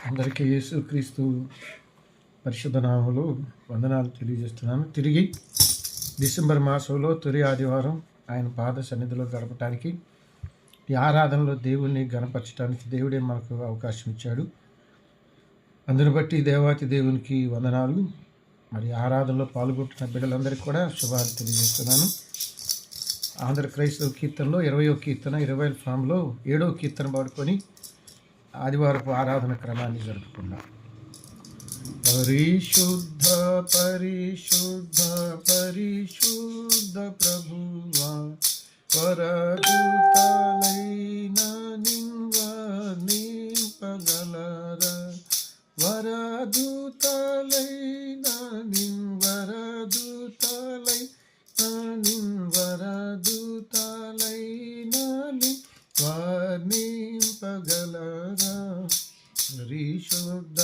అందరికీ యేసుక్రీస్తు పరిశుద్ధ నామములో వందనాలు తెలియజేస్తున్నాను. తిరిగి డిసెంబర్ మాసంలో తొలి ఆదివారం ఆయన పాద సన్నిధిలో గడపటానికి, ఈ ఆరాధనలో దేవుణ్ణి గణపరచడానికి దేవుడే మనకు అవకాశం ఇచ్చాడు. అందుని బట్టి దేవాతి దేవునికి వందనాలు. మరి ఆరాధనలో పాల్గొంటున్న బిడ్డలందరికీ కూడా శుభాలు తెలియజేస్తున్నాను. ఆంధ్ర క్రైస్తవ కీర్తనలో 20వ కీర్తన 20 ఫామ్లో 7వ కీర్తన పాడుకొని ఆదివారపు ఆరాధన క్రమాన్ని జరుపుకున్నాం. పరిశుద్ధ పరిశుద్ధ పరిశుద్ధ ప్రభువా, వరదూతలైన నింపగలరా, వరదూతలైన వర్ణింపగలరా. పరిశుద్ధ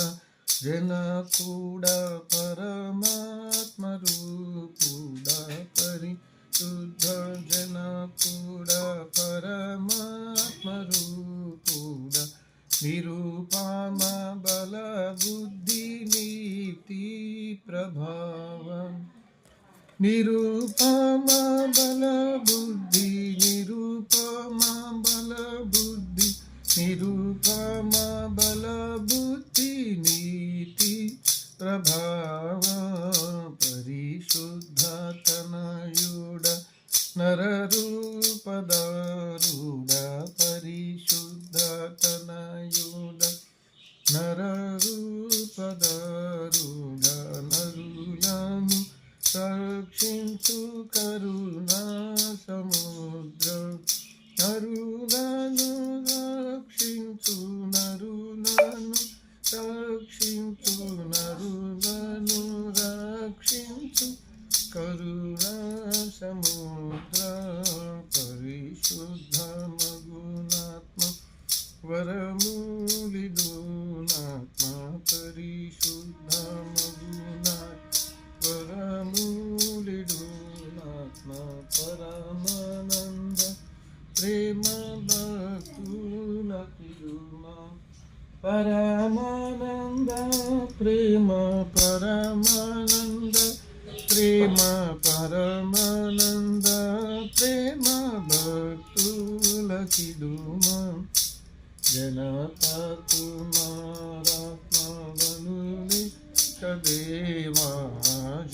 జన కూడా పరమాత్మ రూపుడా, పరిశుద్ధ జన కూడా పరమాత్మ రూపుడా, నిరూపమ బల బుద్ధి నీతి ప్రభావం, నిరూపమ బల బుద్ధి, నిరూపమ బల బుద్ధి, నిరూపమ బల బుద్ధి నీతి ప్రభావ, పరిశుద్ధ తనయుడ నరరూపదారుడ, పరిశుద్ధ తనయుడ నరరూపదారుడ, నరులను రక్షించు కరుణా సముద్ర, నరులను రక్షించు, నరులను రక్షించు, నరులను రక్షించు కరుణా సముద్ర, పరిశుద్ధ మగునాత్మ వరమూలిదునాత్మ, పరిశుద్ధ మగునాత్మ వరమూలిదునాత్మ, పరమానంద ప్రేమ భక్తులకిదుమా, పరమానంద ప్రేమ, పరమానంద ప్రేమ, పరమానంద ప్రేమ భక్తులకిదుమా, జనతా కుమారాత్మవను కదేవా,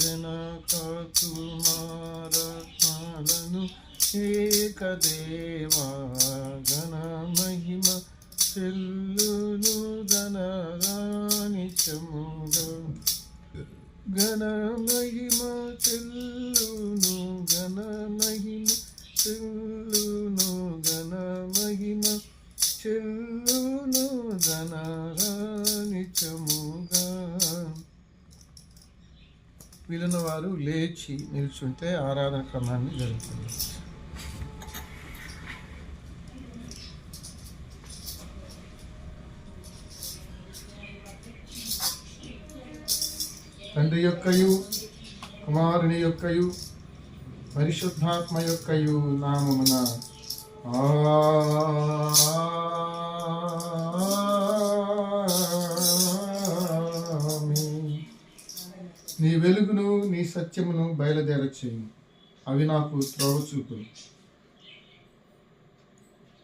జనక కుమారాత్మలను ఏకదేవా, గణ మహిమ చెల్లును ధనరానిత్యముగా, గణ మహిమ చెల్లును, గణ మహిమ చెల్లును, గణ మహిమ చెల్లును ధనరానిత్యముగా. వీలున్న వారు లేచి నిల్చుంటే ఆరాధన క్రమాన్ని జరుగుతుంది. తండ్రి యొక్కయు కుమారుని యొక్కయు పరిశుద్ధాత్మ యొక్కయు నామమున ఆమేన్. నీ వెలుగును నీ సత్యమును బయలుదేరచేయి, అవి నాకు త్రోవ చూపును,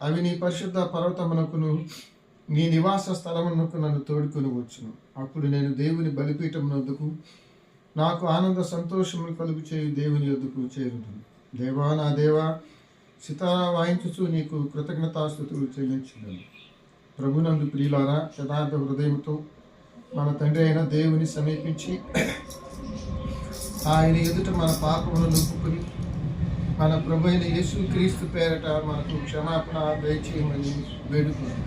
అవి నీ పరిశుద్ధ పర్వతమునకును నీ నివాస స్థలమునకు నన్ను తోడుకొని వచ్చును. అప్పుడు నేను దేవుని బలిపీఠమునొద్దకు, నాకు ఆనంద సంతోషమును కలుగు చేయు దేవుని యొద్దకు చేరుదును. దేవా, నా దేవా, సితారా వాయించుచు నీకు కృతజ్ఞతాస్తుతులు చెల్లించుదాను. ప్రభునందు ప్రియులారా, యథార్థ హృదయంతో మన తండ్రి అయిన దేవుని సమీపించి ఆయన ఎదుట మన పాపములను ఒప్పుకొని మన ప్రభు అయిన యేసుక్రీస్తు పేరట మనకు క్షమాపణ దయచేయమని వేడుకున్నాం.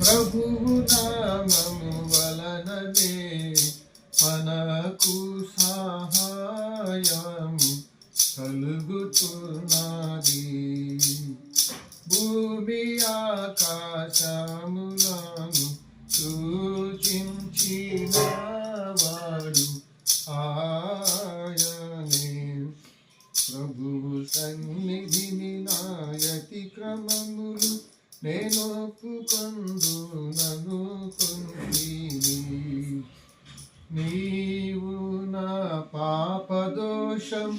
ప్రభువు నామము వలననే మనకు సహాయము కలుగుతున్నది, భూమి ఆకాశములను సృజించిన వాడు ఆయనే. ప్రభువు సన్నిధిని నాయతి క్రమములు నేను ఒప్పుకొందుననుకొందును. దోషం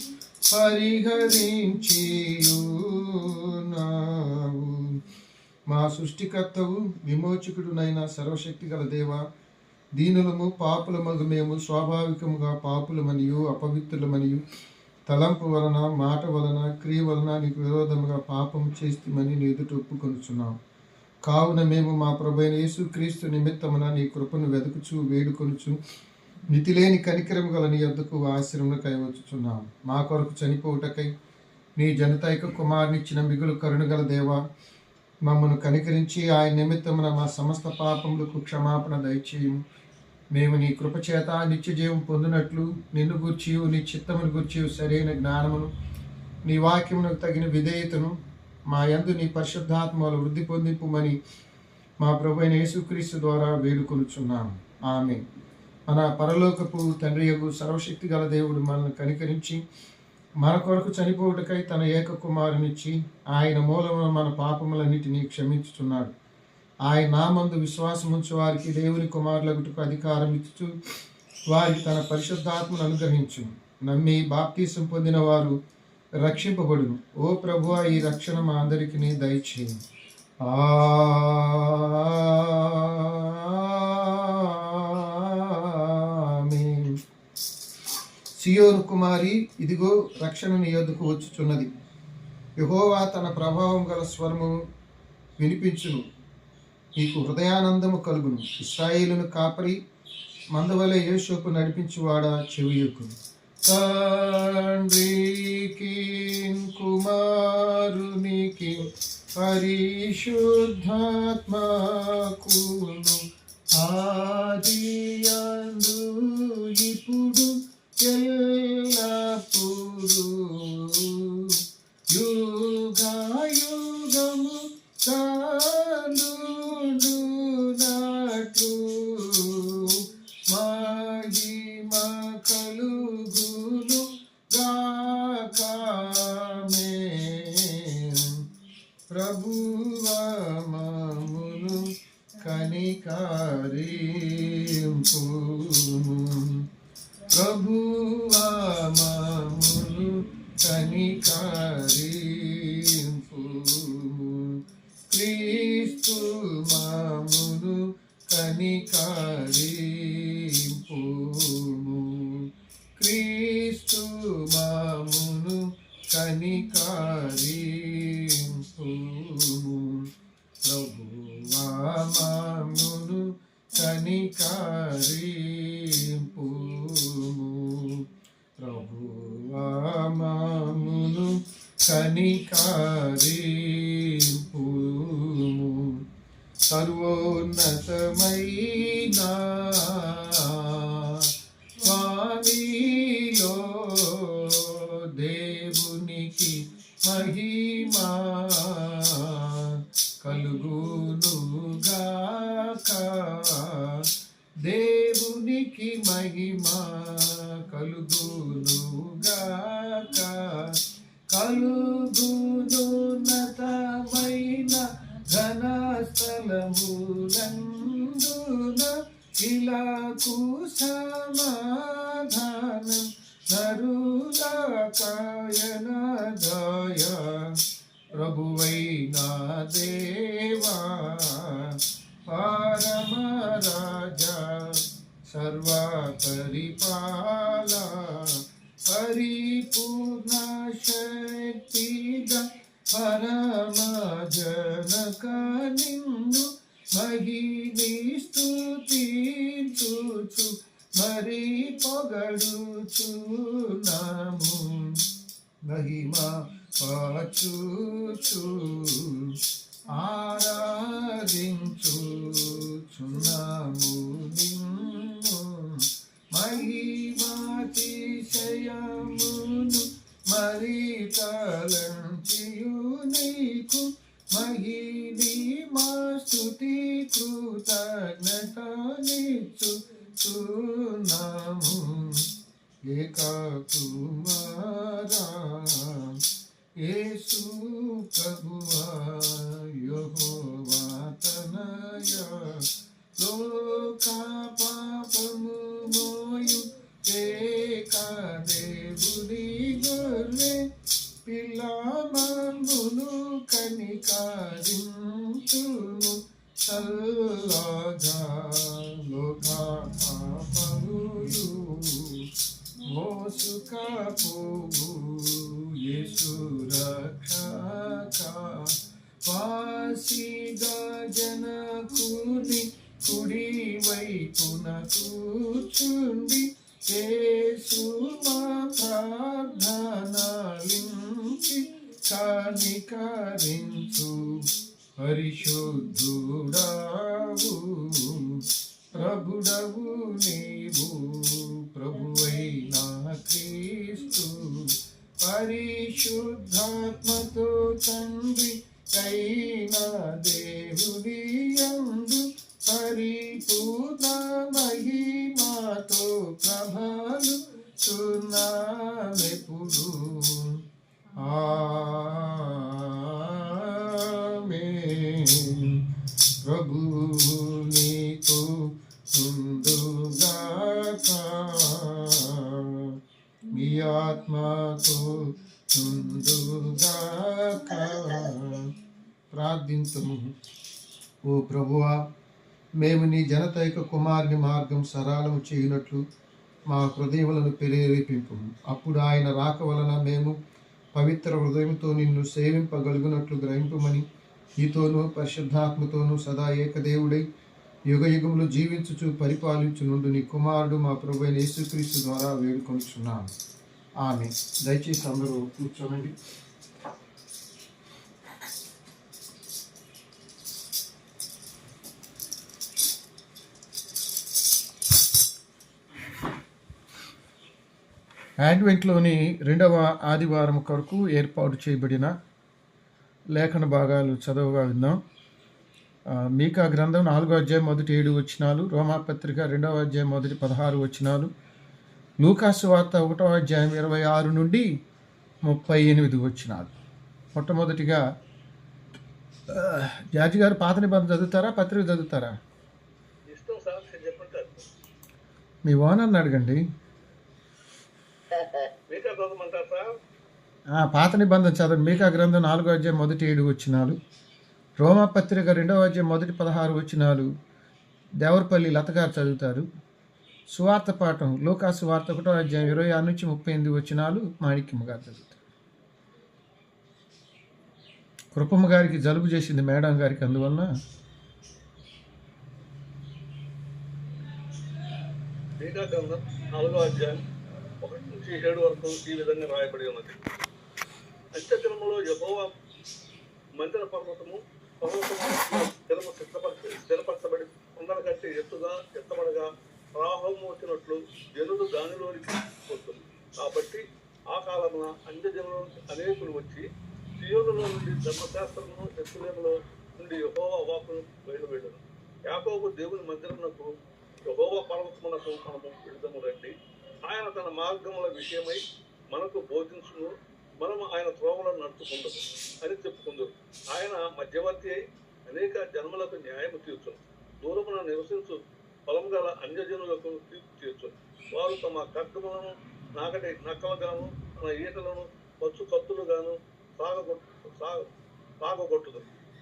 పరిహరించియున్నావు. మా సృష్టికర్తవు విమోచకుడునైన సర్వశక్తి గల దేవ, దీనులము పాపులమగు మేము స్వాభావికముగా పాపులమనియు అపవిత్రులమనియు తలంపు వలన మాట వలన క్రియ వలన నీకు విరోధముగా పాపం చేస్తామని నీ ఎదుట ఒప్పుకొనుచున్నాం. కావున మేము మా ప్రభువైన యేసుక్రీస్తు నిమిత్తమున నీ కృపను వెతుకుచు వేడుకొనుచు మితిలేని కనికరము గల నీ యొద్దకు ఆశ్రయములకై వచ్చుచున్నాం. మా కొరకు చనిపోవుటకై నీ జనతైక కుమారునిచ్చిన మిగులు కరుణగల దేవ, మమ్మను కనికరించి ఆయన నిమిత్తమున మా సమస్త పాపములకు క్షమాపణ దయచేయము. మేము నీ కృపచేత నిత్య జీవం పొందినట్లు నిన్ను గూర్చి నీ చిత్తమును గూర్చి సరైన జ్ఞానమును నీ వాక్యమునకు తగిన విధేయతను మా యందు నీ పరిశుద్ధాత్మలు వృద్ధి పొందింపుమని మా ప్రభువైన యేసుక్రీస్తు ద్వారా వేడుకొనుచున్నాము. ఆమేన్. మన పరలోకపు తండ్రి యొగు సర్వశక్తి గల దేవుడు మనల్ని కనికరించి మన కొరకు చనిపోవుటకై తన ఏక కుమారునిచ్చి ఆయన మూలమున మన పాపములన్నిటినీ క్షమించుచున్నాడు. ఆయన నామందు విశ్వాసముంచు వారికి దేవుని కుమారులగుటకు అధికారం ఇచ్చుచు వారికి తన పరిశుద్ధాత్మను అనుగ్రహించు. నమ్మి బాప్తీసం పొందిన వారు రక్షింపబడును. ఓ ప్రభువా, ఈ రక్షణ మా అందరికీ దయచేయి. ఆమేన్. సియోను కుమారి, ఇదిగో రక్షణ నీ యొద్దకు వచ్చుచున్నది. యెహోవా తన ప్రభావం గల స్వరము వినిపించును. నీకు హృదయానందము కలుగును. ఇశ్రాయేలును కాపరి మందవలె యోసేపు నడిపించువాడా చెవియొక్కును. తండ్రికి కుమారునికి పరిశుద్ధాత్మకును ఆదియందు ఇప్పుడు ఎల్లప్పుడు యుగయుగము చాలునట్లు మహిమ కలుగును గాక. ప్రభువా మమ్మును కనికరింపుము. ప్రభువా మమ్మును కనికరింపుము. క్రీస్తు మమ్మును కనికరింపుము. క్రీస్తు మమ్మును కనికరింపుము. ప్రభువా మమ్మును కనికరింపుము. ప్రభువా మమ్మును కనికరింపుము. సర్వోన్నతమైన స్వామిలో దేవునికి మహిమా కలుగునుగాక. దేవునికి మహిమా కలుగునుగాక. కలుగునున్నతమైన ఘనస్థలములందున ఇలాకు సమాధానం నరులకాయన దయ. ప్రభువైన దేవా పరమరాజా సర్వపరిపాల పరిపూర్ణ శక్తిగా పరమజనక నిన్ను మహిని స్తుతించుచు మరి పొగడుచున్నాము. మహిమా పరచుచు ఆరాధించుచున్నాము నిన్ను. మహిమాతిశయమును మరి తలంచియు నీకు మహిని మా స్తుతి కృతజ్ఞతనిచ్చుచున్నాము. ఏకా కుమారా యేసు ప్రభువా యెహోవా తనయ లోక పాపము మోయు ఏకా దేవుని కనికరించును చల్లగా లోకా పాపములు మోసుకపోవు యేసు రక్షక వాసిగా జనకుని కుడి వైపున కూర్చుండి యేసు మా ప్రార్థనలించి కనికరించు పరిశుద్ధుడావు ప్రభుడవు నీవు ప్రభువైన క్రీస్తు పరిశుద్ధాత్మతో తండ్రి అయిన దేవుని యందు పరిపూర్ణ మహిమతో ప్రభలు సున్నామెప్పుడు ఆమేన్. ప్రభు నీతో ఉండుగాక మీ ఆత్మతో ఉండుగాక. ప్రార్థింతుము. ఓ ప్రభువా, మేము నీ జనతైక కుమారుని మార్గం సరళము చేయునట్లు మా హృదయములను ప్రేరేపింపు. అప్పుడు ఆయన రాక వలన మేము పవిత్ర హృదయంతో నిన్ను సేవింపగలుగునట్లు గ్రహింపమని నీతోనూ పరిశుద్ధాత్మతోనూ సదా ఏకదేవుడై యుగ యుగములు జీవించుచు పరిపాలించునుండు నీ కుమారుడు మా ప్రభువైన యేసుక్రీస్తు ద్వారా వేడుకొనుచున్నాము. ఆమేన్. దయచేసి అందరూ కూర్చోనండి. యాడ్వెంట్లోని 2వ ఆదివారం కొరకు ఏర్పాటు చేయబడిన లేఖన భాగాలు చదవగా విందాం. మీకా గ్రంథం 4వ అధ్యాయం మొదటి 7 వచనాలు, రోమాపత్రిక 2వ అధ్యాయం మొదటి 16 వచనాలు, లూకాసు వార్త 1వ అధ్యాయం 26 నుండి 38 వచనాలు. మొట్టమొదటిగా జార్జి గారు పాత నిబంధన చదువుతారా, పత్రిక చదువుతారా? మీ ఓనర్ని అడగండి. పాత నిబంధన చదవండి. మీకా గ్రంథం 4వ అధ్యాయం మొదటి 7 వచనాలు, రోమాపత్రిక 2వ అధ్యాయం మొదటి 16 వచనాలు దేవరపల్లి లత గారు చదువుతారు. సువార్త పాఠం లూకాసు వార్త 1వ అధ్యాయం 26 నుంచి 38 వచనాలు మాణిక్యమ్మ గారు చదువుతారు. కృపమ్మ గారికి జలుబు చేసింది మేడం గారికి, అందువలన మీకా గ్రంథం 4వ అధ్యాయం 1 నుంచి 7 వరకు ఈ విధంగా రాయబడి ఉన్నది. అంత్యదినములో యెహోవా మందిర పర్వతము స్థిరపరచబడి కొండల కంటే ఎత్తుగా ఎత్తబడగా ప్రవాహము వచ్చినట్లు జనులు దానిలోనికి వస్తుంది. కాబట్టి ఆ కాలమున అన్యజనుల అనేకులు వచ్చి సియోనులో నుండి ధర్మశాస్త్రమును యెరూషలేములో నుండి యెహోవా వాక్కును బయలువెళ్ళును. యాకోబు దేవుని మందిరమునకు యెహోవా పర్వతమునకు మనము విడుదము రండి. ఆయన తన మార్గముల విషయమై మనకు బోధించును, మనము ఆయన త్రోవలను నడుచుకుందము అని చెప్పుకుందరు. ఆయన మధ్యవర్తి అయి అనేక జన్మలకు న్యాయము తీర్చును. దూరమున నివసించు పొలము గల అన్యజనులకు తీర్పు తీర్చును. వారు తమ ఖడ్గములను నాగటి నక్కలుగాను తన ఈటలను పచ్చు కత్తులుగాను సాగగొట్టుదు.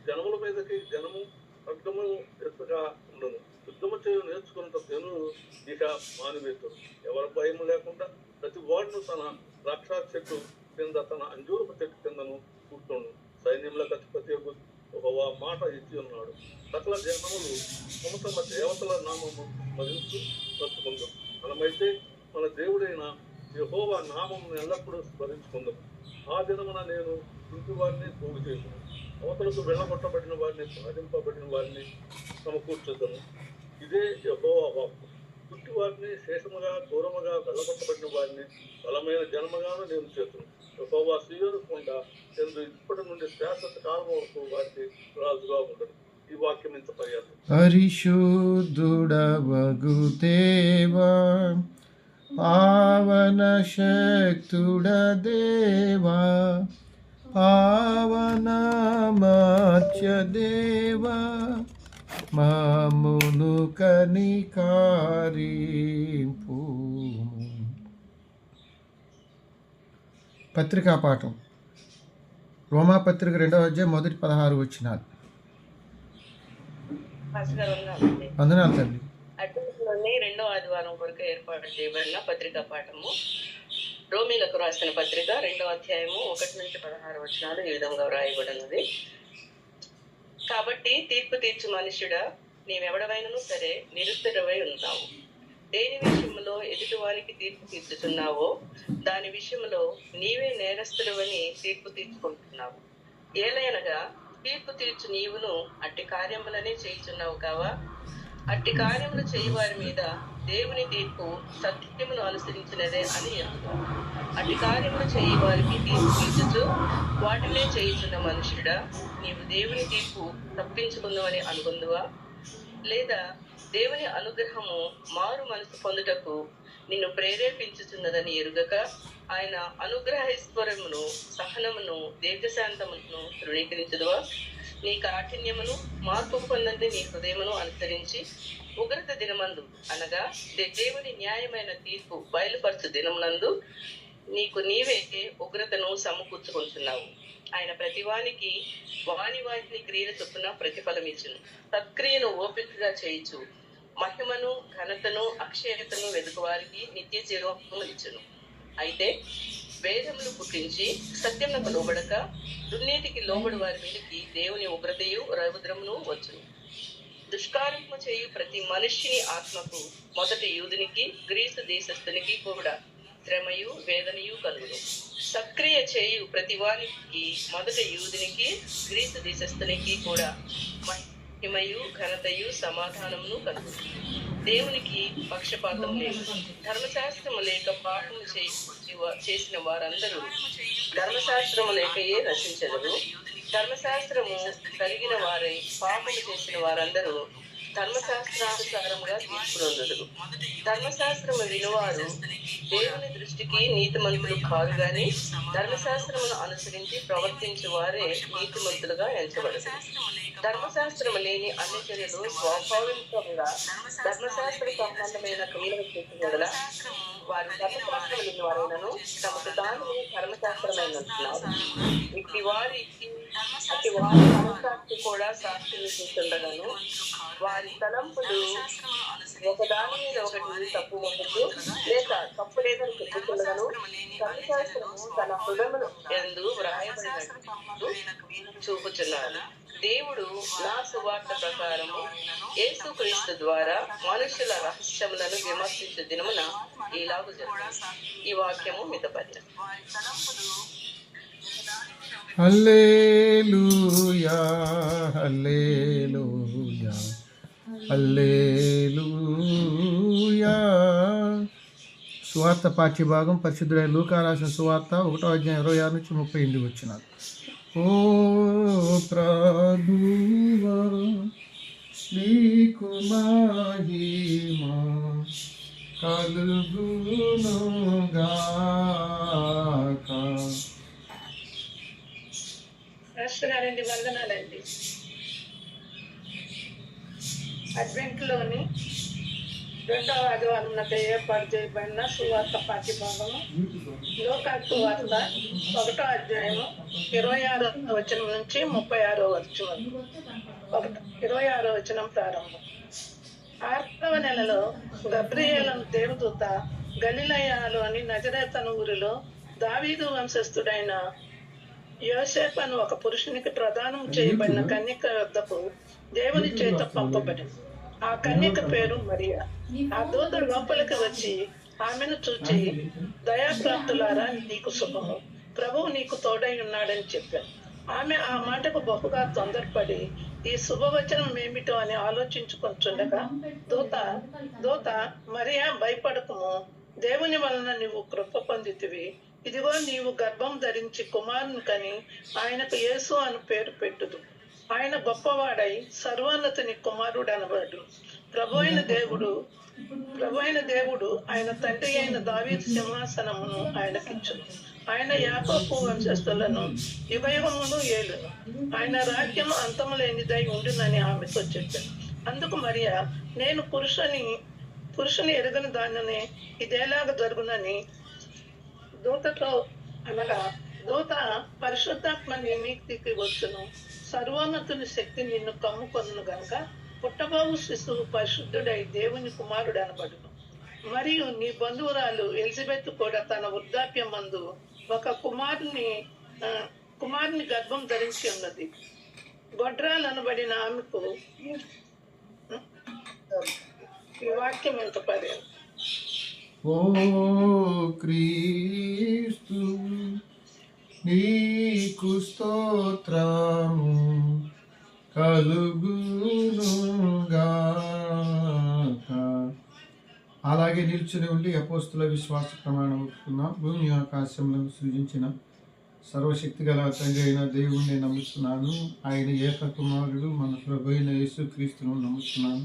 జనముల మీదకి జనము ఖడ్గము ఎత్తుగా ఉండును. యుద్ధము చేయు నేర్చుకున్న జనులు ఇక మానివేతుడు. ఎవరి భయం లేకుండా ప్రతి వాడును తన ద్రాక్ష చెట్టు కింద తన అంజూరపు చెట్టు కిందను కూర్చోను. సైన్యములకు అధిపతి ఒక మాట ఇచ్చి ఉన్నాడు. సకల జనములు తమ దేవతల నామము స్మరించు బ్రతుకుందాం. మనమైతే మన దేవుడైన యెహోవా నామమును ఎల్లప్పుడూ స్మరించుకుందాం. ఆ దినమున నేను ఇంటి వారిని పోగు చేసును, అవతలకు వెళ్ళగొట్టబడిన వారిని సాధింపబడిన వారిని సమకూర్చుతాను. ఇదే యెహోవా వాక్కు. చుట్టి వారిని శేషముగా దూరముగా వెళ్ళగొట్టబడిన వారిని బలమైన జన్మగాను నేను చేతును. యెహోవా సీయోను కొండ ఎందు ఇప్పటి నుండి శాశ్వత కాలం వరకు వారికి రాజుగా ఉండదు. ఈ వాక్యం ఇంత పర్యాప్తం. పరిశుద్ధుడవగు దేవా, పావన శక్తుడ దేవా, పావన మత్స్య దేవా, మమ్మును కనికరింపు. పత్రికా పాఠం రోమాపత్రిక 2వ అధ్యాయం మొదటి 16 వచనాలు. వందనాలు తల్లి. అడ్డంలోని 2వ ఆదివారం కొరకు ఏర్పాటు చేయబడిన పత్రికా పాఠము రోమీలకు రాసిన పత్రిక 2వ అధ్యాయము 1 నుంచి 16 వచనాలు ఈ విధంగా వ్రాయబడినది. కాబట్టి తీర్పు తీర్చు మనుష్యుడా, నీవెవడవైనను సరే నిరుత్తరవై ఉన్నావు. దేని విషయంలో ఎదుటివానికి తీర్పు తీర్చుతున్నావో దాని విషయంలో నీవే నేరస్తులవని తీర్పు తీర్చుకుంటున్నావు. ఏలైనగా తీర్పు తీర్చు నీవును అట్టి కార్యములనే చేయుచున్నావు కావా? అట్టి కార్యములు చేయువారి మీద దేవుని తీర్పు సత్యమును అనుసరించినదే అని ఎరుగుదు. అట్టి కార్యములు చేయి వారికి తీర్పు తీర్చుచు వాటినే చేయుచున్న మనుష్యుడా, నీవు దేవుని తీర్పు తప్పించుకుందామని అనుకుందువా? లేదా దేవుని అనుగ్రహము మారు మనసు పొందుటకు నిన్ను ప్రేరేపించుచున్నదని ఎరుగక ఆయన అనుగ్రహేశ్వరమును, సహనమును, దీర్ఘశాంతమును తృణీకరించుదువా? నీ కాఠిన్యమును మార్పు పొందండి నీ హృదయమును అనుసరించి ఉగ్రత దినమందు అనగా దేవుని న్యాయమైన తీర్పు బయలుపరచు దినమునందు నీకు నీవే ఉగ్రతను సమకూర్చుకుంటున్నావు. ఆయన ప్రతివానికి వాని క్రియల చొప్పున ప్రతిఫలం ఇచ్చును. సత్క్రియను ఓపికగా చేయించు మహిమను, ఘనతను, అక్షయతను వెతుకువారికి నిత్య జీవము ఇచ్చును. అయితే వేదములు పుట్టించి సత్యమునకు లోబడక దుర్నీతికి లోబడి వారి మీదకి దేవుని ఉగ్రతయు రౌద్రమును వచ్చును. దుష్కార్యము చేయు ప్రతి మనుష్యుని ఆత్మకు మొదట యూదునికి, గ్రీసు దేశస్థునికి కూడా శ్రమయు వేదనయు కలుగును. సక్రియ చేయు ప్రతి వారికి మొదట యూదునికి, గ్రీసు దేశస్థునికి కూడా మహిమయు, ఘనతయు, సమాధానమును కలుగును. దేవునికి పక్షపాతం లేదు. ధర్మశాస్త్రము లేక పాపము చేసిన వారందరూ ధర్మశాస్త్రము లేకయే నశించదు. ధర్మశాస్త్రము కలిగిన వారై పాపము చేసిన వారందరూ ధర్మశాస్త్రానుసారముగా తీర్పునందుదురు. ధర్మశాస్త్రము వినువారు దేవుని దృష్టికి నీతిమంతులు కాదు గాని ధర్మశాస్త్రమును అనుసరించి ప్రవర్తించే వారే నీతిమంతులుగా ఎంచబడదు. ధర్మశాస్త్రము లేని అన్ని చర్యలు స్వాభావికంగా ధర్మశాస్త్ర సంబంధమైన క్రియలు చేసిన వారి ధర్మశాస్త్రం లేని వారైనను తమకు తాను ధర్మశాస్త్రమైనంటున్నారు. ఇట్టి వారి మనస్సాక్షి కూడా సాక్షిని చూస్తుండగాను వారి తలంపులు ఒకదాని మీద ఒకటి తప్పు మొక్కకు లేక తప్పు లేదని చెప్పుతుండగాను ధర్మశాస్త్రము తన హృదయమును యందు వ్రాయబడినట్టు చూపుచున్నారు. దేవుడు నా సువార్త ప్రకారము యేసుక్రీస్తు ద్వారా మనుషుల రహస్యములను విమర్శించే దినమున ఇలాగు జరుగుతుంది. ఈ వాక్యము మితపద్యం. హల్లెలూయా, హల్లెలూయా, హల్లెలూయా. సువార్త పాఠ్యభాగం పరిశుద్ధుడైన లూకా రాసిన సువార్త 1వ అధ్యాయం 26 నుంచి 38 వచనాలు. ఓ ప్రభువా, నీకు మహిమ కలుగునుగాక. రాష్ట్రాలండి, వందనాలండి. అడ్వెంట్లోని 2వ ఆదివారం ఏర్పాటు చేయబడిన సువార్త పాఠ్యభాగము లోకా సువార్త 1వ అధ్యాయము 26వ వచనం నుంచి 36వ వచనం. 26వ వచనం ప్రారంభం. 6వ నెలలో గబ్రియేలు దేవదూత గలిలయలోని నజరేతను ఊరిలో దావీదు వంశస్థుడైన యోసేపు అను ఒక పురుషునికి ప్రదానం చేయబడిన కన్యక వద్దకు దేవుని చేత పంపబడింది. ఆ కన్యక పేరు మరియా. ఆ దూత లోపలికి వచ్చి ఆమెను చూచి, దయాప్రాప్తులారా, నీకు శుభము, ప్రభువు నీకు తోడై ఉన్నాడని చెప్పాను. ఆమె ఆ మాటకు బహుగా తొందరపడి ఈ శుభవచనం ఏమిటో అని ఆలోచించుకొంచుండగా దూత మరియా, భయపడకుము, దేవుని వలన నీవు కృప పొందితివి. ఇదిగో, నీవు గర్భం ధరించి కుమారుని కని ఆయనకు యేసు అని పేరు పెట్టుదు. ఆయన గొప్పవాడై సర్వోన్నతుని కుమారుడు అనబడు. ప్రభు అయిన దేవుడు ఆయన తండ్రి అయిన దావీదు సింహాసనమును ఆయనకిచ్చును. ఆయన యాకోబు వంశస్థులను యుగయుగమును ఏలును. ఆయన రాజ్యము అంతము లేనిదై ఉండునని ఆమెతో చెప్పాను. అందుకు మరియా, నేను పురుషుని ఎరుగని దానిని ఇదేలాగా జరుగునని దూతతో అనగా, దూత పరిశుద్ధాత్మ నీ మీదికి వచ్చును, సర్వోన్నతుని శక్తి నిన్ను కమ్ముకొనును గనుక పుట్టబోవు శిశువు పరిశుద్ధుడై దేవుని కుమారుడు అనబడును. మరియు నీ బంధువురాలు ఎలిజబెత్ కూడా తన వృద్ధాప్యం మందు ఒక కుమారుని గర్భం ధరించి ఉన్నది. గొడ్రాలు అనబడిన ఆమెకు ఈ వాక్యం ఎంత పర్యాలు. ఓ క్రీస్తు నీకు స్తోత్రము కలుగునుగాక. అలాగే నిల్చుని ఉండి అపోస్తుల విశ్వాస ప్రమాణం ఒప్పుకున్నాం. భూమి ఆకాశంలో సృజించిన సర్వశక్తి గల తండ్రి అయిన దేవుణ్ణి నమ్ముతున్నాను. ఆయన ఏక కుమారుడు మన ప్రభు అయిన యేసుక్రీస్తును నమ్ముతున్నాను.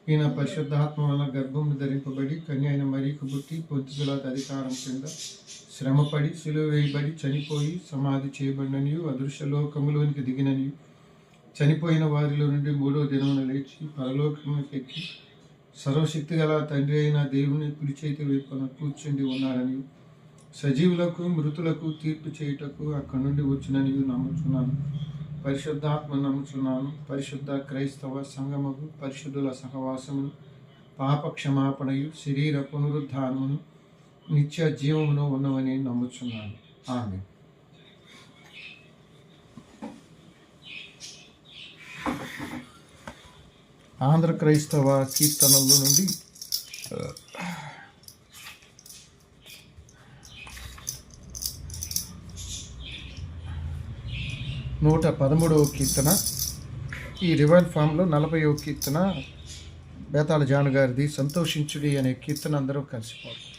ఈయన పరిశుద్ధాత్మ వల్ల గర్భము ధరింపబడి కన్య అయిన మరీకు పుట్టి పొంతు పిలాతు అధికారం కింద శ్రమపడి సిలువ వేయబడి చనిపోయి సమాధి చేయబడిననియు అదృశ్య లోకములోనికి దిగిననియు చనిపోయిన వారిలో నుండి 3వ దినమున లేచి పరలోకమునికి ఎక్కి సర్వశక్తి గల తండ్రి అయిన దేవుని కుడి చేతి వైపున కూర్చుండి ఉన్నాడని, సజీవులకు మృతులకు తీర్పు చేయుటకు అక్కడి నుండి వచ్చిననియు నమ్ముచున్నాను. పరిశుద్ధాత్మ నమ్ముచున్నాను. పరిశుద్ధ క్రైస్తవ సంగమము, పరిశుద్ధుల సహవాసమును, పాప క్షమాపణయు, శరీర పునరుద్ధానమును, నిత్య జీవమును ఉన్నవని నమ్ముచున్నాను. ఆమేన్. ఆంధ్ర క్రైస్తవ కీర్తనల నుండి 113వ కీర్తన. ఈ రివైల్ ఫామ్లో 40వ కీర్తన బేతాళ జాను గారిది. సంతోషించుడి అనే కీర్తన అందరూ కలిసిపోతారు.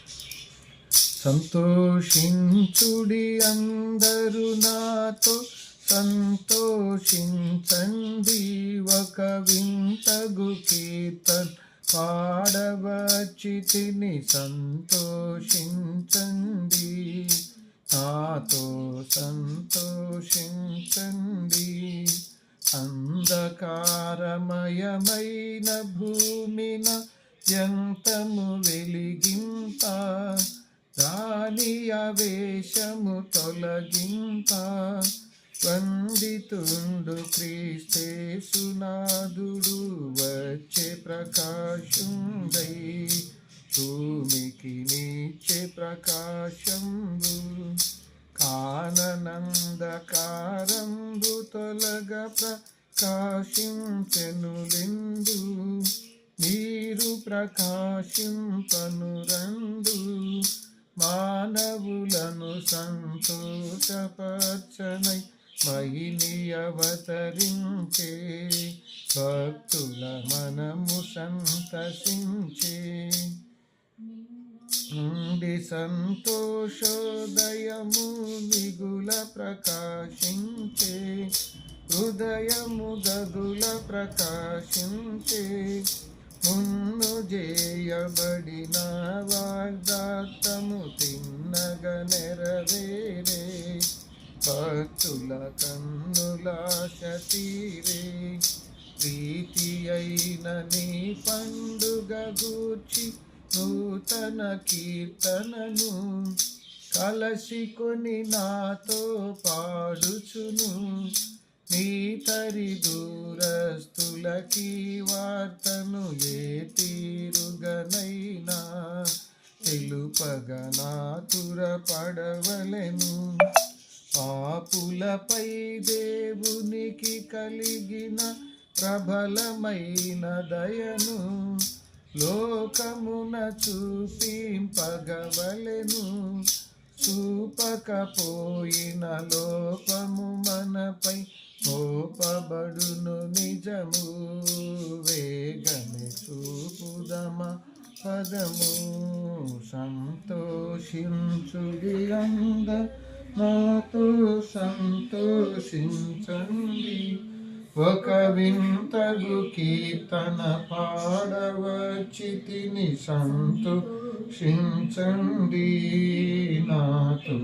సంతోషించుడి అందరూ నాతో సంతోషించండి, ఒక వింతగు కీర్తన పాడవచ్చి తిని సంతోషించండి, నాతో సంతోషించండి. అంధకారమయమైన భూమిన జంతము వెలిగింప, దాని ఆవేశము తొలగింప, వందితుండు క్రీస్తేసునాథుడు వచ్చే ప్రకాశుండై, భూమికి నీచే ప్రకాశంబు, కాననందకారంబు తొలగ ప్రకాశించెనులిందు, నీరు ప్రకాశింపనురందు, మానవులను సంతోషపరచనై మహిని అవతరించే, భక్తుల మనము సంతసించే. నుండి సంతోషోదయము మిగుల ప్రకాశించే, హృదయము గదుల ప్రకాశించే, మున్ను చేయబడిన వాగ్దాత్తము తిన్నగ నెరవేరే, భక్తుల కన్నులాశ తీరే. ప్రీతి అయిన నీ పండుగ గూర్చి నూతన కీర్తనను కలసికొని నాతో పాడుచును, నీ తరి దూరస్తులకి వార్తను ఏ తీరుగనైనా తెలుపగా నాతుర పడవలెను. పాపులపై దేవునికి కలిగిన ప్రబలమైన దయను లోకమున చూపింపగవలెను, చూపకపోయిన లోపము మనపై మోపబడును నిజము, వేగమే చూపుదమ పదము. సంతోషించుడి అంద నాతో సంతోషించండి, ఒక వింతగు కీర్తన పాడవచ్చి తిని సంతోషించండి, నాతో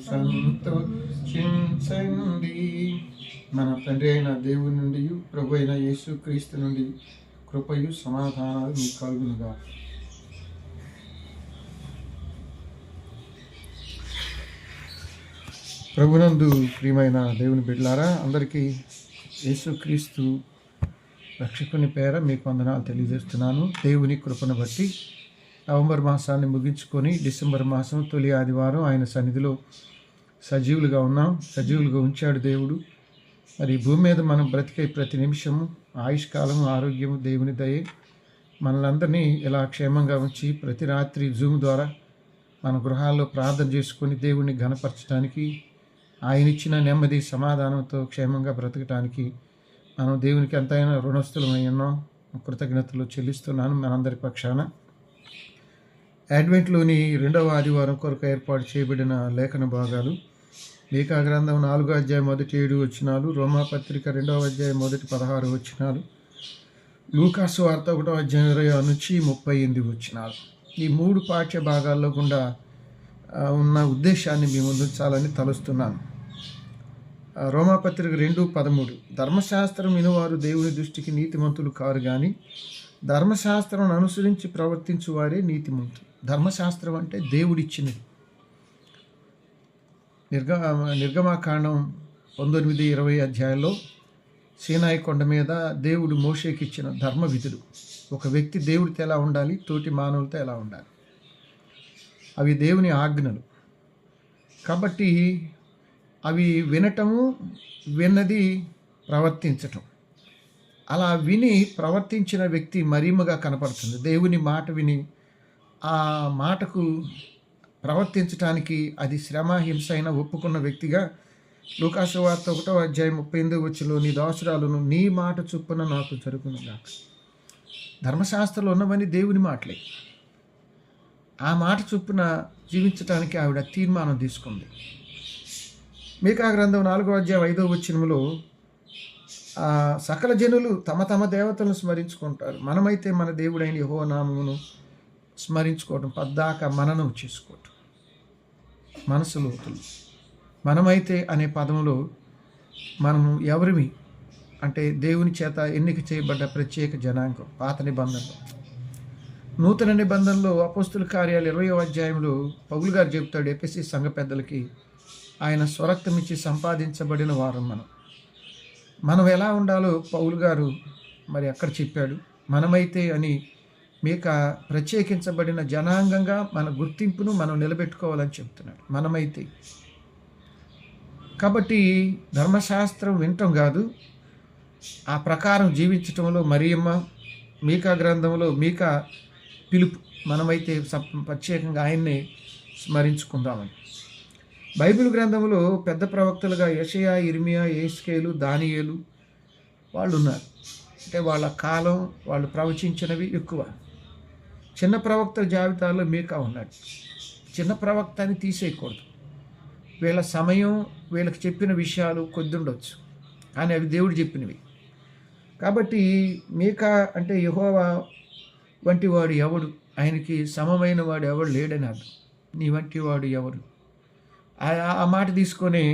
సంతోషించండి. మన తండ్రి అయిన దేవుని నుండి ప్రభు అయిన యేసుక్రీస్తు నుండి కృపయు సమాధానాలు మీకు కలుగునుగా. ప్రభునందు ప్రియమైన దేవుని బిడ్డలారా, అందరికీ యేసుక్రీస్తు రక్షకుని పేర మీకు వందనాలు తెలియజేస్తున్నాను. దేవుని కృపను బట్టి నవంబర్ మాసాన్ని ముగించుకొని డిసెంబర్ మాసం తొలి ఆదివారం ఆయన సన్నిధిలో సజీవులుగా ఉన్నాం. సజీవులుగా ఉంచాడు దేవుడు. మరి భూమి మీద మనం బ్రతికే ప్రతి నిమిషము ఆయుష్కాలము, ఆరోగ్యము దేవుని దయే మనలందరినీ ఇలా క్షేమంగా ఉంచి ప్రతి రాత్రి జూమ్ ద్వారా మన గృహాల్లో ప్రార్థన చేసుకొని దేవుణ్ణి ఘనపరచడానికి, ఆయన ఇచ్చిన నెమ్మది సమాధానంతో క్షేమంగా బ్రతకటానికి మనం దేవునికి ఎంతైనా రుణస్థులమై ఉన్నాం. కృతజ్ఞతలు చెల్లిస్తున్నాను మనందరి పక్షాన. అడ్వెంట్లోని 2వ ఆదివారం కొరకు ఏర్పాటు చేయబడిన లేఖన భాగాలు: మీకా గ్రంథం 4వ అధ్యాయం 1-7 వచనాలు, రోమాపత్రిక 2వ అధ్యాయం 1-16 వచనాలు, లూకాసు వార్త 1వ అధ్యాయం 26-38 వచనాలు. ఈ 3 పాఠ్య భాగాల్లో గుండా ఉన్న ఉద్దేశాన్ని మీ ముందు ఉంచాలని తలుస్తున్నాను. రోమాపత్రిక 2:13, ధర్మశాస్త్రం వినువారు దేవుని దృష్టికి నీతిమంతులు కారు కానీ ధర్మశాస్త్రం అనుసరించి ప్రవర్తించు వారే నీతిమంతులు. ధర్మశాస్త్రం అంటే దేవుడిచ్చినది. నిర్గమాకాండం 19-20 అధ్యాయంలో సీనాయి కొండ మీద దేవుడు మోషేకి ఇచ్చిన ధర్మ విధులు. ఒక వ్యక్తి దేవుడితో ఎలా ఉండాలి, తోటి మానవులతో ఎలా ఉండాలి, అవి దేవుని ఆజ్ఞలు. కాబట్టి అవి వినటము, విన్నది ప్రవర్తించటం. అలా విని ప్రవర్తించిన వ్యక్తి మరీముగా కనపడుతుంది. దేవుని మాట విని ఆ మాటకు ప్రవర్తించటానికి అది శ్రమ, హింస అయినా ఒప్పుకున్న వ్యక్తిగా లూకాసు వార్త 1వ అధ్యాయం 38 వచనంలో, నీ దాసురాలను నీ మాట చొప్పున నాకు జరుగునుగాక. ధర్మశాస్త్రంలో ఉన్నవన్నీ దేవుని మాటలే. ఆ మాట చొప్పున జీవించటానికి ఆవిడ తీర్మానం తీసుకుంది. మీకా గ్రంథం 4వ అధ్యాయం 5వ వచనంలో, సకల జనులు తమ తమ దేవతలను స్మరించుకుంటారు, మనమైతే మన దేవుడైన యెహోవా నామమును స్మరించుకోవటం, పద్దాక మననం చేసుకోవటం. మనసు లోతులు. మనమైతే అనే పదంలో మనము ఎవరిమి అంటే దేవుని చేత ఎన్నిక చేయబడ్డ ప్రత్యేక జనాంగం. పాత నిబంధనలో, నూతన నిబంధనలో అపోస్తుల కార్యాలు 20వ అధ్యాయంలో పౌలు గారు చెబుతాడు ఎఫెసీ సంఘ పెద్దలకి, ఆయన స్వరక్తం ఇచ్చి సంపాదించబడిన వారం మనం ఎలా ఉండాలో పౌలు గారు మరి అక్కడ చెప్పాడు. మనమైతే అని మీక ప్రత్యేకించబడిన జనాంగంగా మన గుర్తింపును మనం నిలబెట్టుకోవాలని చెప్తున్నాడు. మనమైతే. కాబట్టి ధర్మశాస్త్రం వినటం కాదు, ఆ ప్రకారం జీవించటంలో మరియమ్మ, మీకా గ్రంథంలో మీకా పిలుపు. మనమైతే ప్రత్యేకంగా ఆయన్నే స్మరించుకుందామని. బైబిల్ గ్రంథంలో పెద్ద ప్రవక్తలుగా యెషయా, ఇర్మియా, యెహెజ్కేలు, దానియేలు వాళ్ళు ఉన్నారు. అంటే వాళ్ళ కాలం, వాళ్ళు ప్రవచించినవి ఎక్కువ. చిన్న ప్రవక్తల జాబితాలో మీకా ఉన్నాడు. చిన్న ప్రవక్త అని తీసేయకూడదు. వీళ్ళ సమయం, వీళ్ళకి చెప్పిన విషయాలు కొద్ది ఉండొచ్చు, కానీ అవి దేవుడు చెప్పినవి. కాబట్టి మీకా అంటే యెహోవా వంటి వాడు ఎవడు, ఆయనకి సమమైన వాడు ఎవడు లేడని అర్థం. నీ వంటి వాడు ఎవరు? ఆ మాట తీసుకొని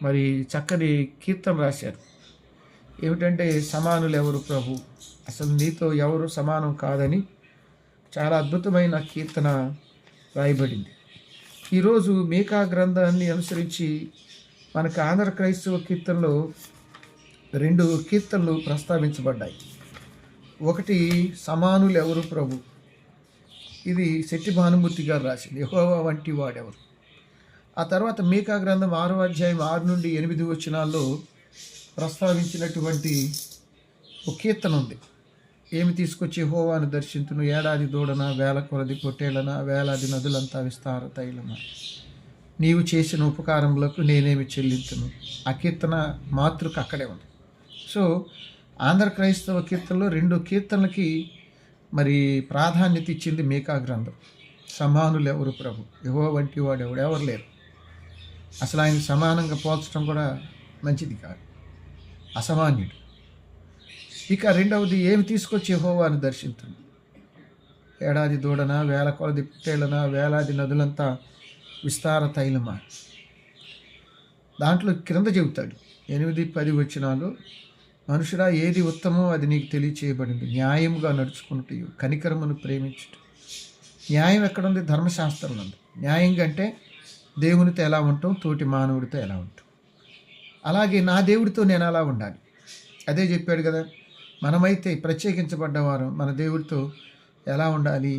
మరి చక్కని కీర్తన రాశారు. ఏమిటంటే, సమానులు ఎవరు ప్రభు, అసలు నీతో ఎవరు సమానం కాదని చాలా అద్భుతమైన కీర్తన రాయబడింది. ఈరోజు మీకా గ్రంథాన్ని అనుసరించి మనకు ఆంధ్ర క్రైస్తవ కీర్తనలో 2 కీర్తనలు ప్రస్తావించబడ్డాయి. ఒకటి సమానులు ఎవరు ప్రభు, ఇది శెట్టి భానుమూర్తి గారు రాసింది, యెహోవా వంటి వాడెవరు. ఆ తర్వాత మీకా గ్రంథం 6వ అధ్యాయం 6-8 వచనాల్లో ప్రస్తావించినటువంటి ఒక కీర్తన ఉంది. ఏమి తీసుకొచ్చి యెహోవాను దర్శింతును, ఏడాది దూడన, వేల కొలది పొట్టేళ్లన, వేలాది నదులంతా విస్తార తైలమ, నీవు చేసిన ఉపకారములకు నేనేమి చెల్లింతును. ఆ కీర్తన మాతృక అక్కడే ఉంది. సో ఆంధ్ర క్రైస్తవ కీర్తనలో 2 కీర్తనలకి మరి ప్రాధాన్యత ఇచ్చింది మీకా గ్రంథం. సమానులు ఎవరు ప్రభు, యెహోవా వంటి వాడు ఎవరు లేరు. అసలు ఆయన సమానంగా పోల్చడం కూడా మంచిది కాదు, అసామాన్యుడు. ఇక రెండవది, ఏమి తీసుకొచ్చి యెహోవాను దర్శించును, ఏడాది దూడన, వేల కొలది పుట్టేళ్ళన, వేలాది నదులంతా విస్తార తైలమా. దాంట్లో క్రింద చెబుతాడు 8-10 వచనాలు, మనుషుడా ఏది ఉత్తమో అది నీకు తెలియచేయబడింది, న్యాయముగా నడుచుకుంటూ కనికరమును ప్రేమించుట. న్యాయం ఎక్కడుంది? ధర్మశాస్త్రంలో ఉంది. న్యాయంగా అంటే దేవునితో ఎలా ఉంటాం, తోటి మానవుడితో ఎలా ఉంటాం. అలాగే నా దేవుడితో నేను ఎలా ఉండాలి, అదే చెప్పాడు కదా. మనమైతే ప్రత్యేకించబడ్డవారు మన దేవుడితో ఎలా ఉండాలి,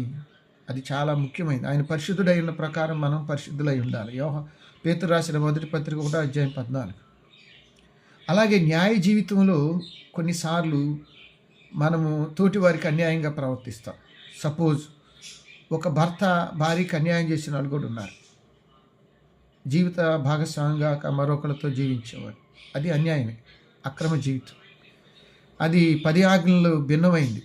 అది చాలా ముఖ్యమైనది. ఆయన పరిశుద్ధుడై ఉన్న ప్రకారం మనం పరిశుద్ధులై ఉండాలి. పేతురు రాసిన మొదటి పత్రిక 1:14. అలాగే న్యాయ జీవితంలో కొన్నిసార్లు మనము తోటి వారికి అన్యాయంగా ప్రవర్తిస్తాం. సపోజ్ ఒక భర్త భార్యకి అన్యాయం చేసిన వాళ్ళు కూడా ఉన్నారు. జీవిత భాగస్వామిగా మరొకరితో జీవించేవారు, అది అన్యాయమే, అక్రమ జీవితం. అది 10 ఆజ్ఞలు భిన్నమైంది.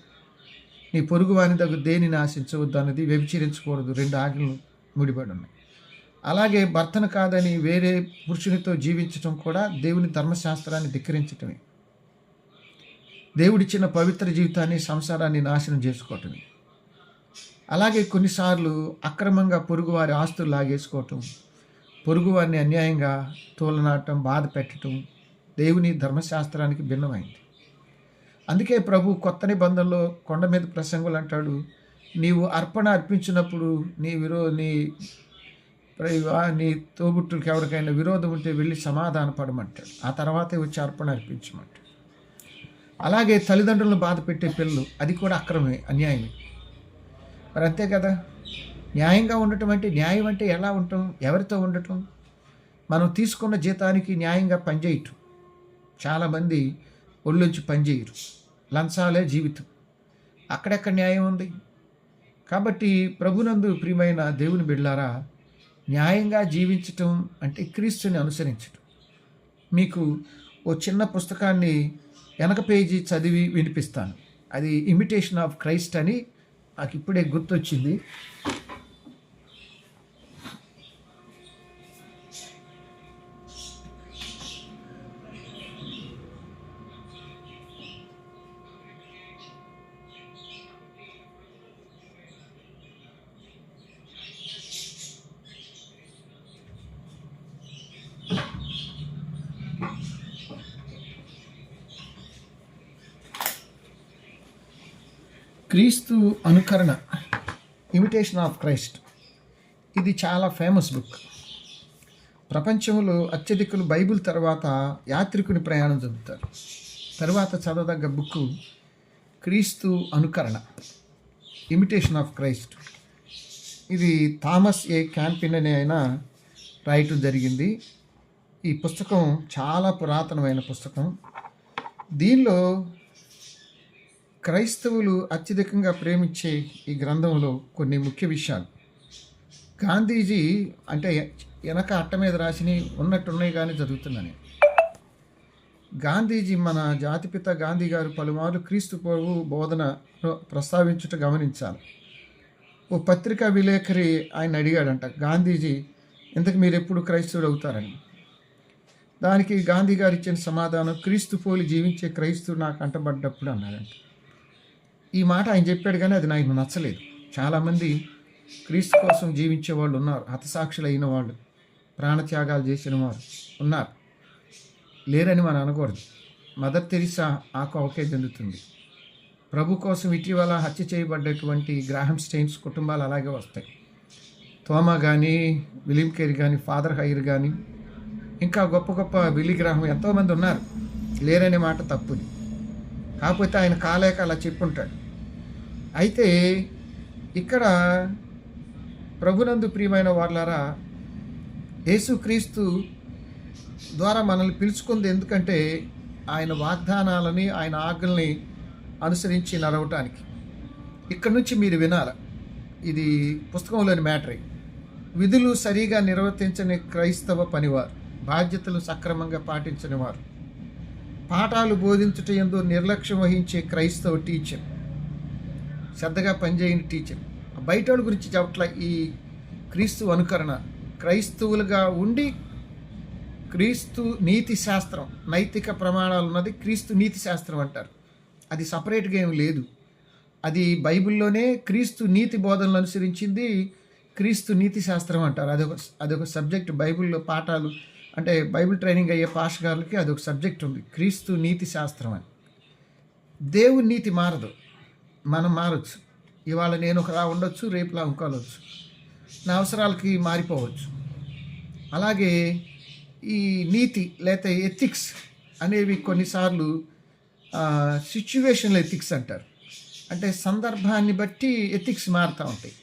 నీ పొరుగు వాని దగ్గర దేనిని ఆశించవద్దు అన్నది, వ్యభిచరించకూడదు 2 ఆజ్ఞలు ముడిపడి ఉన్నాయి. అలాగే భర్తను కాదని వేరే పురుషునితో జీవించటం కూడా దేవుని ధర్మశాస్త్రాన్ని ధిక్కరించటమే. దేవుడిచ్చిన పవిత్ర జీవితాన్ని, సంసారాన్ని నాశనం చేసుకోవటమే. అలాగే కొన్నిసార్లు అక్రమంగా పొరుగువారి ఆస్తులు లాగేసుకోవటం, పొరుగువారిని అన్యాయంగా తోలనాటం, బాధ పెట్టడం దేవుని ధర్మశాస్త్రానికి భిన్నమైంది. అందుకే ప్రభు కొత్త నిబంధనలో కొండ మీద ప్రసంగులు అంటాడు, నీవు అర్పణ అర్పించినప్పుడు నీ తోబుట్టులకు ఎవరికైనా విరోధం ఉంటే వెళ్ళి సమాధాన పడమంటాడు. ఆ తర్వాతే వచ్చి అర్పణ అర్పించమంటాడు. అలాగే తల్లిదండ్రులను బాధ పెట్టే పిల్లలు, అది కూడా అక్రమే, అన్యాయమే. మరి అంతే కదా. న్యాయంగా ఉండటం అంటే, న్యాయం అంటే ఎలా ఉండటం, ఎవరితో ఉండటం, మనం తీసుకున్న జీతానికి న్యాయంగా పనిచేయటం. చాలామంది ఒళ్ళొంచి పనిచేయరు, లంచాలే జీవితం. అక్కడెక్కడ న్యాయం ఉంది? కాబట్టి ప్రభునందు ప్రియమైన దేవుని బిడ్డలారా, న్యాయంగా జీవించటం అంటే క్రీస్తుని అనుసరించటం. మీకు ఓ చిన్న పుస్తకాన్ని వెనక పేజీ చదివి వినిపిస్తాను. అది ఇమిటేషన్ ఆఫ్ క్రైస్ట్ అని నాకు ఇప్పుడే గుర్తొచ్చింది. క్రీస్తు అనుకరణ, ఇమిటేషన్ ఆఫ్ క్రైస్ట్. ఇది చాలా ఫేమస్ బుక్. ప్రపంచంలో అత్యధికులు బైబిల్ తర్వాత యాత్రికుని ప్రయాణం చదువుతారు. తర్వాత చదవదగ్గ బుక్ క్రీస్తు అనుకరణ, ఇమిటేషన్ ఆఫ్ క్రైస్ట్. ఇది థామస్ ఏ క్యాంపిన్ అనే ఆయన రాయటం జరిగింది. ఈ పుస్తకం చాలా పురాతనమైన పుస్తకం. దీనిలో క్రైస్తవులు అత్యధికంగా ప్రేమించే ఈ గ్రంథంలో కొన్ని ముఖ్య విషయాలు. గాంధీజీ అంటే వెనక అట్ట మీద రాసినవి ఉన్నట్టున్నాయి కానీ చదువుతున్నాను. గాంధీజీ, మన జాతిపిత గాంధీ గారు పలుమార్లు క్రీస్తు ప్రభు బోధన ప్రస్తావించుట గమనించాలి. ఓ పత్రికా విలేకరి ఆయన అడిగాడంట, గాంధీజీ ఇంతకు మీరు ఎప్పుడు క్రైస్తవుడు అవుతారని. దానికి గాంధీ గారు ఇచ్చిన సమాధానం, క్రీస్తు పోలి జీవించే క్రైస్తవుడు నాకు అంటబడ్డప్పుడు అన్నాడంట. ఈ మాట ఆయన చెప్పాడు కానీ అది నాకు నచ్చలేదు. చాలామంది క్రీస్తు కోసం జీవించే వాళ్ళు ఉన్నారు, హతసాక్షులు అయిన వాళ్ళు, ప్రాణత్యాగాలు చేసిన వారు ఉన్నారు, లేరని మనం అనకూడదు. మదర్ తెరిసా ఆ కోవకే చెందుతుంది. ప్రభు కోసం ఇటీవల హత్య చేయబడ్డటువంటి గ్రాహం స్టెయిన్స్ కుటుంబాలు అలాగే వస్తాయి. తోమా కానీ, విలియం కేరీ కానీ, ఫాదర్ హైర్ కానీ, ఇంకా గొప్ప గొప్ప బిల్లీ గ్రాహం ఎంతోమంది ఉన్నారు. లేరనే మాట తప్పుది. కాకపోతే ఆయన కాలేక అలా చెప్పుంటాడు. అయితే ఇక్కడ ప్రభునందు ప్రియమైన వాళ్ళారా, యేసుక్రీస్తు ద్వారా మనల్ని పిలుచుకుంది ఎందుకంటే ఆయన వాగ్దానాలని, ఆయన ఆజ్ఞల్ని అనుసరించి నడవటానికి. ఇక్కడి నుంచి మీరు వినాలి, ఇది పుస్తకంలోని మ్యాటరే. విధులు సరిగా నిర్వర్తించని క్రైస్తవ పనివారు, బాధ్యతలు సక్రమంగా పాటించని వారు, పాఠాలు బోధించుట యందు నిర్లక్ష్యం వహించే క్రైస్తవ టీచర్, శ్రద్ధగా పనిచేయని టీచర్. బయట వాళ్ళ గురించి చెప్పట్ల. ఈ క్రీస్తు అనుకరణ, క్రైస్తవులుగా ఉండి క్రీస్తు నీతి శాస్త్రం, నైతిక ప్రమాణాలు ఉన్నది క్రీస్తు నీతి శాస్త్రం అంటారు. అది సపరేట్గా ఏమి లేదు. అది బైబిల్లోనే క్రీస్తు నీతి బోధనలు అనుసరించింది క్రీస్తు నీతి శాస్త్రం అంటారు. అదొక సబ్జెక్ట్ బైబిల్లో. పాఠాలు అంటే బైబిల్ ట్రైనింగ్ అయ్యే పాస్టర్లకి అదొక సబ్జెక్ట్ ఉంది, క్రీస్తు నీతి శాస్త్రం అని. దేవుని నీతి మారదు, మనం మారచ్చు. ఇవాళ నేను ఒకలా ఉండొచ్చు, రేపులా ఇంకోవచ్చు, నా అవసరాలకి మారిపోవచ్చు. అలాగే ఈ నీతి లేకపోతే ఎథిక్స్ అనేవి కొన్నిసార్లు సిచ్యువేషనల్ ఎథిక్స్ అంటారు. అంటే సందర్భాన్ని బట్టి ఎథిక్స్ మారుతూ ఉంటాయి.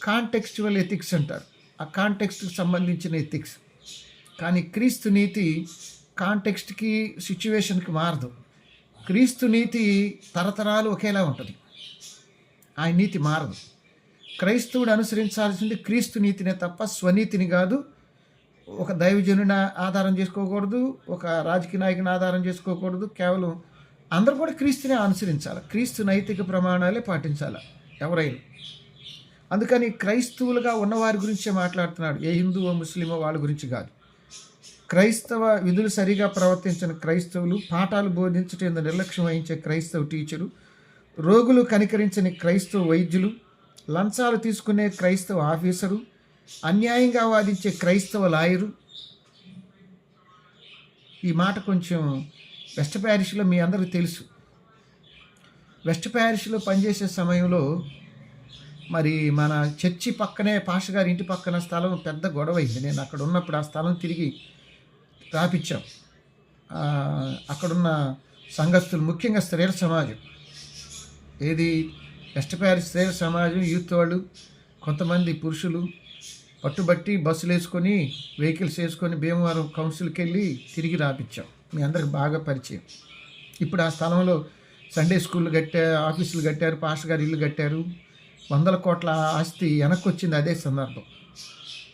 కాంటెక్స్చువల్ ఎథిక్స్ అంటారు, ఆ కాంటెక్స్ట్కి సంబంధించిన ఎథిక్స్. కానీ క్రీస్తు నీతి కాంటెక్స్ట్కి సిచ్యువేషన్కి మారదు. క్రీస్తు నీతి తరతరాలు ఒకేలా ఉంటుంది, ఆయన నీతి మారదు. క్రైస్తవుడు అనుసరించాల్సింది క్రీస్తు నీతినే తప్ప స్వనీతిని కాదు. ఒక దైవజనుని ఆధారం చేసుకోకూడదు, ఒక రాజకీయ నాయకుని ఆధారం చేసుకోకూడదు. కేవలం అందరూ కూడా క్రీస్తునే అనుసరించాలి, క్రీస్తు నైతిక ప్రమాణాలే పాటించాలి ఎవరైనా. అందుకని క్రైస్తవులుగా ఉన్నవారి గురించే మాట్లాడుతున్నాడు, ఏ హిందువో ముస్లిమో వాళ్ళ గురించి కాదు. క్రైస్తవ విధులు సరిగా ప్రవర్తించిన క్రైస్తవులు, పాఠాలు బోధించటం నిర్లక్ష్యం వహించే క్రైస్తవ టీచరు, రోగులు కనికరించని క్రైస్తవ వైద్యులు, లంచాలు తీసుకునే క్రైస్తవ ఆఫీసరు, అన్యాయంగా వాదించే క్రైస్తవ లాయరు. ఈ మాట కొంచెం వెస్ట్ ప్యారిష్లో మీ అందరికీ తెలుసు. వెస్ట్ ప్యారిష్లో పనిచేసే సమయంలో మరి మన చర్చి పక్కనే పాష గారి ఇంటి పక్కన స్థలం పెద్ద గొడవ అయింది. నేను అక్కడ ఉన్నప్పుడు ఆ స్థలం తిరిగి రాపిచ్చాం. అక్కడున్న సంఘస్థులు, ముఖ్యంగా స్త్రీల సమాజం, ఏది వెస్ట్ ప్యారిస్ స్త్రీల సమాజం, యూత్ వాళ్ళు, కొంతమంది పురుషులు పట్టుబట్టి బస్సులు వేసుకొని, వెహికల్స్ వేసుకొని భీమవరం కౌన్సిల్కి వెళ్ళి తిరిగి రాపిచ్చాం. మీ అందరికి బాగా పరిచయం. ఇప్పుడు ఆ స్థలంలో సండే స్కూళ్ళు కట్టారు, ఆఫీసులు కట్టారు, పాస్టర్ గారు ఇల్లు కట్టారు. 100 కోట్ల ఆస్తి వెనక్కి వచ్చింది అదే సందర్భం.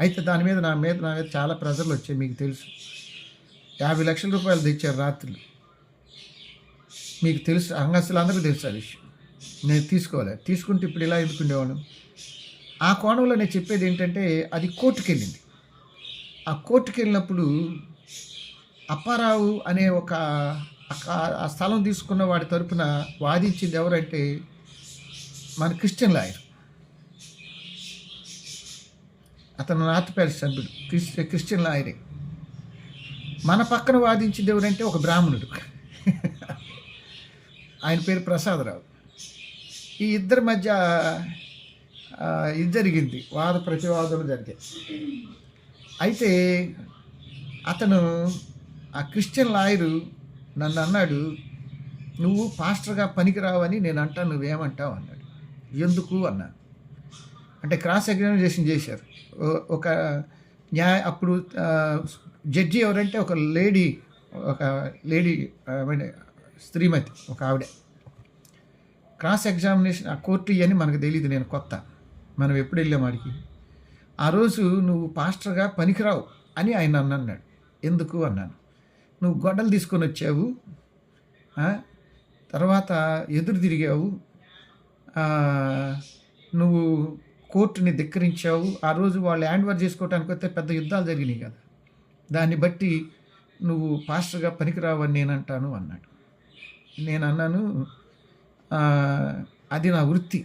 అయితే దాని మీద నా మీద చాలా ప్రెజర్లు వచ్చాయి, మీకు తెలుసు. 50 లక్షల రూపాయలు తెచ్చారు రాత్రులు, మీకు తెలుసు, అంగస్తులు అందరికీ తెలుసు ఆ విషయం. నేను తీసుకోలేదు, తీసుకుంటే ఇప్పుడు ఇలా ఎందుకుండేవాడు. ఆ కోణంలో నేను చెప్పేది ఏంటంటే, అది కోర్టుకు వెళ్ళింది. ఆ కోర్టుకు వెళ్ళినప్పుడు అప్పారావు అనే ఆ స్థలం తీసుకున్న వాడి తరపున వాదించింది ఎవరంటే మన క్రిస్టియన్ లాయర్. అతను నార్త్ ప్యారిస్ సభ్యుడు, క్రిస్టియన్ లాయరే. మన పక్కన వాదించింది ఎవరంటే ఒక బ్రాహ్మణుడు, ఆయన పేరు ప్రసాదరావు. ఈ ఇద్దరి మధ్య ఇది జరిగింది, వాద ప్రతివాదనలు జరిగాయి. అయితే అతను, ఆ క్రిస్టియన్ లాయరు నన్ను అన్నాడు, నువ్వు పాస్టర్గా పనికిరావని నేను అంటాను, నువ్వేమంటావు అన్నాడు. ఎందుకు అన్నాను. అంటే క్రాస్ ఎగ్జామినేషన్ చేశారు. ఒక అప్పుడు జడ్జి ఎవరంటే ఒక లేడీ స్త్రీమతి, ఒక ఆవిడ. క్రాస్ ఎగ్జామినేషన్ ఆ కోర్టు ఇవన్నీ మనకు తెలియదు, నేను కొత్త, మనం ఎప్పుడు వెళ్ళాం వాడికి. ఆ రోజు నువ్వు పాస్టర్గా పనికిరావు అని ఆయన నన్ను అన్నాడు. ఎందుకు అన్నాను. నువ్వు గొడ్డలు తీసుకొని వచ్చావు, తర్వాత ఎదురు తిరిగావు, నువ్వు కోర్టుని ధిక్కరించావు. ఆ రోజు వాళ్ళు హ్యాండ్ ఓవర్ చేసుకోవడానికి వస్తే పెద్ద యుద్ధాలు జరిగినాయి కదా, దాన్ని బట్టి నువ్వు పాస్టర్గా పనికిరావని నేను అంటాను అన్నాడు. నేను అన్నాను, అది నా వృత్తి,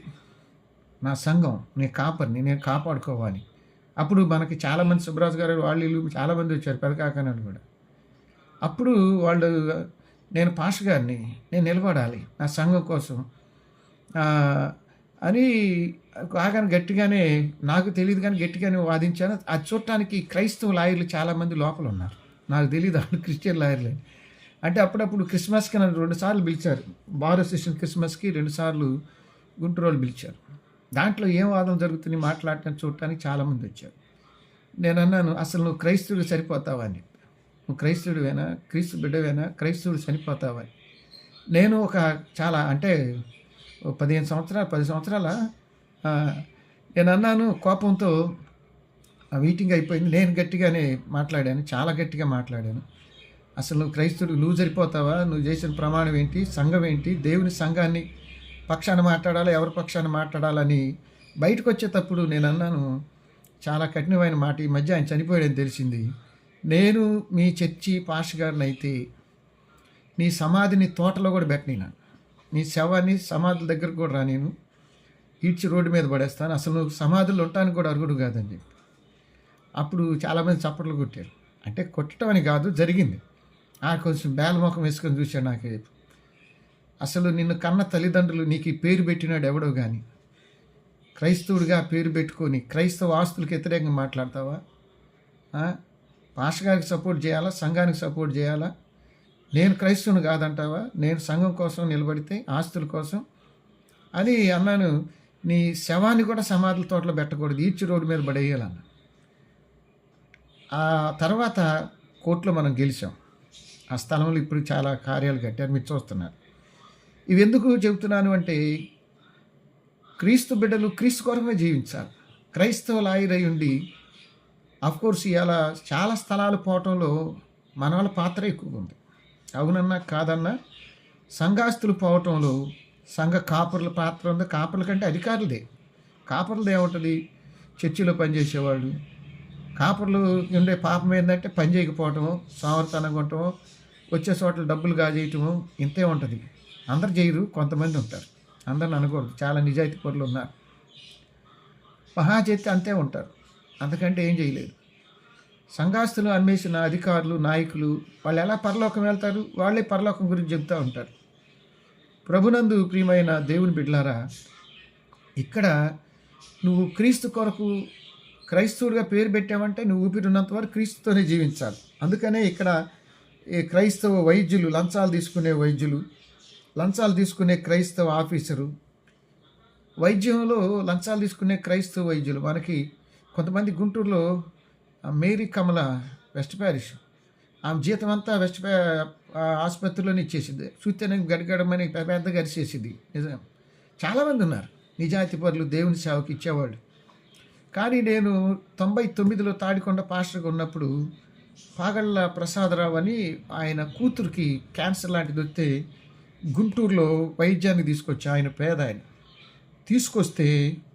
నా సంఘం, నేను కాపర్ని, నేను కాపాడుకోవాలి. అప్పుడు మనకి చాలామంది, సుబ్బరాజు గారు వాళ్ళు చాలామంది వచ్చారు, పెదకాకనాడు కూడా. అప్పుడు వాళ్ళు, నేను పాస్టర్ గారిని, నేను నిలబడాలి నా సంఘం కోసం అని కాగానే గట్టిగానే, నాకు తెలియదు కానీ గట్టిగానే వాదించాను. అది చూడటానికి క్రైస్తవ లాయర్లు చాలామంది లోపల ఉన్నారు, నాకు తెలియదు వాళ్ళు క్రిస్టియన్ లాయర్లు. అంటే అప్పుడప్పుడు క్రిస్మస్కి నన్ను 2 సార్లు పిలిచారు, బార్ అసోసియేషన్ క్రిస్మస్కి 2 సార్లు గుంటూరు వాళ్ళు పిలిచారు. దాంట్లో ఏం వాదన జరుగుతుంది మాట్లాడటానికి చూడటానికి చాలామంది వచ్చారు. నేను అన్నాను, అసలు నువ్వు క్రైస్తవుడు సరిపోతావా అని. నువ్వు క్రైస్తవుడివేనా, క్రీస్తు బిడ్డవేనా, క్రైస్తవుడు చనిపోతావా అని. నేను ఒక చాలా అంటే 10 సంవత్సరాల నేను అన్నాను కోపంతో. ఆ మీటింగ్ అయిపోయింది, నేను గట్టిగానే మాట్లాడాను, చాలా గట్టిగా మాట్లాడాను. అసలు నువ్వు క్రైస్తవుడు, నువ్వు సరిపోతావా, నువ్వు చేసిన ప్రమాణం ఏంటి, సంఘం ఏంటి, దేవుని సంఘాన్ని పక్షాన మాట్లాడాలా, ఎవరి పక్షాన మాట్లాడాలని బయటకు వచ్చేటప్పుడు నేను అన్నాను చాలా కఠినమైన మాట. ఈ మధ్య ఆయన చనిపోయాడని తెలిసింది. నేను మీ చర్చి పాస్టర్ గారిని అయితే నీ సమాధిని తోటలో కూడా పెట్టినాను, నీ శవాన్ని సమాధుల దగ్గరకు కూడా రా, నేను ఈడ్చి రోడ్డు మీద పడేస్తాను, అసలు నువ్వు సమాధులు ఉండటానికి కూడా అర్హుడు కాదని చెప్పి. అప్పుడు చాలామంది చప్పట్లు కొట్టారు. అంటే కొట్టడం అని కాదు, జరిగింది. కొంచెం బేలముఖం వేసుకొని చూశాడు నాకు. అసలు నిన్ను కన్న తల్లిదండ్రులు నీకు ఈ పేరు పెట్టినాడు ఎవడో కానీ, క్రైస్తవుడిగా పేరు పెట్టుకొని క్రైస్తవ ఆస్తులకు వ్యతిరేకంగా మాట్లాడతావా? పాస్టర్ గారికి సపోర్ట్ చేయాలా, సంఘానికి సపోర్ట్ చేయాలా? నేను క్రైస్తవుని కాదంటావా? నేను సంఘం కోసం నిలబడితే ఆస్తుల కోసం అని అన్నాను. నీ శవాన్ని కూడా సమాధుల తోటలో పెట్టకూడదు, ఈడ్చి రోడ్డు మీద పడేయాలన్న. ఆ తర్వాత కోర్టులో మనం గెలిచాం. ఆ స్థలంలో ఇప్పుడు చాలా కార్యాలు కట్టారు, మీరు చూస్తున్నారు. ఇవి ఎందుకు చెబుతున్నాను అంటే, క్రీస్తు బిడ్డలు క్రీస్తు కొరమే జీవించాలి. క్రైస్తవ లాయరై ఉండి అఫ్కోర్స్ ఇవాళ చాలా స్థలాలు పోవటంలో మన వాళ్ళ పాత్ర ఎక్కువ ఉంది. అవునన్నా కాదన్నా సంఘాస్తులు పోవటంలో సంఘ కాపర్ల పాత్ర ఉంది. కాపర్ల కంటే అధికారులదే. కాపర్లది ఏముంటుంది? చర్చిలో పనిచేసేవాళ్ళు. కాపర్లు ఉండే పాపం ఏంటంటే పని చేయకపోవటము, సోమరితనంగా ఉండటము, వచ్చే చోట్ల డబ్బులు గాజేయటము, ఇంతే ఉంటుంది. అందరు చేయరు, కొంతమంది ఉంటారు. అందరిని అనకూడదు, చాలా నిజాయితీ పరులు ఉన్నారు. మహా చేస్తే అంతే ఉంటారు, అంతకంటే ఏం చేయలేరు. సంఘాస్తులు అన్వేషణ అధికారులు, నాయకులు వాళ్ళు ఎలా పరలోకం వెళ్తారు? వాళ్ళే పరలోకం గురించి చెబుతూ ఉంటారు. ప్రభునందు ప్రియమైన దేవుని బిడ్డలారా, ఇక్కడ నువ్వు క్రీస్తు కొరకు క్రైస్తవుడిగా పేరు పెట్టావంటే నువ్వు ఊపిరినంత వరకు క్రీస్తుతోనే జీవించాలి. అందుకనే ఇక్కడ ఈ క్రైస్తవ వైద్యులు, లంచాలు తీసుకునే వైద్యులు, లంచాలు తీసుకునే క్రైస్తవ ఆఫీసరు, వైద్యంలో లంచాలు తీసుకునే క్రైస్తవ వైద్యులు. మనకి కొంతమంది గుంటూరులో మేరీ కమల వెస్ట్ ప్యారిష్, ఆమె జీతం అంతా ఆసుపత్రిలోనే ఇచ్చేసింది. చూస్తేనే గడగడమని పెద్ద గరిచేసింది. నిజం, చాలామంది ఉన్నారు నిజాయితీ పరులు, దేవుని సేవకి ఇచ్చేవాళ్ళు. కానీ నేను 99లో తాడికొండ పాస్టర్గా ఉన్నప్పుడు పాగళ్ళ ప్రసాదరావు అని ఆయన కూతురికి క్యాన్సర్ లాంటిది వస్తే గుంటూరులో వైద్యానికి తీసుకొచ్చి, ఆయన పేద ఆయన తీసుకొస్తే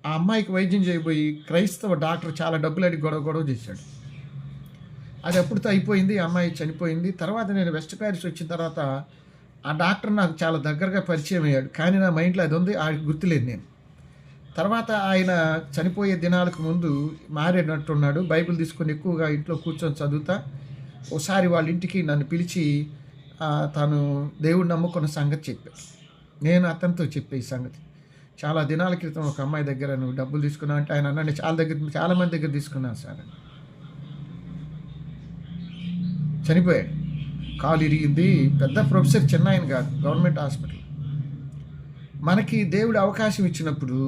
ఆ అమ్మాయికి వైద్యం చేయబోయి క్రైస్తవ డాక్టర్ చాలా డబ్బులు అడిగి గొడవ చేశాడు. అది అప్పుడుతో అయిపోయింది, అమ్మాయి చనిపోయింది. తర్వాత నేను వెస్ట్ ప్యారిస్ వచ్చిన తర్వాత ఆ డాక్టర్ నాకు చాలా దగ్గరగా పరిచయం అయ్యాడు. కానీ నా మైండ్లో అది ఉంది, గుర్తులేదు నేను. తర్వాత ఆయన చనిపోయే దినాలకు ముందు మారేటట్టున్నాడు. బైబిల్ తీసుకొని ఎక్కువగా ఇంట్లో కూర్చొని చదువుతా. ఒకసారి వాళ్ళ ఇంటికి నన్ను పిలిచి తను దేవుడు నమ్ముకున్న సంగతి చెప్పాడు. నేను అతనితో చెప్పే ఈ సంగతి. చాలా దినాల క్రితం ఒక అమ్మాయి దగ్గర నువ్వు డబ్బులు తీసుకున్నావు అంటే ఆయన అన్నాడు, చాలా మంది దగ్గర తీసుకున్నాను సార్. చనిపోయాడు, కాలు ఇరిగింది. పెద్ద ప్రొఫెసర్, చిన్న ఆయన కాదు, గవర్నమెంట్ హాస్పిటల్. మనకి దేవుడు అవకాశం ఇచ్చినప్పుడు,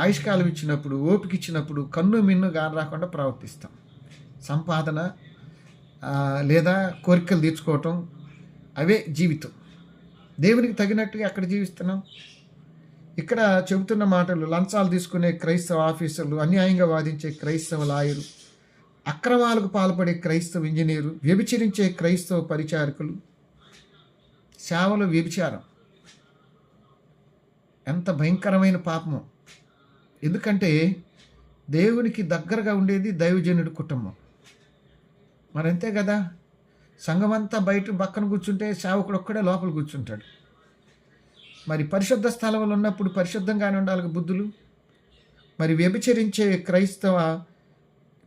ఆయుష్కాలం ఇచ్చినప్పుడు, ఓపిక ఇచ్చినప్పుడు కన్ను మిన్ను గాని రాకుండా ప్రవర్తిస్తాం. సంపాదన లేదా కోరికలు తీర్చుకోవటం, అవే జీవితం. దేవునికి తగినట్టుగా ఎక్కడ జీవిస్తున్నాం? ఇక్కడ చెబుతున్న మాటలు, లంచాలు తీసుకునే క్రైస్తవ ఆఫీసర్లు, అన్యాయంగా వాదించే క్రైస్తవ లాయరు, అక్రమాలకు పాల్పడే క్రైస్తవ ఇంజనీరు, వ్యభిచరించే క్రైస్తవ పరిచారకులు, సేవలో వ్యభిచారం ఎంత భయంకరమైన పాపము. ఎందుకంటే దేవునికి దగ్గరగా ఉండేది దైవజనుడి కుటుంబం. మరి అంతే కదా, సంఘమంతా బయట పక్కన కూర్చుంటే సేవకుడు ఒక్కడే లోపల కూర్చుంటాడు. మరి పరిశుద్ధ స్థలంలో ఉన్నప్పుడు పరిశుద్ధంగానే ఉండాలి బుద్ధులు. మరి వ్యభిచరించే క్రైస్తవ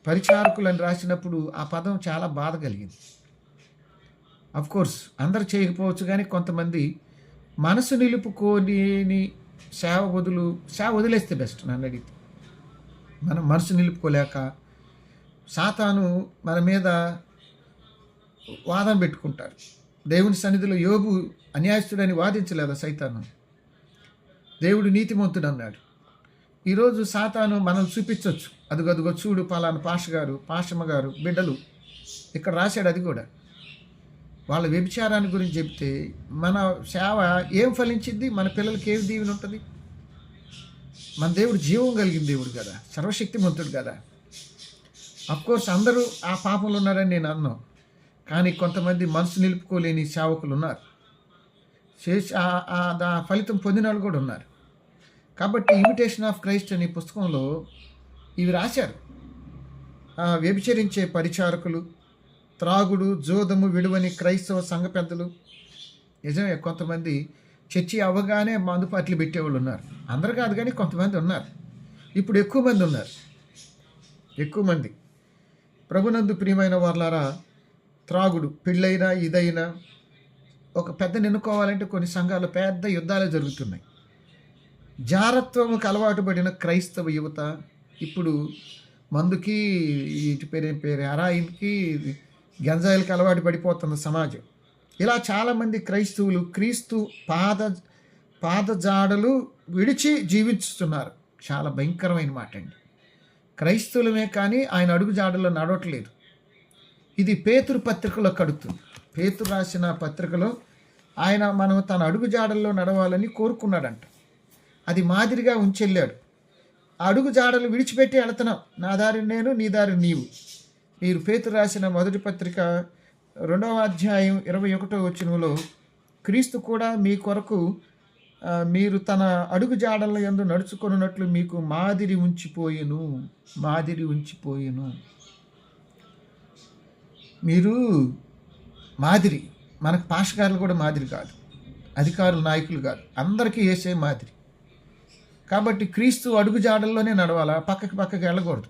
పరిచారకులని రాసినప్పుడు ఆ పదం చాలా బాధ కలిగింది. అఫ్కోర్స్ అందరు చేయకపోవచ్చు, కానీ కొంతమంది మనసు నిలుపుకొని సేవ వదిలేస్తే బెస్ట్. నన్ను అడిగితే మనం మనసు నిలుపుకోలేక సాతాను మన మీద వాదం పెట్టుకుంటారు. దేవుని సన్నిధిలో యోబు అన్యాయస్తుడని వాదించలేదా సైతాను? దేవుడు నీతిమంతుడు అన్నాడు. ఈరోజు సాతాను మనల్ని చూపించవచ్చు, అదుగో చూడు పలానా పాషమ్మ గారు బిడ్డలు ఇక్కడ రాశాడు. అది కూడా వాళ్ళ వ్యభిచారాన్ని గురించి చెప్తే మన సేవ ఏం ఫలించింది? మన పిల్లలకి ఏం దీవెన ఉంటుంది? మన దేవుడు జీవం కలిగిన దేవుడు కదా, సర్వశక్తిమంతుడు కదా. అఫ్కోర్స్ అందరూ ఆ పాపంలో ఉన్నారని నేను అన్నాను, కానీ కొంతమంది మనసు నిలుపుకోలేని సేవకులు ఉన్నారు, ఆ ఫలితం పొందిన వాళ్ళు కూడా ఉన్నారు. కాబట్టి ఇమిటేషన్ ఆఫ్ క్రైస్ట్ అనే పుస్తకంలో ఇవి రాశారు. వ్యభిచరించే పరిచారకులు, త్రాగుడు, జోదము విడువని క్రైస్తవ సంఘ పెద్దలు. నిజమే, కొంతమంది చర్చి అవ్వగానే మందుపాట్లు పెట్టేవాళ్ళు ఉన్నారు. అందరు కాదు, కానీ కొంతమంది ఉన్నారు. ఇప్పుడు ఎక్కువ మంది ఉన్నారు, ఎక్కువ మంది. ప్రభునందు ప్రియమైన వారలారా, త్రాగుడు, పెళ్ళైనా ఇదైనా ఒక పెద్దని ఎన్నుకోవాలంటే కొన్ని సంఘాలు పెద్ద యుద్ధాలే జరుగుతున్నాయి. జారత్వముకు అలవాటు పడిన క్రైస్తవ యువత ఇప్పుడు మందుకి, ఇటు పేరు హెరాయిన్కి, గంజాయిలకి అలవాటు పడిపోతుంది సమాజం. ఇలా చాలామంది క్రైస్తవులు క్రీస్తు పాదజాడలు విడిచి జీవిస్తున్నారు. చాలా భయంకరమైన మాట అండి. క్రైస్తవులమే కానీ ఆయన అడుగు జాడల్లో నడవట్లేదు. ఇది పేతురు పత్రికలో కడుతుంది. పేతురు రాసిన పత్రికలో ఆయన మనం తన అడుగు జాడల్లో నడవాలని కోరుకున్నాడంట. అది మాదిరిగా ఉంచెళ్ళాడు. ఆ అడుగు జాడలు విడిచిపెట్టి వెళుతున్నాం. నా దారి నేను, నీ దారి నీవు. మీరు పేతురు రాసిన మొదటి పత్రిక 2వ అధ్యాయం 21వ వచనంలో క్రీస్తు కూడా మీ కొరకు మీరు తన అడుగు జాడల యందు నడుచుకొనున్నట్లు మీకు మాదిరి ఉంచిపోయెను. మీరు మాదిరి. మనకు పాషగారులు కూడా మాదిరి కాదు, అధికారులు నాయకులు కాదు, అందరికీ యేసే మాదిరి. కాబట్టి క్రీస్తు అడుగు జాడల్లోనే నడవాలా, పక్కకి వెళ్ళకూడదు.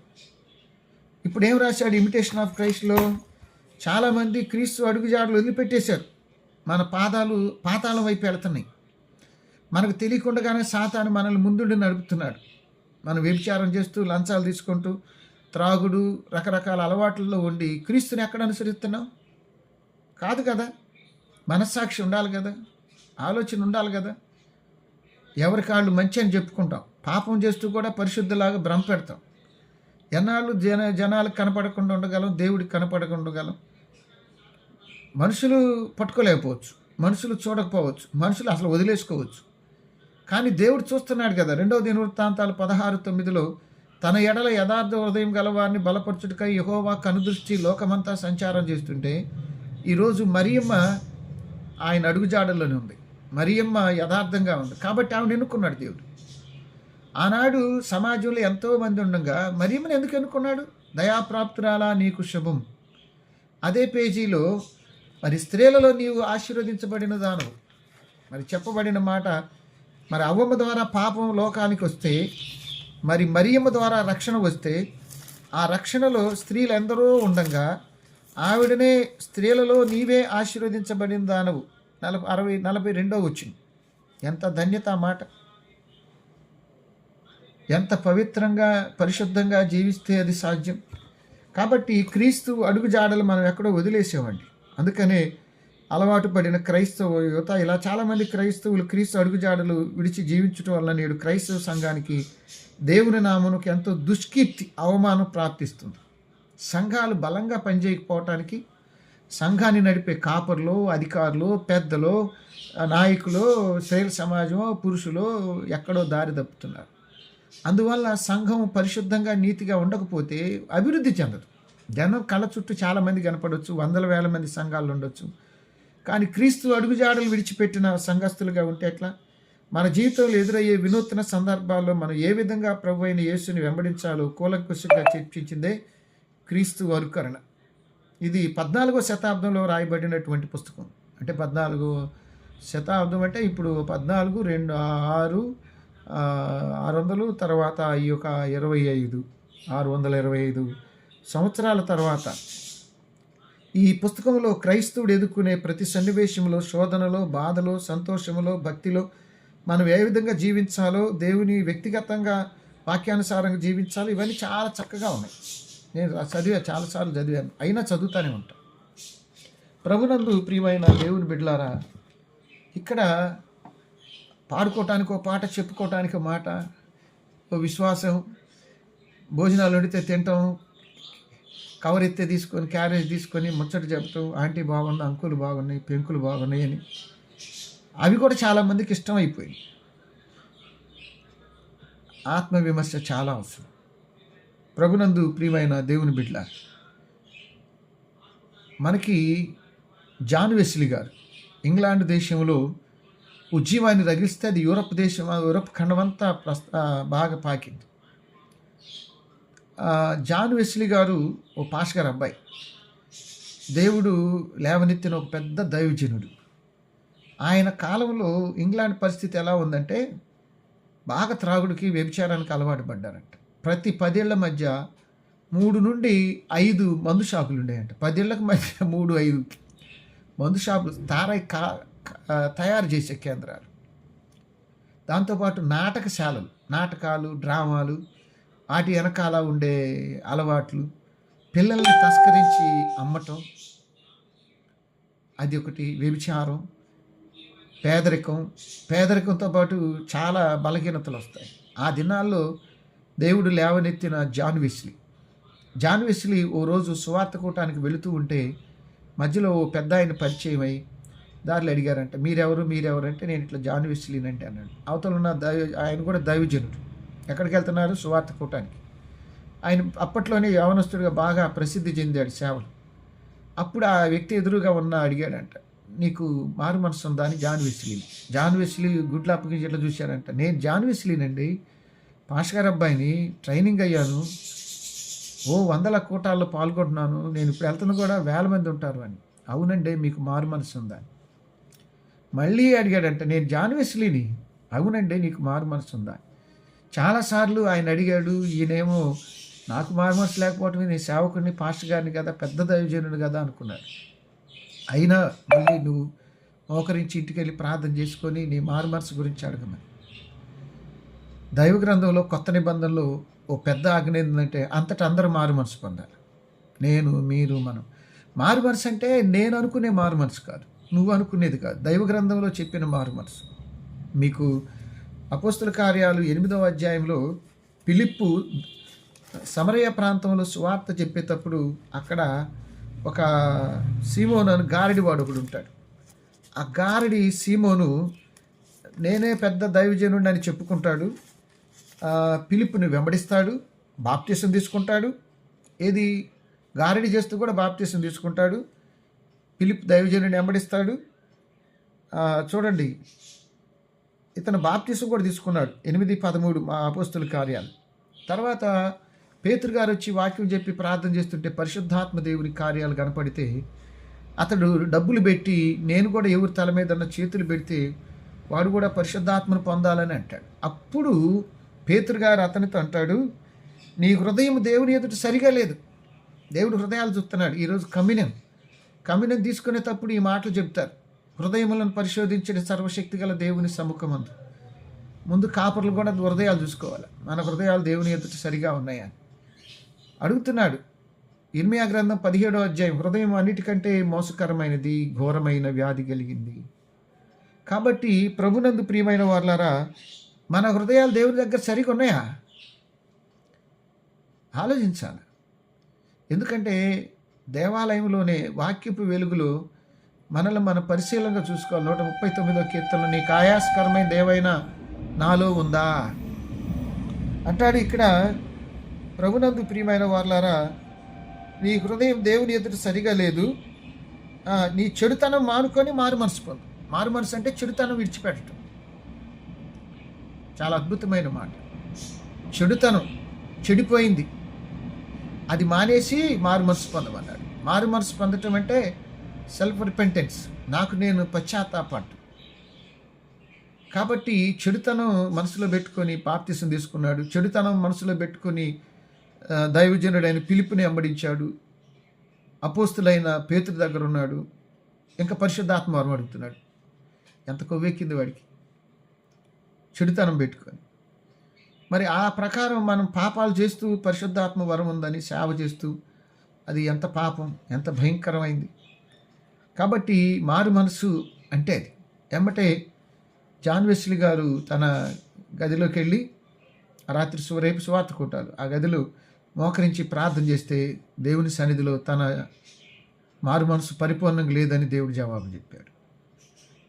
ఇప్పుడు ఏం రాశాడు ఇమిటేషన్ ఆఫ్ క్రైస్ట్లో? చాలామంది క్రీస్తు అడుగు జాడలు వదిలిపెట్టేశారు. మన పాదాలు పాతాళం వైపు వెళుతున్నాయి. మనకు తెలియకుండానే సాతాను మనల్ని ముందుండి నడుపుతున్నాడు. మనం వ్యభిచారం చేస్తూ, లంచాలు తీసుకుంటూ, త్రాగుడు, రకరకాల అలవాట్లలో ఉండి క్రీస్తుని ఎక్కడ అనుసరిస్తున్నాం? కాదు కదా. మనస్సాక్షి ఉండాలి కదా, ఆలోచన ఉండాలి కదా. ఎవరికాళ్ళు మంచి అని చెప్పుకుంటాం, పాపం చేస్తూ కూడా పరిశుద్ధలాగా భ్రమ పెడతాం. ఎన్నాళ్ళు జనాలకు కనపడకుండా ఉండగలం, దేవుడికి కనపడకుండా ఉండగలం. మనుషులు పట్టుకోలేకపోవచ్చు, మనుషులు చూడకపోవచ్చు, మనుషులు అసలు వదిలేసుకోవచ్చు. కానీ దేవుడు చూస్తున్నాడు కదా. 2వ దినవృత్తాంతాలు 16:9 తన ఎడల యథార్థ హృదయం గలవారిని బలపరచుటకై యెహోవా కనుదృష్టి లోకమంతా సంచారం చేస్తుంటే, ఈరోజు మరియమ్మ ఆయన అడుగుజాడల్లోనే ఉంది. మరియమ్మ యథార్థంగా ఉంది కాబట్టి ఆవిడ ఎన్నుకున్నాడు దేవుడు. ఆనాడు సమాజంలో ఎంతోమంది ఉండగా మరియమ్మని ఎందుకు ఎన్నుకున్నాడు? దయాప్రాప్తురాలా నీకు శుభం. అదే పేజీలో మరి స్త్రీలలో నీవు ఆశీర్వదించబడిన దానవు. మరి చెప్పబడిన మాట, మరి అవ్వమ్మ ద్వారా పాపం లోకానికి వస్తే, మరి మరియమ్మ ద్వారా రక్షణ వస్తే, ఆ రక్షణలో స్త్రీలు ఎందరో ఉండగా ఆవిడనే స్త్రీలలో నీవే ఆశీర్వదించబడిన దానవు. 42వ వచ్చింది. ఎంత ధన్యత మాట! ఎంత పవిత్రంగా పరిశుద్ధంగా జీవిస్తే అది సాధ్యం. కాబట్టి క్రీస్తు అడుగు జాడలు మనం ఎక్కడో వదిలేసామండి. అందుకనే అలవాటు పడిన క్రైస్తవ యువత, ఇలా చాలామంది క్రైస్తవులు క్రీస్తు అడుగు జాడలు విడిచి జీవించడం వల్ల నేడు క్రైస్తవ సంఘానికి, దేవుని నామమునకు ఎంతో దుష్కీర్తి, అవమానం ప్రాప్తిస్తుంది. సంఘాలు బలంగా పనిచేయకపోవటానికి సంఘాన్ని నడిపే కాపర్లు, అధికారులు, పెద్దలు, నాయకులు, స్త్రీల సమాజం, పురుషులు ఎక్కడో దారి తప్పుతున్నారు. అందువల్ల సంఘం పరిశుద్ధంగా నీతిగా ఉండకపోతే అభివృద్ధి చెందదు. జనం కళ్ళ చుట్టూ చాలామంది కనపడవచ్చు, వందల వేల మంది సంఘాలు ఉండొచ్చు. కానీ క్రీస్తు అడుగుజాడలు విడిచిపెట్టిన సంఘస్థులుగా ఉంటే ఎట్లా? మన జీవితంలో ఎదురయ్యే వినూత్న సందర్భాల్లో మనం ఏ విధంగా ప్రభు అయిన యేసుని వెంబడించాలో కూలంకుషంగా చర్చించిందే క్రీస్తు అనుకరణ. ఇది 14వ శతాబ్దంలో రాయబడినటువంటి పుస్తకం. అంటే 14వ శతాబ్దం అంటే ఇప్పుడు 14, 2, 6, 600 తర్వాత ఈ యొక్క 625 సంవత్సరాల తర్వాత ఈ పుస్తకంలో క్రైస్తవుడు ఎదుర్కొనే ప్రతి సన్నివేశంలో, శోధనలో, బాధలో, సంతోషంలో, భక్తిలో మనం ఏ విధంగా జీవించాలో, దేవుని వ్యక్తిగతంగా వాక్యానుసారంగా జీవించాలో, ఇవన్నీ చాలా చక్కగా ఉన్నాయి. నేను చాలాసార్లు చదివాను, అయినా చదువుతానే ఉంటాను. ప్రభునందు ప్రియమైన దేవుని బిడ్డలారా, ఇక్కడ పాడుకోవటానికి ఒక పాట, చెప్పుకోవటానికి ఒక మాట, ఓ విశ్వాసం, భోజనాలు వండితే తింటాం, కవర్ ఎత్తే తీసుకొని, క్యారేజ్ తీసుకొని ముచ్చట చెప్తాం, ఆంటీ బాగుంది, అంకులు బాగున్నాయి, పెంకులు బాగున్నాయి అని. అవి కూడా చాలామందికి ఇష్టం అయిపోయింది. ఆత్మవిమర్శ చాలా అవసరం. ప్రభునందు ప్రియమైన దేవుని బిడ్డ, మనకి జాన్ వెస్లీ గారు ఇంగ్లాండ్ దేశంలో ఉజ్జీవాన్ని రగిలిస్తే అది యూరప్ ఖండం అంతా బాగా పాకింది. జాన్ వెస్లీ గారు ఓ పాస్టర్ అబ్బాయి, దేవుడు లేవనెత్తిన ఒక పెద్ద దైవజనుడు. ఆయన కాలంలో ఇంగ్లాండ్ పరిస్థితి ఎలా ఉందంటే, బాగా త్రాగుడికి, వ్యభిచారానికి అలవాటు పడ్డారంట. ప్రతి 10 ఏళ్ల మధ్య 3 నుండి 5 మందు షాపులు ఉండేయంట. 10 ఏళ్లకు మధ్య 3-5 మందు షాపులు తయారు చేసే కేంద్రాలు. దాంతోపాటు నాటకశాలలు, నాటకాలు, డ్రామాలు, వాటి వెనకాల ఉండే అలవాట్లు, పిల్లల్ని తస్కరించి అమ్మటం, అది ఒకటి. వ్యభిచారం, పేదరికంతో పాటు చాలా బలహీనతలు వస్తాయి. ఆ దినాల్లో దేవుడు లేవనెత్తిన జాన్ వెస్లీ ఓ రోజు సువార్త కూటానికి వెళుతూ ఉంటే మధ్యలో ఓ పెద్ద ఆయన పరిచయం అయ్యి దారిలో అడిగారంట, మీరెవరు అంటే నేను ఇట్లా జాన్ వెస్లీనంటే అన్నాడు. అవతల ఉన్న ఆయన కూడా దైవజనుడు. ఎక్కడికి వెళ్తున్నారు? సువార్త కూటానికి. ఆయన అప్పట్లోనే యవనస్తుడిగా బాగా ప్రసిద్ధి చెందాడు సేవలు. అప్పుడు ఆ వ్యక్తి ఎదురుగా అడిగాడంట, నీకు మారు మనసు ఉందా అని. జాన్ వెస్లీ గుడ్లు అప్పగించి ఇట్లా చూశారంట, నేను జాన్ వెస్లీనండి, పాస్టర్ అబ్బాయిని, ట్రైనింగ్ అయ్యాను, ఓ 100 కూటాల్లో పాల్గొంటున్నాను, నేను ఇప్పుడు వెళ్తున్న కూడా 1000 మంది ఉంటారు అని. అవునండి, మీకు మారు మనసు ఉందా? మళ్ళీ అడిగాడంట, నేను జాన్ వెస్లీని. అవునండి, నీకు మారు మనసు ఉందా? చాలాసార్లు ఆయన అడిగాడు. ఈయనేమో నాకు మారు మనసు లేకపోవటమే, నేను సేవకుడిని, పాస్టర్ గారిని కదా, పెద్ద దైవజనుడు కదా అనుకున్నాడు. అయినా మళ్ళీ నువ్వు మోకరించి ఇంటికి వెళ్ళి ప్రార్థన చేసుకొని నీ మారు మనసు గురించి అడగమని. దైవ గ్రంథంలో కొత్త నిబంధనలో ఓ పెద్ద ఆజ్ఞ ఏంటంటే అంతటా అందరూ మారు మనసు పొందాలి. నేను, మీరు, మనం. మారు మనసు అంటే నేను అనుకునే మారు మనసు కాదు, నువ్వు అనుకునేది కాదు, దైవ గ్రంథంలో చెప్పిన మారు మనసు. మీకు అపోస్తుల కార్యాలు 8వ అధ్యాయంలో ఫిలిప్పు సమరయ ప్రాంతంలో సువార్త చెప్పేటప్పుడు అక్కడ ఒక సీమోను అని గారడివాడు ఒకడు ఉంటాడు. ఆ గారడి సీమోను నేనే పెద్ద దైవజనుడిని అని చెప్పుకుంటాడు. ఫిలిప్పుని వెంబడిస్తాడు, బాప్తీసం తీసుకుంటాడు. ఏది గారడి చేస్తూ కూడా బాప్తీసం తీసుకుంటాడు. ఫిలిప్ దైవజనుడిని వెంబడిస్తాడు. చూడండి, ఇతను బాప్తీసం కూడా తీసుకున్నాడు. 8:13 మా అపోస్తుల కార్యాలు. తర్వాత పేతురు గారు వచ్చి వాక్యం చెప్పి ప్రార్థన చేస్తుంటే పరిశుద్ధాత్మ దేవుని కార్యాలు కనపడితే అతడు డబ్బులు పెట్టి నేను కూడా ఎవరి తల మీద చేతులు పెడితే వాడు కూడా పరిశుద్ధాత్మను పొందాలని అంటాడు. అప్పుడు పేతురు గారు అతనితో అంటాడు, నీ హృదయం దేవుని ఎదుట సరిగా లేదు, దేవుడు హృదయాలు చూస్తున్నాడు. ఈరోజు కమ్యూనియన్ తీసుకునేటప్పుడు ఈ మాటలు చెప్తారు, హృదయములను పరిశోధించిన సర్వశక్తి గల దేవుని సముఖమందు. ముందు కాపర్లు కూడా హృదయాలు చూసుకోవాలి, మన హృదయాలు దేవుని ఎదుట సరిగా ఉన్నాయని అడుగుతున్నాడు. ఇర్మియా గ్రంథం 17వ అధ్యాయం, హృదయం అన్నిటికంటే మోసకరమైనది, ఘోరమైన వ్యాధి కలిగింది. కాబట్టి ప్రభునందు ప్రియమైన వారులారా, మన హృదయాలు దేవుని దగ్గర సరిగా ఉన్నాయా ఆలోచించాలి. ఎందుకంటే దేవాలయంలోనే వాక్యపు వెలుగులో మనల్ని మన పరిశీలనగా చూసుకోవాలి. 139వ కీర్తనలో నీకు ఆయాస్కరమైన దేవైనా నాలో ఉందా అంటాడు. ఇక్కడ ప్రభునందు ప్రియమైన వారులారా, నీ హృదయం దేవుని ఎదుట సరిగా లేదు, నీ చెడుతనం మానుకొని మారు మనసు పొందు. మారు మనసు అంటే చెడుతనం విడిచిపెట్టడం. చాలా అద్భుతమైన మాట. చెడుతనం చెడిపోయింది, అది మానేసి మారు మనసు పొందమన్నాడు. మారు మనసు పొందటం అంటే సెల్ఫ్ రిపెంటెన్స్, నాకు నేను పశ్చాత్తాపడ్డ. కాబట్టి చెడుతనం మనసులో పెట్టుకొని బాప్తీసం తీసుకున్నాడు. చెడుతనం మనసులో పెట్టుకొని దైవజనుడైన ఫిలిప్పుని వెంబడించాడు. అపోస్తులైన పేతురు దగ్గర ఉన్నాడు. ఇంకా పరిశుద్ధాత్మ వరం అడుగుతున్నాడు. ఎంత కొవ్వెక్కింది వాడికి చెడుతనం పెట్టుకొని. మరి ఆ ప్రకారం మనం పాపాలు చేస్తూ పరిశుద్ధాత్మ వరం ఉందని సేవ చేస్తూ, అది ఎంత పాపం, ఎంత భయంకరమైంది. కాబట్టి మారు మనసు అంటే అది. ఎమ్మటే జాన్ వెస్లీ గారు తన గదిలోకి వెళ్ళి రాత్రి రేపు సువార్త కూటాలు ఆ గదిలో మోకరించి ప్రార్థన చేస్తే దేవుని సన్నిధిలో తన మారు మనసు పరిపూర్ణంగా లేదని దేవుడు జవాబు చెప్పాడు.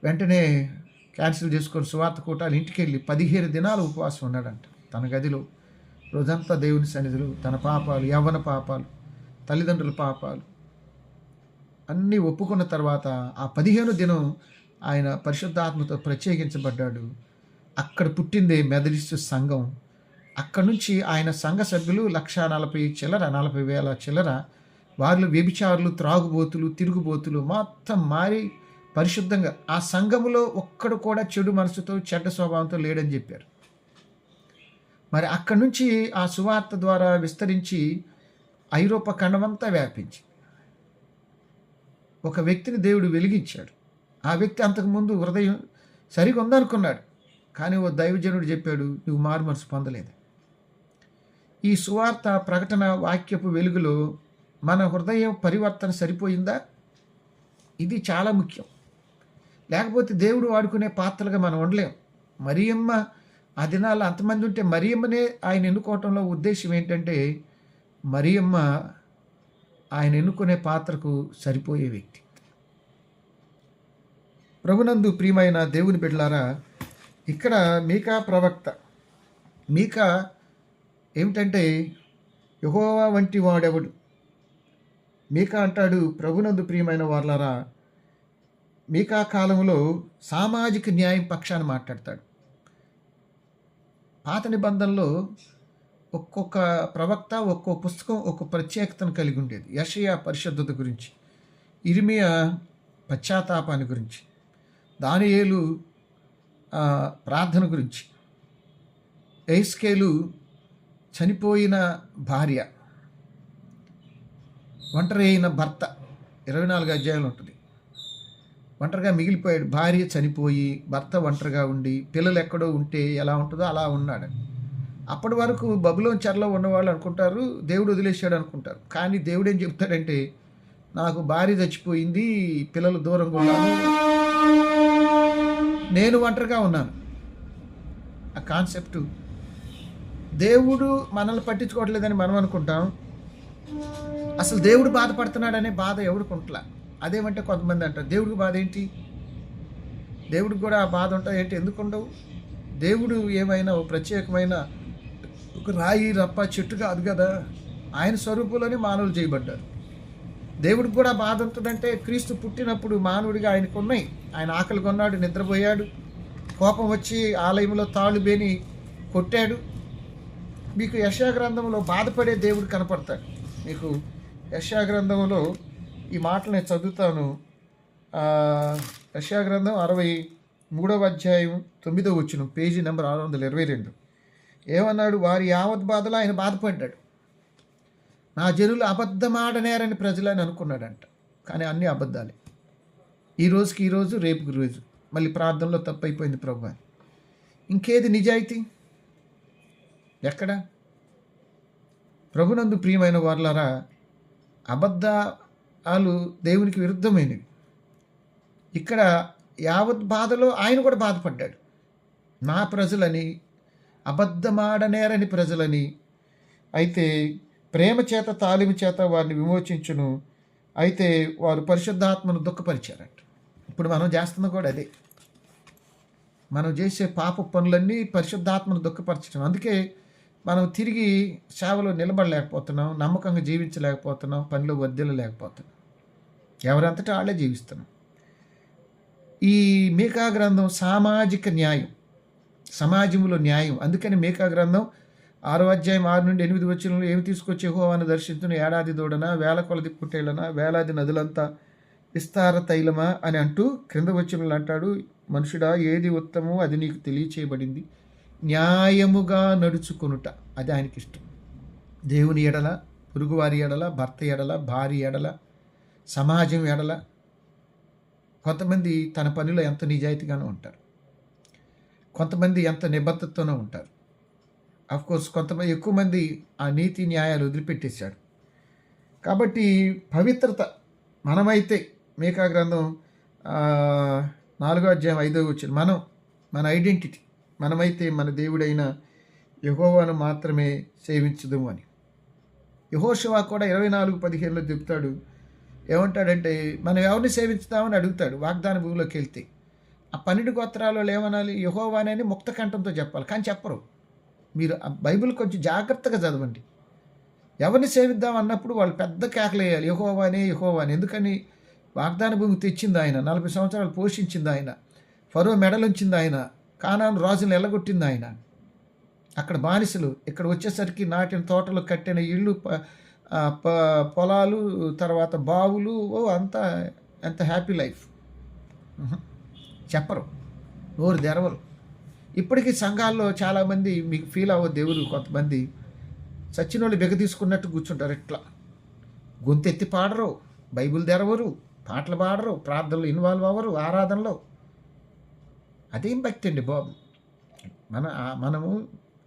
వెంటనే క్యాన్సిల్ చేసుకొని సువార్త కూటాలు ఇంటికి వెళ్ళి 15 దినాలు ఉపవాసం ఉన్నాడంట. తన గదిలో రోజంతా దేవుని సన్నిధిలో తన పాపాలు, యవ్వన పాపాలు, తల్లిదండ్రుల పాపాలు అన్నీ ఒప్పుకున్న తర్వాత ఆ 15వ దినం ఆయన పరిశుద్ధాత్మతో ప్రత్యేకించబడ్డాడు. అక్కడ పుట్టిందే మెథడిస్ట్ సంఘం. అక్కడ నుంచి ఆయన సంఘ సభ్యులు 1,40,000 చిల్లర, వారిలో వ్యభిచారులు, త్రాగుబోతులు, తిరుగుబోతులు మొత్తం మారి పరిశుద్ధంగా ఆ సంఘములో ఒక్కడు కూడా చెడు మనసుతో చెడ్డ స్వభావంతో లేడని చెప్పారు. మరి అక్కడి నుంచి ఆ సువార్త ద్వారా విస్తరించి ఐరోపా ఖండమంతా వ్యాపించి ఒక వ్యక్తిని దేవుడు వెలిగించాడు. ఆ వ్యక్తి అంతకుముందు హృదయం సరిగా ఉందనుకున్నాడు, కానీ ఓ దైవజనుడు చెప్పాడు, నువ్వు మారు మనసు పొందలేదు. ఈ సువార్త ప్రకటన వాక్యపు వెలుగులో మన హృదయం పరివర్తన సరిపోయిందా? ఇది చాలా ముఖ్యం. లేకపోతే దేవుడు వాడుకునే పాత్రలుగా మనం ఉండలేం. మరియమ్మ ఆ దినాల్లో అంతమంది ఉంటే మరియమ్మనే ఆయన ఎన్నుకోవటంలో ఉద్దేశం ఏంటంటే, మరియమ్మ ఆయన ఎన్నుకునే పాత్రకు సరిపోయే వ్యక్తి. ప్రభునందు ప్రియమైన దేవుని బిడ్డలారా, ఇక్కడ మీకా ప్రవక్త, మీకా ఏమిటంటే యెహోవా వంటి వాడెవడు. మీకా అంటాడు, ప్రభునందు ప్రియమైన వారలారా, మీకా కాలంలో సామాజిక న్యాయం పక్షాన్ని మాట్లాడతాడు. పాత నిబంధనలో ఒక్కొక్క ప్రవక్త ఒక్కో పుస్తకం ఒక్కో ప్రత్యేకతను కలిగి ఉండేది. యెషయా పరిశుద్ధత గురించి, ఇర్మియా పశ్చాత్తాపాన్ని గురించి, దానియేలు ప్రార్థన గురించి, ఎహెజ్కేలు చనిపోయిన భార్య, ఒంటరి అయిన భర్త, 24 అధ్యాయాలు ఉంటుంది. ఒంటరిగా మిగిలిపోయాడు, భార్య చనిపోయి భర్త ఒంటరిగా ఉండి పిల్లలు ఎక్కడో ఉంటే ఎలా ఉంటుందో అలా ఉన్నాడు. అప్పటి వరకు బబులోను చెరలో ఉన్నవాళ్ళు అనుకుంటారు దేవుడు వదిలేశాడు అనుకుంటారు. కానీ దేవుడు ఏం చెప్తాడంటే, నాకు భార్య చచ్చిపోయింది, పిల్లలు దూరంగా ఉన్నారు, నేను ఒంటరిగా ఉన్నాను. ఆ కాన్సెప్టు దేవుడు మనల్ని పట్టించుకోవట్లేదని మనం అనుకుంటాం. అసలు దేవుడు బాధపడుతున్నాడనే బాధ ఎవరికి ఉంటలా. అదేమంటే కొంతమంది అంటారు, దేవుడికి బాధ ఏంటి, దేవుడికి కూడా ఆ బాధ ఉంటుంది ఏంటి, ఎందుకు ఉండవు? దేవుడు ఏమైనా ఒక ప్రత్యేకమైన ఒక రాయి రప్ప చెట్టు కాదు కదా. ఆయన స్వరూపంలోనే మానవులు చేయబడ్డారు. దేవుడికి కూడా బాధ ఉంటుందంటే, క్రీస్తు పుట్టినప్పుడు మానవుడిగా ఆయనకు ఉన్నాయి. ఆయన ఆకలి కొన్నాడు, నిద్రపోయాడు, కోపం వచ్చి ఆలయంలో తాళ్ళు బేని కొట్టాడు. మీకు యెషయా గ్రంథంలో బాధపడే దేవుడు కనపడతాడు. మీకు యెషయా గ్రంథంలో ఈ మాటలు నేను చదువుతాను. యెషయా గ్రంథం 63వ అధ్యాయం 9వ వచనం, పేజీ నెంబర్ 622. ఏమన్నాడు? వారి యావత్ బాధలో ఆయన బాధపడ్డాడు. నా జనులు అబద్ధమాడనేరని ప్రజలని అనుకున్నాడంట. కానీ అన్నీ అబద్ధాలే. ఈ రోజు రేపుకి రోజు మళ్ళీ ప్రార్థనలో తప్పైపోయింది ప్రభు. ఇంకేది నిజాయితీ? ఎక్కడ? ప్రభునందు ప్రియమైన వారలారా, అబద్ధాలు దేవునికి విరుద్ధమైనవి. ఇక్కడ యావత్ బాధలో ఆయన కూడా బాధపడ్డాడు. నా ప్రజలని, అబద్ధమాడనేరని ప్రజలని, అయితే ప్రేమ చేత తాలిము చేత వారిని విమోచించును, అయితే వారు పరిశుద్ధాత్మను దుఃఖపరిచారంట. ఇప్పుడు మనం చేస్తున్న కూడా అదే. మనం చేసే పాప పనులన్నీ పరిశుద్ధాత్మను దుఃఖపరచడం. అందుకే మనం తిరిగి సేవలో నిలబడలేకపోతున్నాం, నమ్మకంగా జీవించలేకపోతున్నాం, పనిలో వర్ధిల్లలేకపోతున్నాం. ఎవరంతటా వాళ్ళే జీవిస్తున్నాం. ఈ మీకా గ్రంథం సామాజిక న్యాయం, సమాజంలో న్యాయం. అందుకని మీకా గ్రంథం 6వ అధ్యాయం 6 నుండి 8 వచనంలో ఏమి తీసుకొచ్చి యెహోవాను దర్శించును, ఏడాది దూడనా, వేల కొలది పుట్టేళ్ళనా, వేలాది నదులంతా విస్తార తైలమా అని అంటూ క్రింద వచనంలో అంటాడు, మనుషుడా ఏది ఉత్తమో అది నీకు తెలియచేయబడింది, న్యాయముగా నడుచుకొనుట అది ఆయనకి ఇష్టం. దేవుని ఎడల, పొరుగువారి ఎడల, భర్త ఎడల, భార్య ఎడల, సమాజం ఎడల. కొంతమంది తన పనిలో ఎంత నిజాయితీగానో ఉంటారు, కొంతమంది ఎంత నిబద్ధతతోనూ ఉంటారు. కోర్స్ కొంతమంది, ఎక్కువ మంది ఆ నీతి న్యాయాలు వదిలిపెట్టేశాడు. కాబట్టి పవిత్రత మనమైతే, మీకా గ్రంథం 4వ అధ్యాయం 5వ వచనం, మన ఐడెంటిటీ మనమైతే మన దేవుడైన యెహోవాను మాత్రమే సేవించుదుము అని. యెహోషువ కూడా 24:15 చెప్తాడు. ఏమంటాడంటే, మనం ఎవరిని సేవించుదామని అడుగుతాడు. వాగ్దాన భూమిలోకి వెళ్తే ఆ 12 గోత్రాలలో ఏమనాలి? యెహోవానే అని ముక్త కంఠంతో చెప్పాలి. కానీ చెప్పరు. మీరు ఆ బైబిల్ కొంచెం జాగ్రత్తగా చదవండి. ఎవరిని సేవిద్దాం అన్నప్పుడు వాళ్ళు పెద్ద కేకలేయాలి, యెహోవానే యెహోవానే. ఎందుకని? వాగ్దాన భూమి తెచ్చింది ఆయన, 40 సంవత్సరాలు పోషించింది ఆయన, ఫరో మెడలుంచింది ఆయన, కానాను రాజులను ఎల్లగొట్టింది ఆయన. అక్కడ బానిసలు, ఇక్కడ వచ్చేసరికి నాటిన తోటలు, కట్టిన ఇళ్ళు, పొలాలు, తర్వాత బావులు, అంతా ఎంత హ్యాపీ లైఫ్. చెప్పరు, నోరు తెరవరు. ఇప్పటికీ సంఘాల్లో చాలామంది మీకు ఫీల్ అవ్వ దేవుడు, కొంతమంది చచ్చిన వాళ్ళు బిగ తీసుకున్నట్టు కూర్చుంటారు. ఇట్లా గొంతెత్తి పాడరు, బైబిల్ తెరవరు, పాటలు పాడరు, ప్రార్థనలు ఇన్వాల్వ్ అవ్వరు, ఆరాధనలో. అదేం భక్తి అండి బాబు? మనము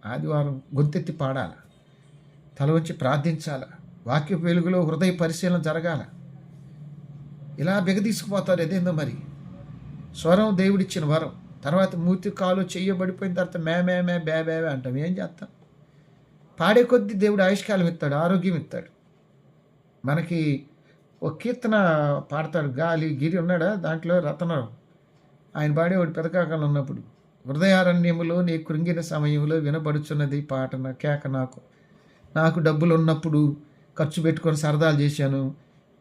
ఆదివారం గొంతెత్తి పాడాలి. తల వంచి ప్రార్థించాల, వాక్య వెలుగులో హృదయ పరిశీలన జరగాల. ఇలా బిగదీసుకుపోతారు. అదేందో మరి స్వరం దేవుడిచ్చిన వరం. తర్వాత మూతి కాలు చెయ్యబడిపోయిన తర్వాత మే మే మే బే బే అంటాం. ఏం చేస్తాం? పాడే కొద్దీ దేవుడు ఆయుష్కాలం ఇస్తాడు, ఆరోగ్యం ఇస్తాడు. మనకి ఒక కీర్తన పాడతాడు, గాలి గిరి ఉన్నాడా దాంట్లో, రతనరావు. ఆయన పాడేవాడు పెదకాకంలో ఉన్నప్పుడు, హృదయారణ్యములో నీ కృంగిన సమయంలో వినబడుచున్నది పాట నా కేక. నాకు డబ్బులు ఉన్నప్పుడు ఖర్చు పెట్టుకొని సరదాలు చేశాను.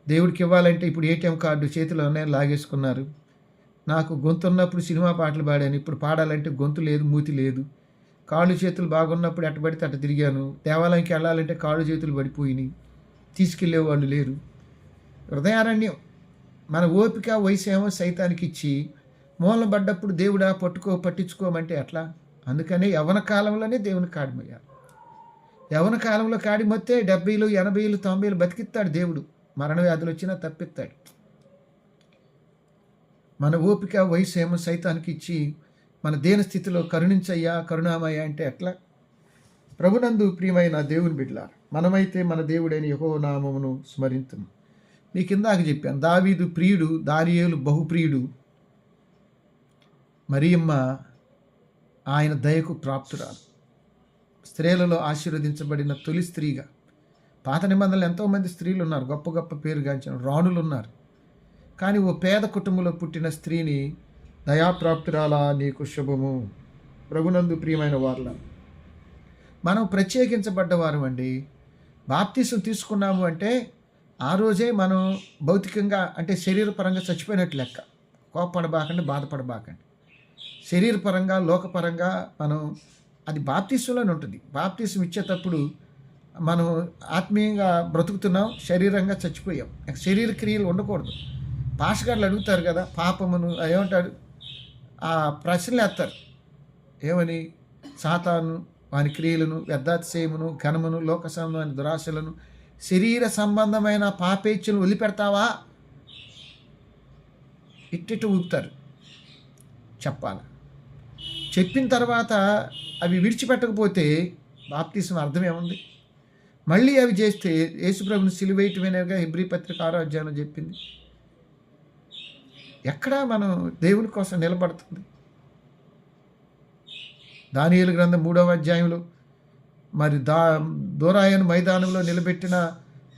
దేవుడికి ఇవ్వాలంటే ఇప్పుడు ఏటీఎం కార్డు చేతిలోనే లాగేసుకున్నారు. నాకు గొంతు ఉన్నప్పుడు సినిమా పాటలు పాడాను, ఇప్పుడు పాడాలంటే గొంతు లేదు, మూతి లేదు. కాళ్ళు చేతులు బాగున్నప్పుడు ఎట్ట పడితే అట్ట తిరిగాను. దేవాలయంకి వెళ్ళాలంటే కాళ్ళు చేతులు పడిపోయినాయి, తీసుకెళ్ళేవాళ్ళు లేరు. హృదయారణ్యం. మన ఓపిక వయసేమో సైతానికి ఇచ్చి మూలం పడ్డప్పుడు దేవుడా పట్టించుకోమంటే ఎట్లా? అందుకనే యవ్వన కాలంలోనే దేవుని కాడిమయ్యారు. యవ్వన కాలంలో కాడిమొత్తే 70, 80, 90 బతికిస్తాడు దేవుడు. మరణ వ్యాధులు వచ్చినా తప్పిస్తాడు. మన ఓపిక వయసేమో సైతానికి ఇచ్చి మన దేన స్థితిలో కరుణించయ్యా కరుణామయ్య అంటే ఎట్లా? ప్రభునందు ప్రియమైన దేవుని బిడ్డలారా, మనమైతే మన దేవుడైన యెహోవా నామమును స్మరింతుము. మీకు ఇందాక చెప్పాను, దావీదు ప్రియుడు, దానియేలు బహుప్రియుడు, మరియమ్మ ఆయన దయకు ప్రాప్తురాలు, స్త్రీలలో ఆశీర్వదించబడిన తొలి స్త్రీగా. పాత నిబంధనలు ఎంతోమంది స్త్రీలు ఉన్నారు, గొప్ప గొప్ప పేరుగాంచిన రాణులు ఉన్నారు. కానీ ఓ పేద కుటుంబంలో పుట్టిన స్త్రీని దయాప్రాప్తురాలా నీకు శుభము. ప్రభునందు ప్రియమైన వార్ల, మనం ప్రత్యేకించబడ్డవారు అండి. బాప్తీసం తీసుకున్నాము అంటే ఆ రోజే మనం భౌతికంగా అంటే శరీరపరంగా చచ్చిపోయినట్టు లెక్క. కోపపడబాకండి, బాధపడబాకండి. శరీరపరంగా లోకపరంగా మనం అది బాప్తీసంలోనే ఉంటుంది. బాప్తీసం ఇచ్చేటప్పుడు మనం ఆత్మీయంగా బ్రతుకుతున్నాం, శరీరంగా చచ్చిపోయాం. శరీర క్రియలు ఉండకూడదు. పాస్టర్లు అడుగుతారు కదా, పాపమును ఏమంటాడు, ఆ ప్రశ్నలు వేస్తారు. ఏమని? సాతాను వాని క్రియలను, వ్యర్థాతిశయమును, ఘనమును, లోక సంబంధమైన దురాశలను, శరీర సంబంధమైన పాపేచ్ఛలు వదిలిపెడతావా? ఇట్టిట్టు ఊపుతారు. చెప్పాలి. చెప్పిన తర్వాత అవి విడిచిపెట్టకపోతే బాప్తీసం అర్థం ఏముంది? మళ్ళీ అవి చేస్తే యేసుప్రభుని సిలువేయటమేనగా హెబ్రీ పత్రిక 6వ అధ్యాయంలో చెప్పింది. ఎక్కడ మనం దేవుని కోసం నిలబడుతుంది? దానియేలు గ్రంథం 3వ అధ్యాయంలో మరి దోరాయను మైదానంలో నిలబెట్టిన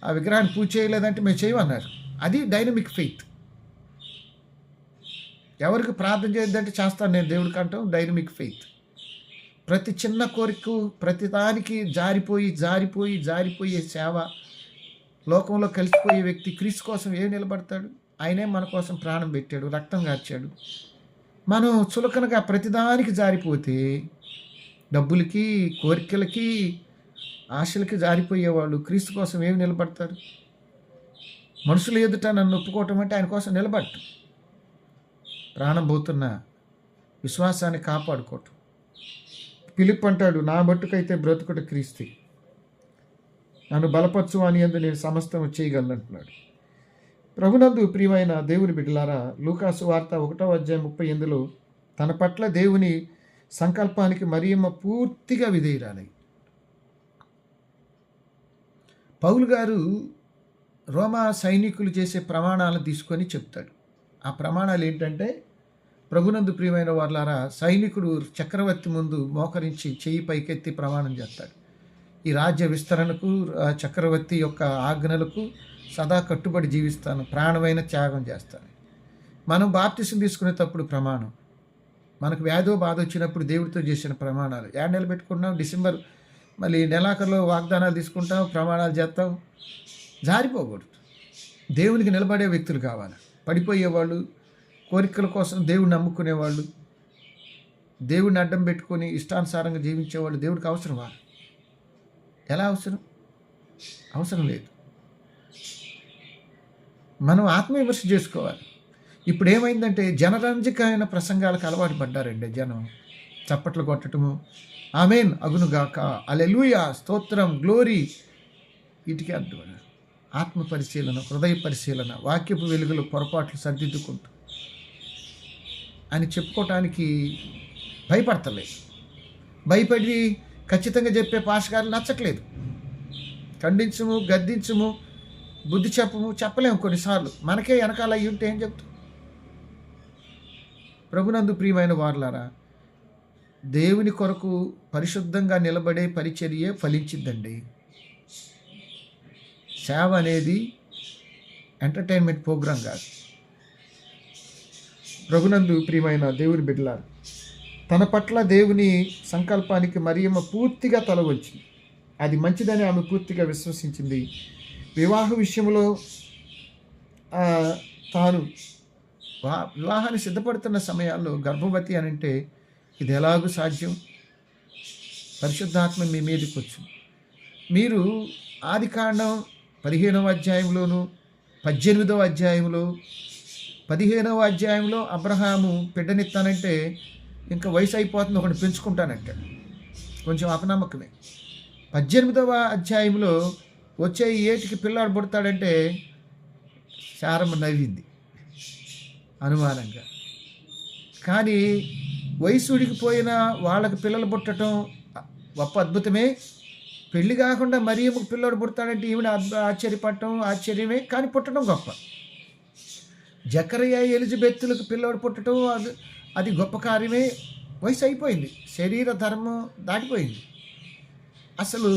ఆ విగ్రహాన్ని పూజ చేయలేదంటే మేము చేయమన్నారు. అది డైనమిక్ ఫెయిత్. ఎవరికి ప్రార్థన చేయొద్దంటే చేస్తాను నేను దేవుడికి అంటాం డైనమిక్ ఫెయిత్. ప్రతి చిన్న కోరిక, ప్రతి దానికి జారిపోయే సేవ, లోకంలో కలిసిపోయే వ్యక్తి క్రీస్తు కోసం ఏం నిలబడతాడు? ఆయనే మన కోసం ప్రాణం పెట్టాడు, రక్తం కార్చాడు. మనం చులకనగా ప్రతిదానికి జారిపోతే డబ్బులకి, కోరికలకి, ఆశలకి జారిపోయేవాళ్ళు క్రీస్తు కోసం ఏమి నిలబడతారు? మనుషులు ఎదుట నన్ను ఒప్పుకోవటం అంటే ఆయన కోసం నిలబడటం. ప్రాణం పోతున్న విశ్వాసాన్ని కాపాడుకోవటం. ఫిలిప్ అంటాడు, నా మట్టుకైతే బ్రతుకుట క్రీస్తు, నన్ను బలపరచు అని యందు నేను సమస్తం చేయగలను అంటున్నాడు. ప్రభునందు ప్రియమైన దేవుని బిడ్డలారా, లూకాసు వార్త 1వ అధ్యాయం 38లో తన పట్ల దేవుని సంకల్పానికి మరియమ్మ పూర్తిగా విధేయురాలై. పౌలు గారు రోమా సైనికులు చేసే ప్రమాణాలను తీసుకొని చెప్తాడు. ఆ ప్రమాణాలు ఏంటంటే, ప్రభునందు ప్రియమైన వార్లారా, సైనికుడు చక్రవర్తి ముందు మోకరించి చెయ్యి పైకెత్తి ప్రమాణం చేస్తాడు. ఈ రాజ్య విస్తరణకు, చక్రవర్తి యొక్క ఆజ్ఞలకు సదా కట్టుబడి జీవిస్తాను, ప్రాణమైన త్యాగం చేస్తాను. మనం బాప్తిసం తీసుకునేటప్పుడు ప్రమాణం, మనకు వ్యాధో బాధ వచ్చినప్పుడు దేవుడితో చేసిన ప్రమాణాలు. 7 నెలలు పెట్టుకుంటాం, డిసెంబర్ మళ్ళీ నెలాఖరులో వాగ్దానాలు తీసుకుంటాం, ప్రమాణాలు చేస్తాం. జారిపోకూడదు. దేవునికి నిలబడే వ్యక్తులు కావాలి. పడిపోయేవాళ్ళు, కోరికల కోసం దేవుడిని నమ్ముకునేవాళ్ళు, దేవుడిని అడ్డం పెట్టుకొని ఇష్టానుసారంగా జీవించేవాళ్ళు దేవుడికి అవసరమా? ఎలా అవసరం? అవసరం లేదు. మనం ఆత్మవిమర్శ చేసుకోవాలి. ఇప్పుడు ఏమైందంటే జనరంజకమైన ప్రసంగాలకు అలవాటు పడ్డారండి జనం. చప్పట్లు కొట్టడము, ఆమేన్ అగునుగాక, హల్లెలూయా, స్తోత్రం, గ్లోరీ, వీటికి అడ్డుపడారు. ఆత్మ పరిశీలన, హృదయ పరిశీలన, వాక్యపు వెలుగులు పొరపాట్లు సర్దిద్దుకుంటూ అని చెప్పుకోవటానికి భయపడతలేదు. భయపడి ఖచ్చితంగా చెప్పే పాస్టర్లు నచ్చట్లేదు. ఖండించము, గద్దించము, బుద్ధి చెప్పలేము కొన్నిసార్లు. మనకే వెనకాల అయ్యి ఉంటే ఏం చెప్తాం? ప్రభునందు ప్రియమైన వారలారా, దేవుని కొరకు పరిశుద్ధంగా నిలబడే పరిచర్యే ఫలించిద్దండి. సేవ అనేది ఎంటర్టైన్మెంట్ ప్రోగ్రాం కాదు. ప్రభునందు ప్రియమైన దేవుని బిడ్డలారా, తన పట్ల దేవుని సంకల్పానికి మరియమ్మ పూర్తిగా తలవంచింది. అది మంచిదని ఆమె పూర్తిగా విశ్వసించింది. వివాహ విషయంలో తాను వివాహాన్ని సిద్ధపడుతున్న సమయాల్లో గర్భవతి అని అంటే ఇది ఎలాగూ సాధ్యం? పరిశుద్ధాత్మ మీ మీదకి వచ్చు. మీరు ఆదికాండం 15వ అధ్యాయంలోను 18వ అధ్యాయంలో 15వ అధ్యాయంలో అబ్రహాము బిడ్డనిస్తానంటే ఇంకా వయసు అయిపోతుంది, ఒకటి పెంచుకుంటానంటాడు. కొంచెం అపనమ్మకమే. 18వ అధ్యాయంలో వచ్చే ఏటికి పిల్లాడు పుడతాడంటే శారమ్మ నవ్వింది అనుమానంగా. కానీ వయసుడికి పోయిన వాళ్ళకి పిల్లలు పుట్టడం గొప్ప అద్భుతమే. పెళ్లి కాకుండా మరియమ్మకు పిల్లాడు పుడతాడంటే ఈవిడ ఆశ్చర్యపడటం ఆశ్చర్యమే, కానీ పుట్టడం గొప్ప. జకరియా ఎలిజబెత్తులకు పిల్లాడు పుట్టడం అది గొప్ప కార్యమే. వయసు అయిపోయింది, శరీర ధర్మం దాటిపోయింది. అసలు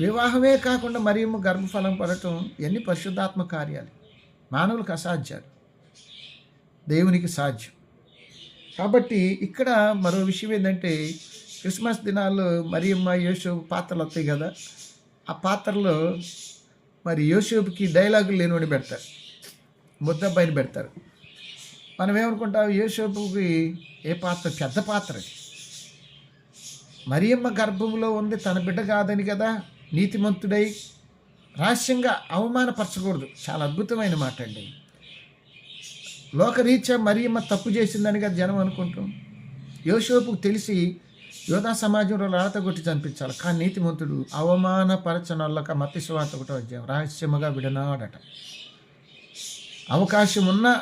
వివాహమే కాకుండా మరియమ్మ గర్భఫలం పడటం ఇవన్నీ పరిశుద్ధాత్మ కార్యాలు. మానవులకు అసాధ్యాలు, దేవునికి సాధ్యం. కాబట్టి ఇక్కడ మరో విషయం ఏంటంటే, క్రిస్మస్ దినాల్లో మరియమ్మ యోసేపు పాత్రలు వస్తాయి కదా, ఆ పాత్రలో మరి యోసేపుకి డైలాగులు లేనివాడిని పెడతారు, ముద్దబ్బాయిని పెడతారు. మనం ఏమనుకుంటాం, యోసేపుకి ఏ పాత్ర? పెద్ద పాత్ర. మరియమ్మ గర్భంలో ఉంది, తన బిడ్డ కాదని కదా నీతిమంతుడై రహస్యంగా అవమానపరచకూడదు. చాలా అద్భుతమైన మాట అండి. లోకరీత్యా మరియమ్మ తప్పు చేసిందని కదా జనం అనుకుంటాం. యోసేపుకు తెలిసి యోధా సమాజంలో రాత కొట్టి చంపించాలి, కానీ నీతిమంతుడు అవమానపరచనొల్లక మత్తయి సువార్త 1వ అధ్యాయం రహస్యముగా విడనాడట. అవకాశం ఉన్నా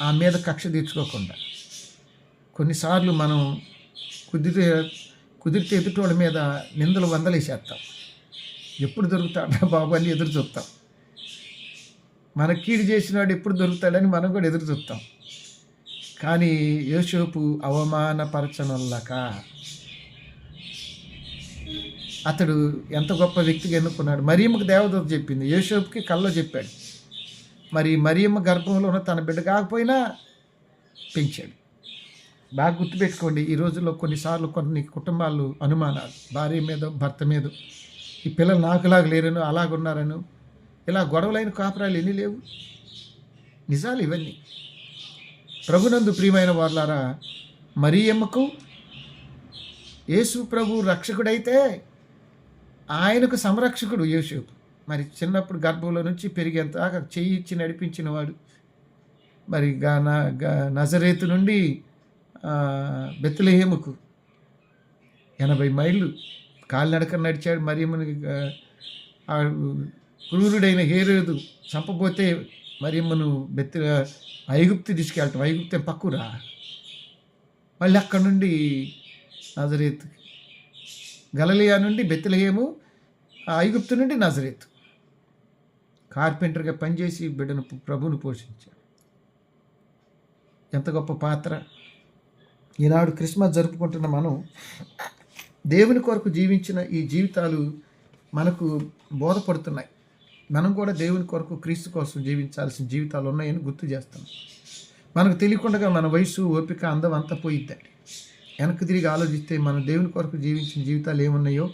ఆ మీద కక్ష తీర్చుకోకుండా. కొన్నిసార్లు మనం కుదిరితే ఎదుటోళ్ళ మీద నిందలు వందలేసేస్తాం. ఎప్పుడు దొరుకుతాడా బాబు అని ఎదురు చూస్తాం. మన కీడు చేసినవాడు ఎప్పుడు దొరుకుతాడని మనం కూడా ఎదురు చూస్తాం. కానీ యోసేపు అవమానపరచనొల్లక అతడు ఎంత గొప్ప వ్యక్తిగా ఎన్నుకున్నాడు. మరియమ్మకు దేవదూత చెప్పింది, యోసేపుకి కల్లో చెప్పాడు. మరి మరియమ్మ గర్భంలో ఉన్న తన బిడ్డ కాకపోయినా పెంచాడు. బాగా గుర్తుపెట్టుకోండి, ఈ రోజుల్లో కొన్నిసార్లు కొన్ని కుటుంబాలు అనుమానాలు, భార్య మీద భర్త మీద, ఈ పిల్లలు నాకులాగా లేరను అలాగున్నారను, ఇలా గొడవలైన కాపురాలు ఎన్ని లేవు. నిజాలు ఇవన్నీ. ప్రభునందు ప్రియమైన వారలారా, మరియమ్మకు యేసు ప్రభు రక్షకుడైతే ఆయనకు సంరక్షకుడు యోసేపు. మరి చిన్నప్పుడు గర్భంలో నుంచి పెరిగేంత చెయ్యి ఇచ్చి నడిపించిన వాడు. మరి నజరేతు నుండి బెత్లెహేముకు 80 మైళ్ళు కాలినడక నడిచాడు. మరియమ్మని క్రూరుడైన హేరోదు చంపబోతే మరియమ్మను ఐగుప్తు తీసుకెళ్ళటం. ఐగుప్తే పక్కురా, మళ్ళీ అక్కడ నుండి నజరేతు, గలిలయ నుండి బెత్లెహేము, ఐగుప్తు నుండి నజరేతు. కార్పెంటర్గా పనిచేసి బిడ్డను ప్రభువును పోషించాడు. ఎంత గొప్ప పాత్ర. ఈనాడు క్రిస్మస్ జరుపుకుంటున్న మనం దేవుని కొరకు జీవించిన ఈ జీవితాలు మనకు బోధపడుతున్నాయి. మనం కూడా దేవుని కొరకు క్రీస్తు కోసం జీవించాల్సిన జీవితాలు ఉన్నాయని గుర్తు చేస్తాం. మనకు తెలియకుండా మన వయసు, ఓపిక, అందం అంతా పోయిద్దండి. వెనక్కి తిరిగి ఆలోచిస్తే మనం దేవుని కొరకు జీవించిన జీవితాలు ఏమున్నాయో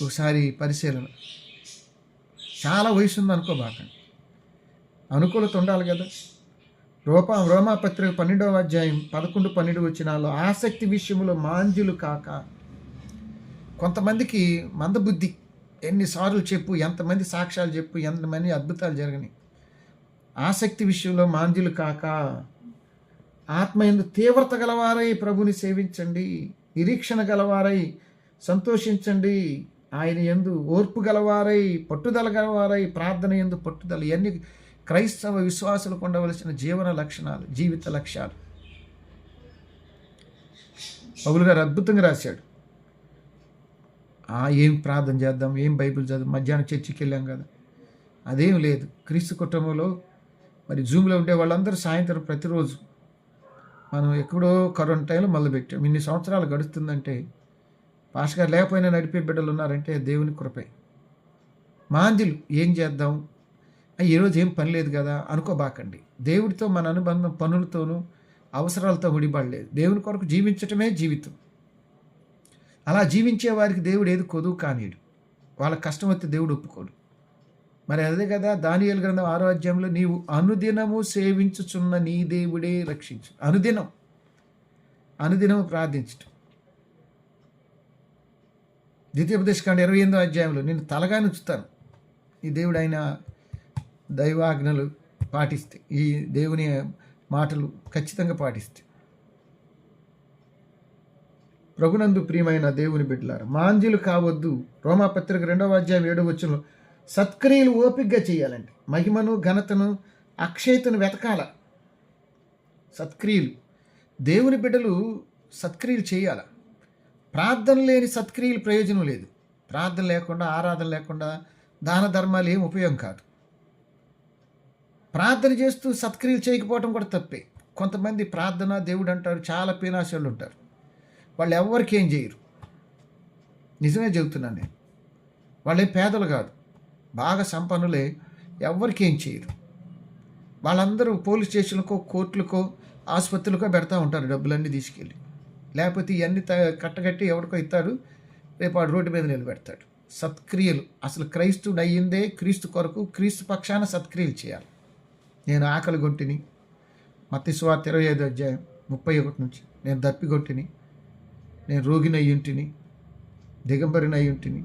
ఒకసారి పరిశీలన. చాలా వయసు ఉంది అనుకోబాకండి, అనుకూలత ఉండాలి కదా. రోమాపత్రిక 12వ అధ్యాయం 11-12 వచనాల్లో ఆసక్తి విషయంలో మాంద్యులు కాక. కొంతమందికి మందబుద్ధి, ఎన్నిసార్లు చెప్పు, ఎంతమంది సాక్ష్యాలు చెప్పు, ఎంతమంది అద్భుతాలు జరగని. ఆసక్తి విషయంలో మాంద్యులు కాక ఆత్మయందు తీవ్రత గలవారై ప్రభుని సేవించండి, నిరీక్షణ గలవారై సంతోషించండి, ఆయన యందు ఓర్పు గలవారై, పట్టుదల గలవారై, ప్రార్థన యందు పట్టుదల. ఇవన్నీ క్రైస్తవ విశ్వాసులకు ఉండవలసిన జీవన లక్షణాలు, జీవిత లక్ష్యాలు. పౌలు గారు అద్భుతంగా రాశాడు. ఏం ప్రార్థన చేద్దాం, ఏం బైబిల్ చదువు, మధ్యాహ్నం చర్చికి వెళ్ళాం కదా, అదేం లేదు. క్రీస్తు కుటుంబంలో మరి జూమ్లో ఉండే వాళ్ళందరూ సాయంత్రం ప్రతిరోజు మనం ఎక్కడో కరోనా టైంలో మొదలుపెట్టాం. ఇన్ని సంవత్సరాలు గడుస్తుందంటే పాస్టర్ గారు లేకపోయినా నడిపే బిడ్డలు ఉన్నారంటే దేవుని కృపే. మాంద్యులు ఏం చేద్దాం, ఈరోజు ఏం పని లేదు కదా అనుకోబాకండి. దేవుడితో మన అనుబంధం పనులతోనూ అవసరాలతో ముడిపడలేదు. దేవుని కొరకు జీవించటమే జీవితం. అలా జీవించే వారికి దేవుడు ఏది కొదువు కానీడు. వాళ్ళ కష్టం వస్తే దేవుడు ఒప్పుకోడు. మరి అదే కదా దానియేలు గ్రంథం 6వ అధ్యాయంలో, నీవు అనుదినము సేవించుచున్న నీ దేవుడే రక్షించు. అనుదినము ప్రార్థించటం. ద్వితీయోపదేశకాండం 28వ అధ్యాయంలో, నేను తలగా నుంచుతాను ఈ దేవుడు ఆయన దైవాజ్ఞలు పాటిస్తే, ఈ దేవుని మాటలు ఖచ్చితంగా పాటిస్తే. ప్రభునందు ప్రియమైన దేవుని బిడ్డలారా, మాంద్యులు కావద్దు. రోమాపత్రిక 2వ అధ్యాయం 7వ వచనంలో, సత్క్రియలు ఓపికగా చేయాలండి. మహిమను, ఘనతను, అక్షయతను వెతకాల. సత్క్రియలు, దేవుని బిడ్డలు సత్క్రియలు చేయాల. ప్రార్థన లేని సత్క్రియలు ప్రయోజనం లేదు. ప్రార్థన లేకుండా, ఆరాధన లేకుండా దాన ధర్మాలు ఏం ఉపయోగం కాదు. ప్రార్థన చేస్తూ సత్క్రియలు చేయకపోవడం కూడా తప్పే. కొంతమంది ప్రార్థన దేవుడు అంటారు, చాలా పీనాశలు ఉంటారు. వాళ్ళు ఎవరికి ఏం చేయరు. నిజమే చెబుతున్నాను నేను. వాళ్ళేం పేదలు కాదు, బాగా సంపన్నులే, ఎవరికి ఏం చేయరు. వాళ్ళందరూ పోలీస్ స్టేషన్లకో, కోర్టులకో, ఆసుపత్రులకో పెడతా ఉంటారు డబ్బులన్నీ తీసుకెళ్ళి. లేకపోతే ఇవన్నీ కట్టగట్టి ఎవరికో ఇస్తాడు, రేపు వాడు రోడ్డు మీద నిలబెడతాడు. సత్క్రియలు, అసలు క్రైస్తుడు అయ్యిందే క్రీస్తు కొరకు, క్రీస్తు పక్షాన సత్క్రియలు చేయాలి. నేను ఆకలి గొంటిని, మత్తయి సువార్త 25వ అధ్యాయం 31 నుంచి, నేను దప్పిగొంటిని, నేను రోగిని అయ్యుంటిని, దిగంబరిని అయ్యుంటిని,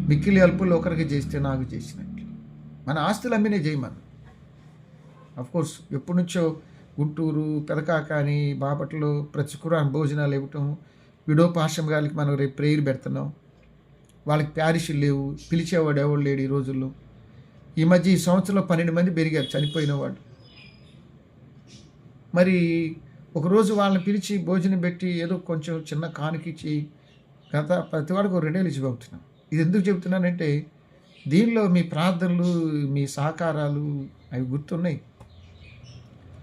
మిక్కిలి అల్పులు ఒకరికి చేస్తే నాకు చేసినట్లు. మన ఆస్తులు అమ్మినే చేయమని. అఫ్కోర్స్ ఎప్పటి నుంచో గుంటూరు, పెదకాకాని, బాపట్లో ప్రతి శుక్రవారం భోజనాలు ఇవ్వటం, విడో పాశం గారికి మనం రేపు ప్రేయర్ పెడుతున్నాం. వాళ్ళకి ప్యారిషులు లేవు, పిలిచేవాడు ఎవడు లేడు ఈ రోజుల్లో. ఈ మధ్య ఈ సంవత్సరంలో 12 మంది పెరిగారు చనిపోయిన వాడు. మరి ఒకరోజు వాళ్ళని పిలిచి భోజనం పెట్టి ఏదో కొంచెం చిన్న కానుకిచ్చి గత ప్రతి వాడికి 2 ఇచ్చి పంపుతున్నాం. ఇది ఎందుకు చెబుతున్నానంటే, దీనిలో మీ ప్రార్థనలు, మీ సహకారాలు అవి గుర్తున్నాయి.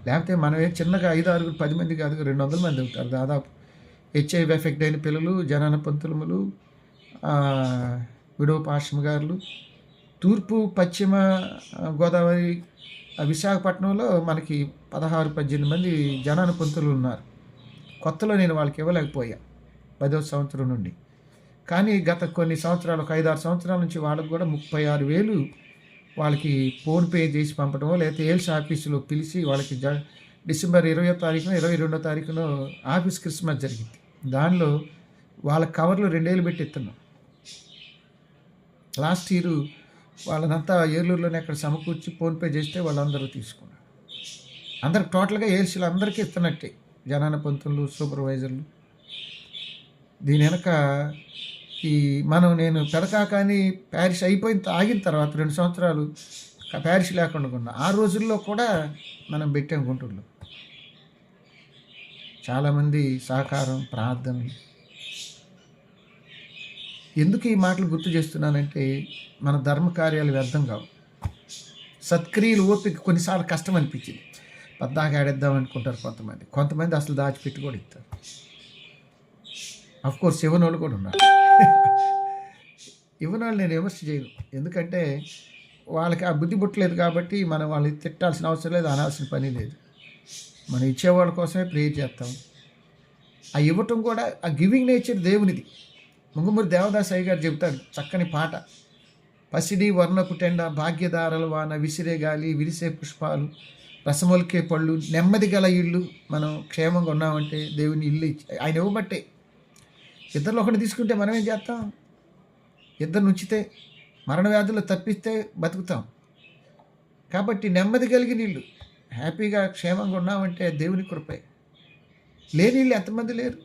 లేకపోతే మనమే చిన్నగా 5, 6, 10 మంది కాదు, 200 మంది అవుతారు దాదాపు. HIV ఎఫెక్ట్ అయిన పిల్లలు, జనాన పంతులములు, విడో పాశం గారులు, తూర్పు పశ్చిమ గోదావరి విశాఖపట్నంలో మనకి 16, 18 మంది జనాన పంతులు ఉన్నారు. కొత్తలో నేను వాళ్ళకి ఇవ్వలేకపోయా 10వ సంవత్సరం నుండి. కానీ గత కొన్ని సంవత్సరాలు, ఒక 5, 6 సంవత్సరాల నుంచి వాళ్ళకు కూడా 36,000 వాళ్ళకి ఫోన్పే చేసి పంపడమో, లేకపోతే ఏల్స్ ఆఫీసులో పిలిచి వాళ్ళకి డిసెంబర్ 20వ తారీఖున 22వ తారీఖున ఆఫీస్ క్రిస్మస్ జరిగింది. దానిలో వాళ్ళ కవర్లు 2,000 పెట్టి ఇస్తున్నాం. లాస్ట్ ఇయర్ వాళ్ళనంతా ఏలూరులోనే అక్కడ సమకూర్చి ఫోన్పే చేస్తే వాళ్ళందరూ తీసుకున్నారు. అందరికి టోటల్గా ఏల్సీలు అందరికీ ఇస్తున్నట్టే, జనాన పంతులు, సూపర్వైజర్లు. దీని వెనక నేను పెదకాకాని ప్యారిష్ ఆగిన తర్వాత 2 సంవత్సరాలు ప్యారిష్ లేకుండా ఉన్నా. ఆ రోజుల్లో కూడా మనం పెట్టాం గుంటూరులో. చాలామంది సహకారం, ప్రార్థనలు. ఎందుకు ఈ మాటలు గుర్తు చేస్తున్నానంటే, మన ధర్మ కార్యాలు వ్యర్థం కావు. సత్క్రియలు ఓపిక కొన్నిసార్లు కష్టం అనిపించింది. పద్దాక ఆడేద్దాం అనుకుంటారు కొంతమంది అసలు దాచిపెట్టి కూడా ఇస్తారు. అఫ్కోర్స్ ఇవ్వని వాళ్ళు కూడా ఉన్నారు. ఇవ్వని వాళ్ళు నేను విమర్శ చేయను, ఎందుకంటే వాళ్ళకి ఆ బుద్ధి పుట్టలేదు కాబట్టి మనం వాళ్ళని తిట్టాల్సిన అవసరం లేదు, అనాల్సిన పని లేదు. మనం ఇచ్చేవాళ్ళ కోసమే ప్రేయర్ చేస్తాం. ఆ ఇవ్వటం కూడా ఆ గివింగ్ నేచర్ దేవునిది. ముంగుమూరి దేవదాసయ్య గారు చెబుతాడు చక్కని పాట, పసిడి వర్ణపు టెండ, భాగ్యదారల వాన, విసిరే గాలి, విరిసే పుష్పాలు, రసమొలికే పళ్ళు, నెమ్మది గల ఇల్లు. మనం క్షేమంగా ఉన్నామంటే దేవుని ఇల్లు ఆయన ఇవ్వబట్టే. ఇద్దరిలో ఒకటి తీసుకుంటే మనం ఏం చేస్తాం? ఇద్దరు ఉంచితే, మరణ వ్యాధులు తప్పిస్తే బతుకుతాం. కాబట్టి నెమ్మది కలిగిన ఇల్లు, హ్యాపీగా క్షేమంగా ఉన్నామంటే దేవుని కృపే. లేని ఇల్లు ఎంతమంది లేరు?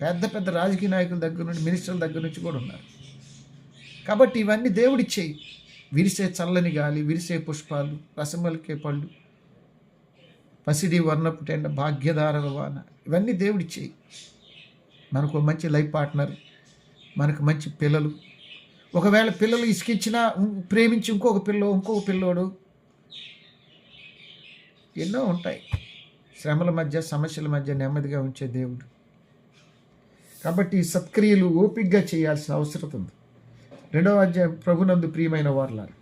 పెద్ద పెద్ద రాజకీయ నాయకుల దగ్గర నుండి, మినిస్టర్ల దగ్గర నుంచి కూడా ఉన్నారు. కాబట్టి ఇవన్నీ దేవుడిచ్చేయి. విరిసే చల్లని గాలి, విరిసే పుష్పాలు, రసమలికే పళ్ళు, పసిడి వర్ణపు టెండ, భాగ్యదారల వాన, ఇవన్నీ దేవుడిచ్చేయి. మనకు మంచి లైఫ్ పార్ట్నర్, మనకు మంచి పిల్లలు. ఒకవేళ పిల్లలు ఇసుకిచ్చినా ప్రేమించి ఇంకొక పిల్లోడు ఎన్నో ఉంటాయి. శ్రమల మధ్య సమస్యల మధ్య నెమ్మదిగా ఉంచే దేవుడు. కాబట్టి సత్క్రియలు ఓపికగా చేయాల్సిన అవసరం ఉంది. 2వ అధ్యాయం, ప్రభునందు ప్రియమైన వారలారా,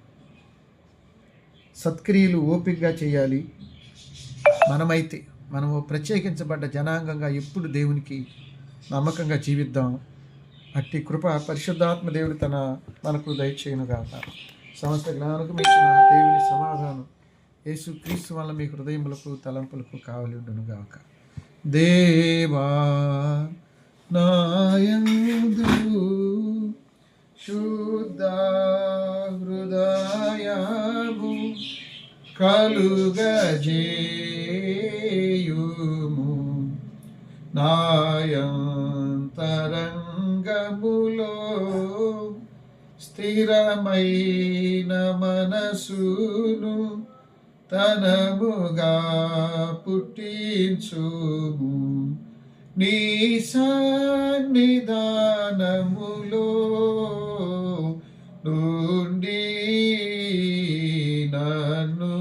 సత్క్రియలు ఓపికగా చేయాలి. మనము ప్రత్యేకించబడ్డ జనాంగంగా ఎప్పుడు దేవునికి నమ్మకంగా జీవిద్దాం. అట్టి కృప పరిశుద్ధాత్మ దేవుడు మనకు దయచేయునుగాక. సమస్త జ్ఞానకు మించిన దేవుని సమాధానం యేసు క్రీస్తు వల్ల మీ హృదయములకు తలంపులకు కావలి ఉండునుగాక. దేవా నాయందు శుద్ధ హృదయము కలుగజేయుము, నాయంతరంగములో స్థిరమైన మనసును తనముగా పుట్టించుము. నీ సన్నిధానములో నుండి నన్ను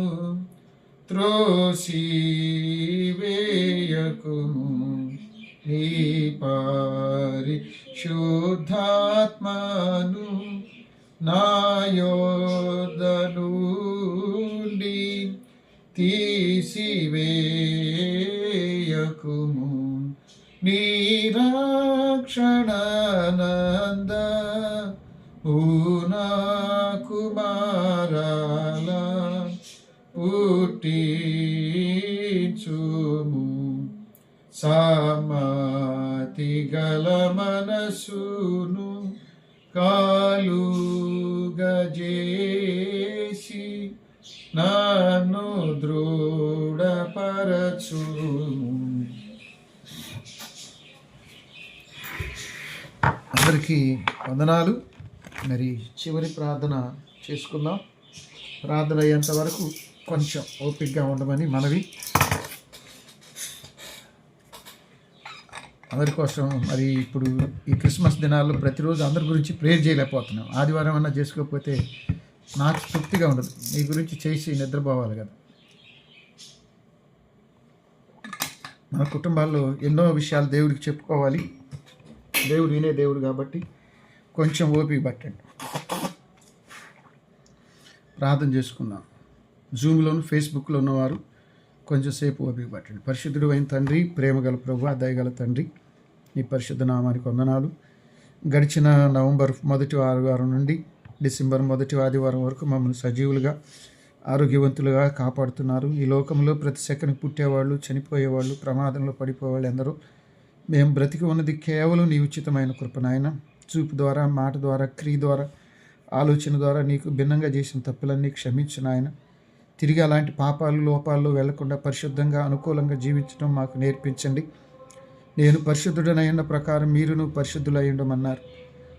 త్రోసివేయకుము. నీ పరిశుద్ధాత్మను నా యొద్ద నుండి తీసివేయకుము. నీ రక్షణానందము నాకు మారాల పుట్టించుము. సమ్మతి గల మనసును కలుగజేసి నన్ను దృఢపరచుము. అందరికీ వందనాలు. మరి చివరి ప్రార్థన చేసుకుందాం. ప్రార్థన అయ్యేంత వరకు కొంచెం ఓపికగా ఉండమని మనవి. అందరి కోసం మరి ఇప్పుడు ఈ క్రిస్మస్ దినాల్లో ప్రతిరోజు అందరి గురించి ప్రేయర్ చేయలేకపోతున్నాం. ఆదివారం అన్నా చేసుకోకపోతే నాకు తృప్తిగా ఉండదు. మీ గురించి చేసి నిద్రపోవాలి కదా. మన కుటుంబాల్లో ఎన్నో విషయాలు దేవుడికి చెప్పుకోవాలి. దేవుడు వినే దేవుడు కాబట్టి కొంచెం ఓపిక పట్టండి. ప్రార్థన చేసుకుందాం. జూమ్లోను ఫేస్బుక్లో ఉన్నవారు కొంచెంసేపు ఓపిక పట్టండి. పరిశుద్ధుడు అయిన తండ్రి, ప్రేమగల ప్రభువా, దయగల తండ్రి, నీ పరిశుద్ధ నామానికి వందనాలు. గడిచిన నవంబర్ 1వ ఆదివారం నుండి డిసెంబర్ 1వ ఆదివారం వరకు మమ్మల్ని సజీవులుగా ఆరోగ్యవంతులుగా కాపాడుతున్నారు. ఈ లోకంలో ప్రతి సెకండ్ పుట్టేవాళ్ళు, చనిపోయేవాళ్ళు, ప్రమాదంలో పడిపోయేవాళ్ళు ఎందరో. మేము బ్రతికి ఉన్నది కేవలం నీ ఉచితమైన కృప నాయన. చూపు ద్వారా, మాట ద్వారా, క్రియ ద్వారా, ఆలోచన ద్వారా నీకు భిన్నంగా చేసిన తప్పులన్నీ క్షమించు నాయన. తిరిగి అలాంటి పాపాలు, లోపాల్లో వెళ్లకుండా పరిశుద్ధంగా, అనుకూలంగా జీవించడం మాకు నేర్పించండి. నేను పరిశుద్ధుడనైన ప్రకారం మీరును పరిశుద్ధులై ఉండమన్నారు.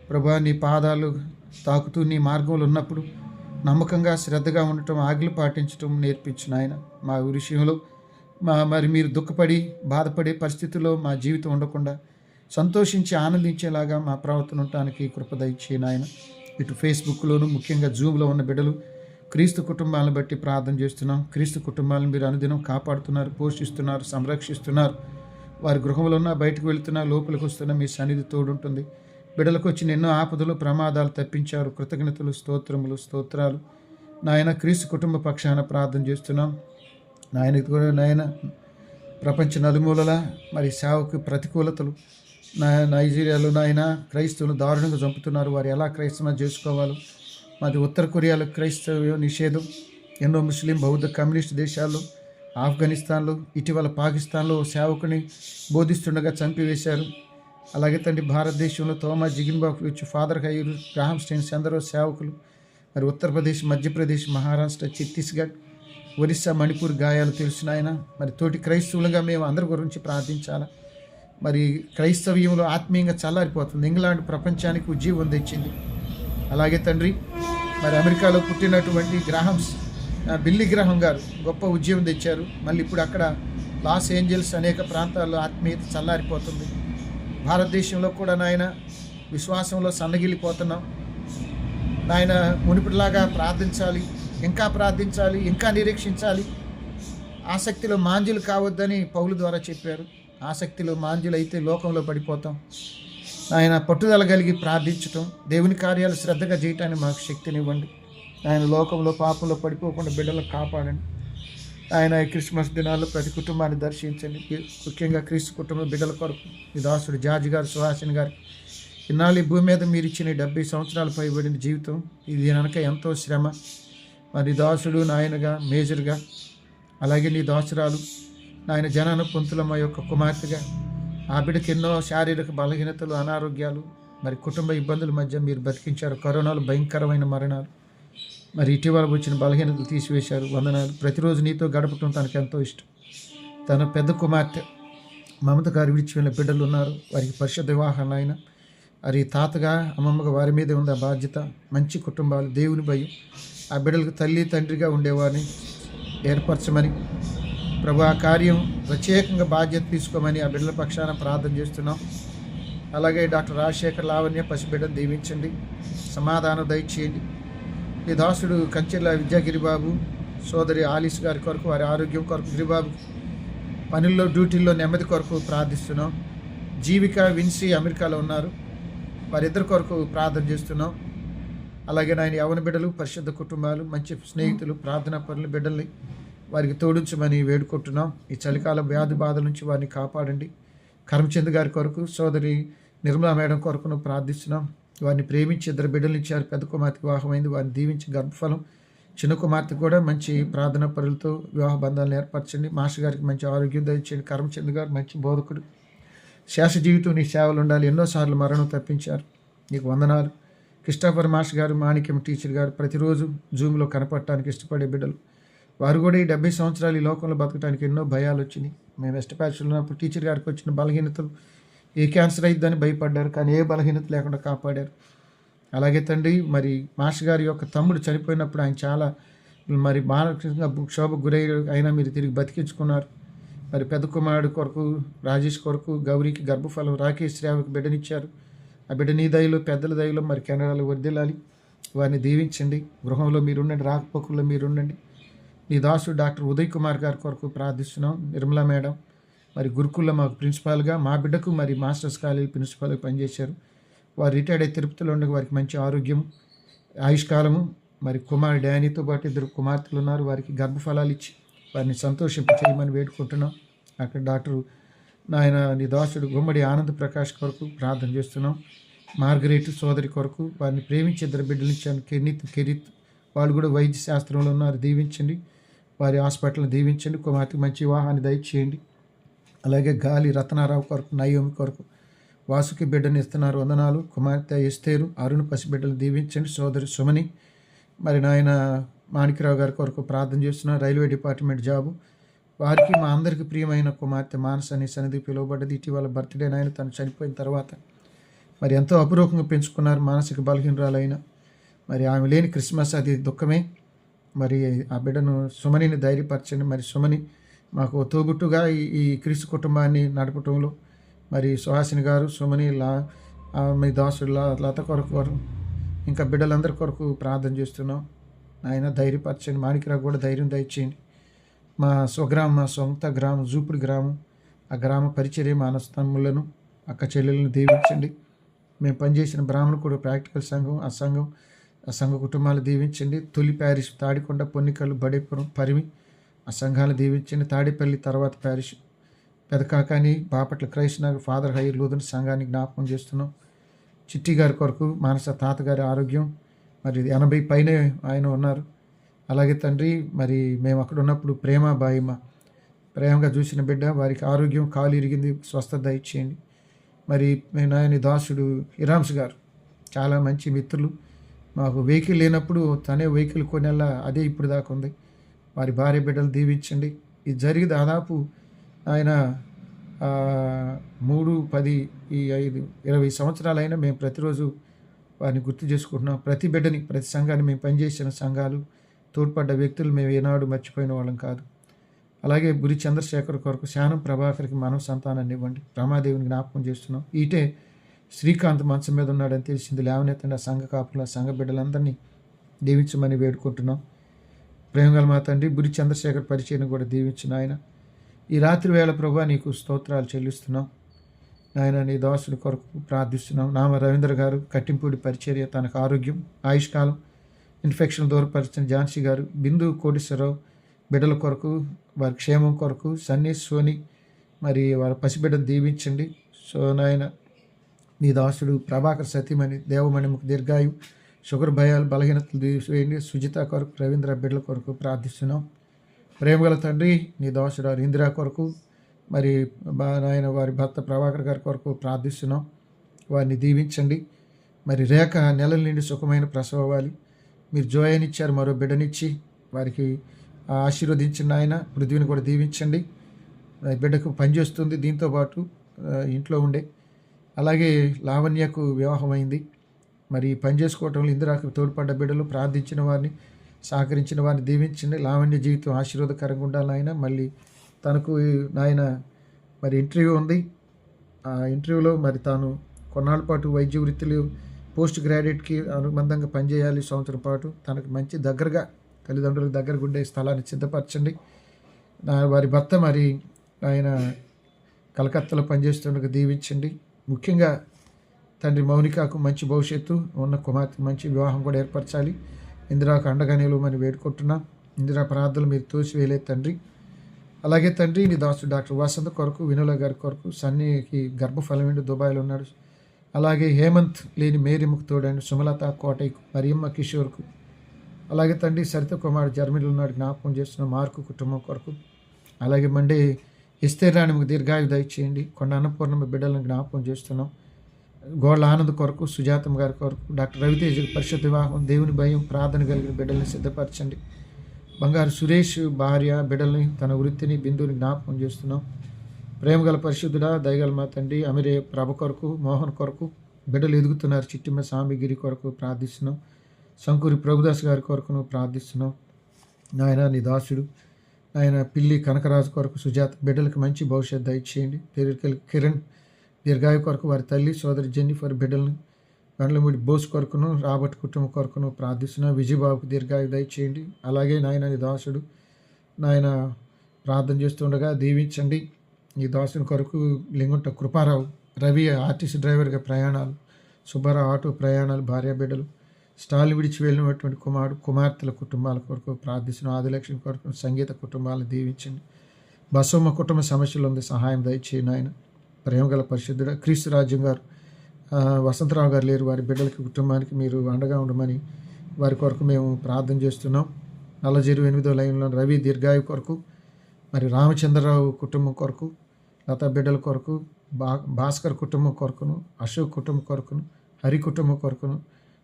ప్రభా, నీ పాదాలు తాకుతూ నీ మార్గంలో ఉన్నప్పుడు నమ్మకంగా, శ్రద్ధగా ఉండటం, ఆజ్ఞలు పాటించడం నేర్పించు నాయన. మా విషయంలో మరి మీరు దుఃఖపడి బాధపడే పరిస్థితుల్లో మా జీవితం ఉండకుండా సంతోషించి ఆనందించేలాగా మా ప్రవర్తన ఉండటానికి కృప దయచేయి నాయన. ఇటు ఫేస్బుక్లోను, ముఖ్యంగా జూమ్లో ఉన్న బిడ్డలు క్రీస్తు కుటుంబాలను బట్టి ప్రార్థన చేస్తున్నాం. క్రీస్తు కుటుంబాలను మీరు అనుదినం కాపాడుతున్నారు, పోషిస్తున్నారు, సంరక్షిస్తున్నారు. వారి గృహంలో ఉన్న, బయటకు వెళుతున్నా, లోపలికి వస్తున్న మీ సన్నిధి తోడుంటుంది. బిడ్డలకు వచ్చిన ఎన్నో ఆపదలు, ప్రమాదాలు తప్పించారు. కృతజ్ఞతలు, స్తోత్రములు, స్తోత్రాలు నాయన. క్రీస్తు కుటుంబ పక్షాన ప్రార్థన చేస్తున్నాం నాయన. ప్రపంచ నలుమూలల మరి సేవకు ప్రతికూలతలు, నైజీరియాలో నాయన క్రైస్తవులు దారుణంగా చంపుతున్నారు. వారు ఎలా క్రైస్తవం చేసుకోవాలో. మాది ఉత్తర కొరియాలో క్రైస్తవ నిషేధం. ఎన్నో ముస్లిం, బౌద్ధ, కమ్యూనిస్ట్ దేశాల్లో, ఆఫ్ఘనిస్తాన్లో, ఇటీవల పాకిస్తాన్లో సేవకుని బోధిస్తుండగా చంపివేశారు. అలాగే తండ్రి భారతదేశంలో తోమా జిగిన్బాబు వచ్చి, ఫాదర్ హైర్, గ్రాహం స్టైన్స్ ఎందరో సేవకులు. మరి ఉత్తరప్రదేశ్, మధ్యప్రదేశ్, మహారాష్ట్ర, ఛత్తీస్గఢ్, ఒరిస్సా, మణిపూర్ గాయాలు తెలిసిన ఆయన. మరి తోటి క్రైస్తవులుగా మేము అందరి గురించి ప్రార్థించాలా. మరి క్రైస్తవ్యంలో ఆత్మీయంగా చల్లారిపోతుంది. ఇంగ్లాండ్ ప్రపంచానికి ఉజ్జీవం తెచ్చింది. అలాగే తండ్రి మరి అమెరికాలో పుట్టినటువంటి బిల్లీ గ్రాహం గారు గొప్ప ఉద్యమం తెచ్చారు. మళ్ళీ ఇప్పుడు అక్కడ లాస్ ఏంజల్స్ అనేక ప్రాంతాల్లో ఆత్మీయత చల్లారిపోతుంది. భారతదేశంలో కూడా నాయన విశ్వాసంలో సన్నగిల్లిపోతున్నాం. నాయన మునిపిలాగా ప్రార్థించాలి, ఇంకా ప్రార్థించాలి, ఇంకా నిరీక్షించాలి. ఆసక్తిలో మాంజులు కావద్దని పౌలు ద్వారా చెప్పారు. ఆసక్తిలో మాంజులు అయితే లోకంలో పడిపోతాం. ఆయన పట్టుదల కలిగి ప్రార్థించటం, దేవుని కార్యాలు శ్రద్ధగా చేయటానికి మాకు శక్తినివ్వండి. ఆయన లోకంలో పాపంలో పడిపోకుండా బిడ్డలను కాపాడండి. ఆయన ఈ క్రిస్మస్ దినాల్లో ప్రతి కుటుంబాన్ని దర్శించండి. ముఖ్యంగా క్రీస్తు కుటుంబం బిడ్డల కొరకు ఈ దాసుడు జార్జి గారు, సుహాసిని గారు ఇన్నాళ్ళు ఈ భూమి మీద మీరు ఇచ్చిన 70 సంవత్సరాలు పైబడిన జీవితం, ఇది వెనక ఎంతో శ్రమ. మరి దాసుడు నాయనగా, మేజర్గా, అలాగే నీ దాసురాలు నాయన జనాన పొంతులమ్మ యొక్క కుమార్తెగా ఆ బిడ్డకి ఎన్నో శారీరక బలహీనతలు, అనారోగ్యాలు, మరి కుటుంబ ఇబ్బందుల మధ్య మీరు బతికించారు. కరోనాలు, భయంకరమైన మరణాలు, మరి ఇటీవల వచ్చిన బలహీనతలు తీసివేశారు. వందనాలు. ప్రతిరోజు నీతో గడపటం తనకు ఎంతో ఇష్టం. తన పెద్ద కుమార్తె మమత గారు విడిచి వెళ్ళిన బిడ్డలు ఉన్నారు. వారికి పరిశుద్ధ వివాహాలు అయినా మరి తాతగా, అమ్మమ్మగా వారి మీదే ఉంది ఆ బాధ్యత. మంచి కుటుంబాలు, దేవుని భయం, ఆ బిడ్డలకు తల్లి తండ్రిగా ఉండేవారిని ఏర్పరచమని ప్రభు ఆ కార్యం ప్రత్యేకంగా బాధ్యత తీసుకోమని ఆ బిడ్డల పక్షాన ప్రార్థన చేస్తున్నాం. అలాగే డాక్టర్ రాజశేఖర్, లావణ్య పసిబిడ్డను దీవించండి, సమాధానం దయచేయండి. ఈ దాసుడు కంచెల విద్యాగిరిబాబు సోదరి ఆలీస్ గారి కొరకు, వారి ఆరోగ్యం కొరకు, గిరిబాబు పనుల్లో డ్యూటీల్లో నెమ్మది కొరకు ప్రార్థిస్తున్నాం. జీవిక, విన్సీ అమెరికాలో ఉన్నారు, వారిద్దరి కొరకు ప్రార్థన చేస్తున్నాం. అలాగే నాయన యవన బిడ్డలు, పరిశుద్ధ కుటుంబాలు, మంచి స్నేహితులు, ప్రార్థనా పనులు బిడ్డల్ని వారికి తోడించమని వేడుకుంటున్నాం. ఈ చలికాల వ్యాధి బాధల నుంచి వారిని కాపాడండి. కరమచంద్ గారి కొరకు, సోదరి నిర్మలా మేడం కొరకును ప్రార్థిస్తున్నాం. వారిని ప్రేమించి 2 బిడ్డలు ఇచ్చారు. పెద్ద కుమార్తె వివాహమైంది, వారిని దీవించి గర్భఫలం. చిన్న కుమార్తె కూడా మంచి ప్రార్థనా పనులతో వివాహ బంధాలను ఏర్పరచండి. మాస్టర్ గారికి మంచి ఆరోగ్యం దయచేయండి. కరమచంద్ గారు మంచి బోధకుడు, శేష జీవితం నీ సేవలు ఉండాలి. ఎన్నోసార్లు మరణం తప్పించారు, నీకు వందనాలు. క్రిస్టోఫర్ మాస్టర్ గారు, మాణిక్యం టీచర్ గారు ప్రతిరోజు జూమ్లో కనపడటానికి ఇష్టపడే బిడ్డలు. వారు కూడా ఈ 70 సంవత్సరాలు ఈ లోకంలో బతకడానికి ఎన్నో భయాలు వచ్చినాయి. మేము వెస్ట్ ప్యాచ్లో ఉన్నప్పుడు టీచర్ గారికి వచ్చిన బలహీనతలు, ఏ క్యాన్సర్ అయిద్దని భయపడ్డారు, కానీ ఏ బలహీనత లేకుండా కాపాడారు. అలాగే తండ్రి, మరి మాస్టర్ గారి యొక్క తమ్ముడు చనిపోయినప్పుడు ఆయన చాలా మరి మానసికంగా క్షోభకు గురయ్యారు, అయినా మీరు తిరిగి బతికించుకున్నారు. మరి పెద్ద కుమారుడు కొరకు, రాజేష్ కొరకు, గౌరీకి గర్భఫలం, రాకేష్ శ్రావకి బిడ్డనిచ్చారు. ఆ బిడ్డ నీ దయలో, పెద్దల దయలో మరి కెనడాలో వర్దిల్లాలి. వారిని దీవించండి. గృహంలో మీరుండండి, రాకపోకల్లో మీరుండండి. నీ దాసుడు డాక్టర్ ఉదయ్ కుమార్ గారి కొరకు ప్రార్థిస్తున్నాం. నిర్మలా మేడం మరి గురుకుల్లో మాకు ప్రిన్సిపాల్గా, మా బిడ్డకు మరి మాస్టర్స్ కాలేజీ ప్రిన్సిపాల్గా పనిచేశారు. వారు రిటైర్డ్ అయ్యి తిరుపతిలో ఉండగా వారికి మంచి ఆరోగ్యం, ఆయుష్కాలము. మరి కుమార్ డానీతో పాటు 2 కుమార్తెలు ఉన్నారు, వారికి గర్భఫలాలు ఇచ్చి వారిని సంతోషింపచేయమని వేడుకుంటున్నాం. అక్కడ డాక్టర్ నాయన నీ దాసుడు గుమ్మడి ఆనంద్ ప్రకాష్ కొరకు ప్రార్థన చేస్తున్నాం. మార్గరేట్ సోదరి కొరకు, వారిని ప్రేమించి 2 బిడ్డలు ఇచ్చాను. కెరిత్ వాళ్ళు కూడా వైద్య శాస్త్రంలో ఉన్నారు, దీవించండి. వారి హాస్పిటల్ని దీవించండి. కుమార్తె మంచి వివాహాన్ని దయచేయండి. అలాగే గాలి రత్నారావు కొరకు, నయోమి కొరకు, వాసుకి బిడ్డని ఇస్తున్నారు, వందనాలు. కుమార్తె ఎస్తేరు, అరుణ్ పసిబిడ్డలు దీవించండి. సోదరి సుమని మరి నాయన మాణిక్యరావు గారి కొరకు ప్రార్థన చేస్తున్నారు. రైల్వే డిపార్ట్మెంట్ జాబు వారికి, మా అందరికీ ప్రియమైన కుమార్తె మానస అని సన్నిధి పిలువబడ్డది. ఇటీవల బర్త్డే నాయన తను చనిపోయిన తర్వాత మరి ఎంతో అపురూపంగా పెంచుకున్నారు. మానసిక బలహీనరాలైన మరి ఆమె లేని క్రిస్మస్ అది దుఃఖమే. మరి ఆ బిడ్డను సుమనిని ధైర్యపరచండి. మరి సుమని మాకు తోబుట్టుగా ఈ క్రీస్తు కుటుంబాన్ని నడపటంలో మరి సుహాసిని గారు, సుమని, మీ దాసుడు లత కొరకు, ఇంకా బిడ్డలందరి కొరకు ప్రార్థన చేస్తున్నాం. ఆయన ధైర్యపరచండి. మాణిక్యరావు కూడా ధైర్యం దయచేయండి. మా స్వగ్రామం, మా సొంత గ్రామం జూపుడి గ్రామం, ఆ గ్రామ పరిచర్య మానస్తమ్ములను, అక్క చెల్లెలను దీవించండి. మేము పనిచేసిన బ్రాహ్మణ కూడా ప్రాక్టికల్ సంఘం, ఆ సంఘ కుటుంబాలు దీవించండి. తొలి ప్యారిష్ తాడికొండ, పొన్నికల్లు, బడేపురం, పరిమి ఆ సంఘాలు దీవించండి. తాడేపల్లి తర్వాత parish Pedakakani, Bapatla Kraisthanagar father Heyer Lutheran సంఘాన్ని జ్ఞాపకం చేస్తున్నాం. చిట్టి గారి కొరకు, మానస తాతగారి ఆరోగ్యం, మరి 80 పైనే ఆయన ఉన్నారు. అలాగే తండ్రి, మరి మేము అక్కడ ఉన్నప్పుడు ప్రేమబాయిమ ప్రేమగా చూసిన బిడ్డ, వారికి ఆరోగ్యం, కాలు ఇరిగింది, స్వస్థత ఇచ్చేయండి. మరి నాయని దాసుడు ఇరామ్స్ గారు చాలా మంచి మిత్రులు. మాకు వెహికల్ లేనప్పుడు తనే వెహికల్ కొనేలా, అదే ఇప్పుడు దాకా ఉంది. వారి భార్య బిడ్డలు దీవించండి. ఇది జరిగి దాదాపు ఆయన 3, 10, 5, 20 సంవత్సరాలైనా మేము ప్రతిరోజు వారిని గుర్తు చేసుకుంటున్నాం. ప్రతి బిడ్డని, ప్రతి సంఘాన్ని, మేము పనిచేసిన సంఘాలు, తోడ్పడ్డ వ్యక్తులు మేము ఏనాడు మర్చిపోయిన వాళ్ళం కాదు. అలాగే గురి చంద్రశేఖర్ కొరకు, శానం ప్రభాకర్కి మనం సంతానాన్ని ఇవ్వండి. రమాదేవిని జ్ఞాపకం చేస్తున్నాం. ఈటే శ్రీకాంత్ మంచం మీద ఉన్నాడని తెలిసింది, లేవనెత్తండి. ఆ సంఘ కాపుల సంఘ బిడ్డలందరినీ దీవించమని వేడుకుంటున్నాం. ప్రేమగల మా తండ్రి బురి చంద్రశేఖర్ పరిచయం కూడా దీవించిన ఆయన. ఈ రాత్రి వేళ ప్రభా నీకు స్తోత్రాలు చెల్లిస్తున్నాం. నాయన నీ దాసుడి కొరకు ప్రార్థిస్తున్నాం. నామ రవీంద్ర గారు కట్టింపూడి పరిచర్య, తనకు ఆరోగ్యం, ఆయుష్కాలం, ఇన్ఫెక్షన్ దూరపరిచిన ఝాన్సీ గారు, బిందు కోటేశ్వరరావు బిడ్డల కొరకు, వారి క్షేమం కొరకు, సన్నీ సోని మరి వారి పసిబిడ్డను దీవించండి. సో నాయన నీ దాసుడు ప్రభాకర్ సతీమణి దేవమణిముఖ దీర్ఘాయు, షుగర్ భయాలు బలహీనతలు తీసివేయండి. సుజిత కొరకు, రవీంద్ర బిడ్డల కొరకు ప్రార్థిస్తున్నాం. ప్రేమగల తండ్రి నీ దాసుడు ఇందిరా కొరకు, మరి నాయన వారి భర్త ప్రభాకర్ గారి కొరకు ప్రార్థిస్తున్నాం. వారిని దీవించండి. మరి రేఖ నెలల నుండి సుఖమైన ప్రసవం అవ్వాలి. మీరు జోయనిచ్చారు, మరో బిడ్డనిచ్చి వారికి ఆశీర్వదించిన ఆయన. పృథ్వీని కూడా దీవించండి. బిడ్డకు పనిచేస్తుంది, దీంతోపాటు ఇంట్లో ఉండే. అలాగే లావణ్యకు వివాహం అయింది. మరి పని చేసుకోవటంలో ఇందిరాకు తోడ్పడ్డ బిడ్డలు, ప్రార్థించిన వారిని, సహకరించిన వారిని దీవించండి. లావణ్య జీవితం ఆశీర్వాదకరంగా ఉండాలి నాయన. మళ్ళీ తనకు నాయన మరి ఇంటర్వ్యూ ఉంది. ఆ ఇంటర్వ్యూలో మరి తాను కొన్నాళ్ళ పాటు వైద్య వృత్తిలో పోస్ట్ గ్రాడ్యుయేట్కి అనుబంధంగా పనిచేయాలి. సంవత్సరం పాటు తనకు మంచి దగ్గరగా, తల్లిదండ్రులకు దగ్గరగా ఉండే స్థలాన్ని సిద్ధపరచండి. వారి భర్త మరి ఆయన కలకత్తాలో పనిచేస్తుండగా దీవించండి. ముఖ్యంగా తండ్రి మౌనికకు మంచి భవిష్యత్తు, ఉన్న కుమార్తె మంచి వివాహం కూడా ఏర్పరచాలి. ఇందిరాకు అండగా నిలవమని వేడుకుంటున్నాం. ఇందిరా ప్రార్థనలు మీరు తోసివేయలేదు తండ్రి. అలాగే తండ్రి నీ దాసుడు డాక్టర్ వసంత్ కొరకు, వినుల గారి కొరకు, సన్నీకి గర్భఫలం ఏంటి దుబాయ్లో ఉన్నాడు. అలాగే హేమంత్ లేని మేరీముకు తోడండి, సుమలత కోటయ్యకు, మరియమ్మ కిషోర్కు, అలాగే తండ్రి సరిత కుమార్ జర్మనీలో ఉన్నాడు జ్ఞాపకం చేస్తున్నాం. మార్కు కుటుంబం కొరకు, అలాగే మండే ఇస్తేరాణికి దీర్ఘాయు దయచేయండి. కొండ అన్నపూర్ణమ్మ బిడ్డలను జ్ఞాపకం చేస్తున్నాం. గోళ్ళ ఆనంద్ కొరకు, సుజాతమ్మ గారి కొరకు, డాక్టర్ రవితేజ పరిశుద్ధ వివాహం, దేవుని భయం, ప్రార్థన కలిగిన బిడ్డల్ని సిద్ధపరచండి. బంగారు సురేష్ భార్య బిడ్డల్ని, తన వృత్తిని, బిందుని జ్ఞాపకం చేస్తున్నాం. ప్రేమగల పరిశుద్ధుడా, దయగల మా తండ్రి అమిరే ప్రభ కొరకు, మోహన్ కొరకు బిడ్డలు ఎదుగుతున్నారు. చిట్టిమ్మ సామిగిరి కొరకు ప్రార్థిస్తున్నాం. శంకూరి ప్రభుదాస్ గారి కొరకు ప్రార్థిస్తున్నాం. నాయన నీ దాసుడు ఆయన పిల్లి కనకరాజు కొరకు, సుజాత బిడ్డలకు మంచి భవిష్యత్తు దయచేయండి. పేరుకెళ్ళి కిరణ్ దీర్ఘాయు కొరకు, వారి తల్లి సోదరి జెన్నిఫర్ బిడ్డలను, బండ్లమూడి బోస్ కొరకును, రాబర్ట్ కుటుంబం కొరకును ప్రార్థిస్తున్నా. విజయబాబుకు దీర్ఘాయు దయచేయండి. అలాగే నాయన నీ దాసుడు నాయన ప్రార్థన చేస్తుండగా దీవించండి. ఈ దాసుని కొరకు లింగుంట కృపారావు, రవి ఆర్టీసీ డ్రైవర్గా ప్రయాణాలు, సుబ్బారావు ఆటో ప్రయాణాలు, భార్య బిడ్డలు, స్టాల్ విడిచి వెళ్ళినటువంటి కుమార్తెల కుటుంబాల కొరకు ప్రార్థిస్తున్న. ఆదిలక్ష్మి కొరకు, సంగీత కుటుంబాలను దీవించండి. బసమ్మ కుటుంబ సమస్యలు ఉంది, సహాయం దయచేయండి ఆయన. ప్రేమగల పరిశుద్ధుడ క్రీస్తు రాజ్యం గారు, వసంతరావు గారు లేరు, వారి బిడ్డలకి కుటుంబానికి మీరు అండగా ఉండమని వారి కొరకు మేము ప్రార్థన చేస్తున్నాం. నల్లజీరు 8వ లైన్లో రవి దీర్ఘాయు కొరకు, మరి రామచంద్రరావు కుటుంబం కొరకు, లతా బిడ్డల కొరకు, భాస్కర్ కుటుంబం కొరకును, అశోక్ కుటుంబం కొరకును, హరి కుటుంబం కొరకును,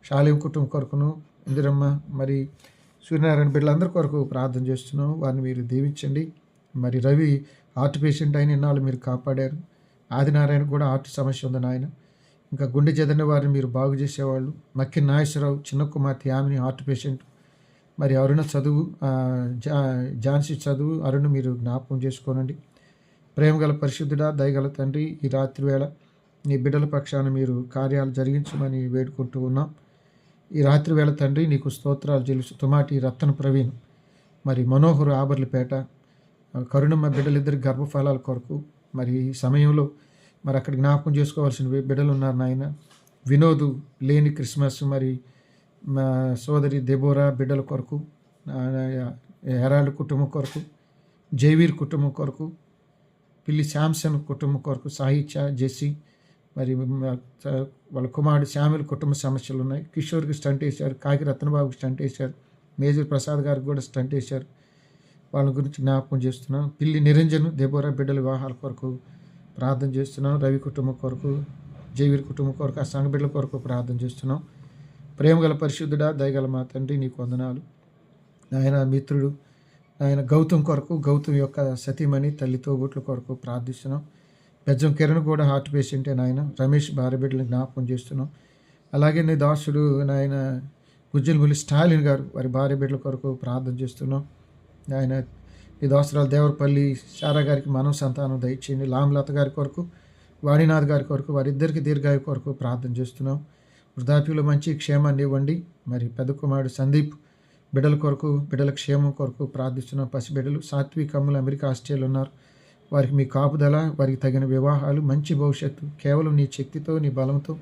షాలిం కుటుంబం కొరకును, ఇందిరమ్మ మరి సూర్యనారాయణ బిడ్డలందరి కొరకు ప్రార్థన చేస్తున్నాం. వారిని మీరు దీవించండి. మరి రవి హార్ట్ పేషెంట్ అయిన ఇన్నాళ్ళు మీరు కాపాడారు. ఆదినారాయణ కూడా హార్ట్ సమస్య ఉంది నాయన. ఇంకా గుండె చెదరిన వారిని మీరు బాగు చేసేవాళ్ళు. మక్కి నాగేశ్వరరావు చిన్న కుమార్తె యామిని హార్ట్ పేషెంట్. మరి అరుణ చదువు, ఝాన్సీ చదువు, అరుణ మీరు జ్ఞాపకం చేసుకోనండి. ప్రేమగల పరిశుద్ధుడా, దయగల తండ్రి ఈ రాత్రి వేళ నీ బిడ్డల పక్షాన మీరు కార్యాలు జరిగించమని వేడుకుంటూ ఉన్నాం. ఈ రాత్రి వేళ తండ్రి నీకు స్తోత్రాలు చెల్లిస్తూ తుమాటి రత్తన ప్రవీణ్, మరి మనోహర్ ఆబర్లపేట, కరుణమ్మ బిడ్డలిద్దరి గర్భఫలాల కొరకు మరి ఈ సమయంలో మరి అక్కడ జ్ఞాపకం చేసుకోవాల్సిన బిడ్డలు ఉన్నారు నాయన. వినోదు లేని క్రిస్మస్, మరి మా సోదరి దెబోరా బిడ్డల కొరకు, హెరాల్డ్ కుటుంబం కొరకు, జైవీర్ కుటుంబం కొరకు, పిల్లి శాంసన్ కుటుంబం కొరకు, సాహిత్య జెస్సీ, మరి వాళ్ళ కుమారుడు శామ్యుల్ కుటుంబ సమస్యలు ఉన్నాయి. కిషోర్కి స్టంట్ వేశారు, కాకి రత్నబాబుకి స్టంట్ వేశారు, మేజర్ ప్రసాద్ గారికి కూడా స్టంట్ వేశారు. వాళ్ళ గురించి జ్ఞాపకం చేస్తున్నాం. పిల్లి నిరంజన్ దెబోరా బిడ్డల వివాహాల కొరకు ప్రార్థన చేస్తున్నాం. రవి కుటుంబం కొరకు, జైవీర్ కుటుంబం కొరకు, ఆ సంఘ బిడ్డల కొరకు ప్రార్థన చేస్తున్నాం. ప్రేమగల పరిశుద్ధుడా, దయగల మా తండ్రి నీకు వందనాలు. ఆయన మిత్రుడు ఆయన గౌతమ్ కొరకు, గౌతమ్ యొక్క సతీమణి తల్లితో బుట్ల కొరకు ప్రార్థిస్తున్నాం. బెజ్జం కిరణ్ కూడా హార్ట్ పేషెంటే నాయన. రమేష్ భార్య బిడ్డలను జ్ఞాపకం చేస్తున్నాం. అలాగే నీ దాసుడు నాయన గుజ్జలమూలి స్టాలిన్ గారు, వారి భార్య బిడ్డల కొరకు ప్రార్థన చేస్తున్నాం. ఆయన ఈ దాసురాలు దేవరపల్లి శారా గారికి మనవ సంతానం దయచేయండి. లాంలత గారి కొరకు, వాణినాథ్ గారి కొరకు, వారిద్దరికి దీర్ఘాయు కొరకు ప్రార్థన చేస్తున్నాం. వృద్ధాప్యులు మంచి క్షేమాన్ని ఇవ్వండి. మరి పెద్ద కుమారుడు సందీప్ బిడ్డల కొరకు, బిడ్డల క్షేమం కొరకు ప్రార్థిస్తున్నాం. పసిబిడ్డలు సాత్విక్ అమ్ములు అమెరికా, ఆస్ట్రేలియా ఉన్నారు. వారికి మీ కాపుదల, వారికి తగిన వివాహాలు, మంచి భవిష్యత్తు కేవలం నీ శక్తితో, నీ బలంతో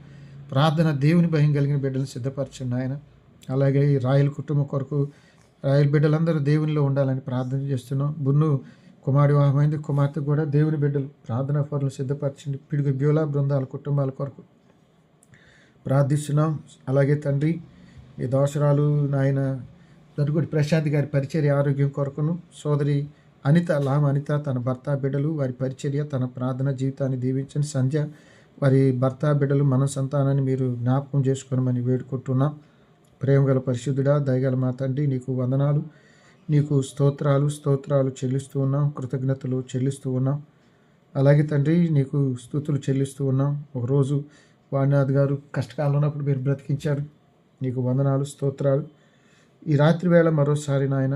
ప్రార్థన దేవుని భయం కలిగిన బిడ్డలను సిద్ధపరచండి ఆయన. అలాగే ఈ రాయల్ కుటుంబం కొరకు, రాయల్ బిడ్డలందరూ దేవునిలో ఉండాలని ప్రార్థన చేస్తున్నాం. బున్ను కుమారుడు వివాహమైంది, కుమార్తె కూడా దేవుని బిడ్డలు ప్రార్థనా పనులు సిద్ధపరచండి. పిడుగు బ్యూలా బృందాల కుటుంబాల కొరకు ప్రార్థిస్తున్నాం. అలాగే తండ్రి ఈ దోసరాలు నాయన దరుగుడి ప్రశాంత్ గారి పరిచర్య ఆరోగ్యం కొరకును, సోదరి అనిత లామ అనిత తన భర్త బిడ్డలు వారి పరిచర్య, తన ప్రార్థన జీవితాన్ని దీవించండి. సంధ్య వారి భర్త బిడ్డలు మన సంతానాన్ని మీరు జ్ఞాపకం చేసుకోనమని వేడుకుంటున్నాం. ప్రేమ గల పరిశుద్ధుడా, దయగల మా తండ్రి, నీకు వందనాలు, నీకు స్తోత్రాలు చెల్లిస్తూ ఉన్నాం, కృతజ్ఞతలు చెల్లిస్తూ ఉన్నాం. అలాగే తండ్రి నీకు స్తుతులు చెల్లిస్తూ ఉన్నాం. ఒకరోజు వాణినాథ్ గారు కష్టకాలం ఉన్నప్పుడు మీరు బ్రతికించారు, నీకు వందనాలు, స్తోత్రాలు. ఈ రాత్రి వేళ మరోసారి నాయన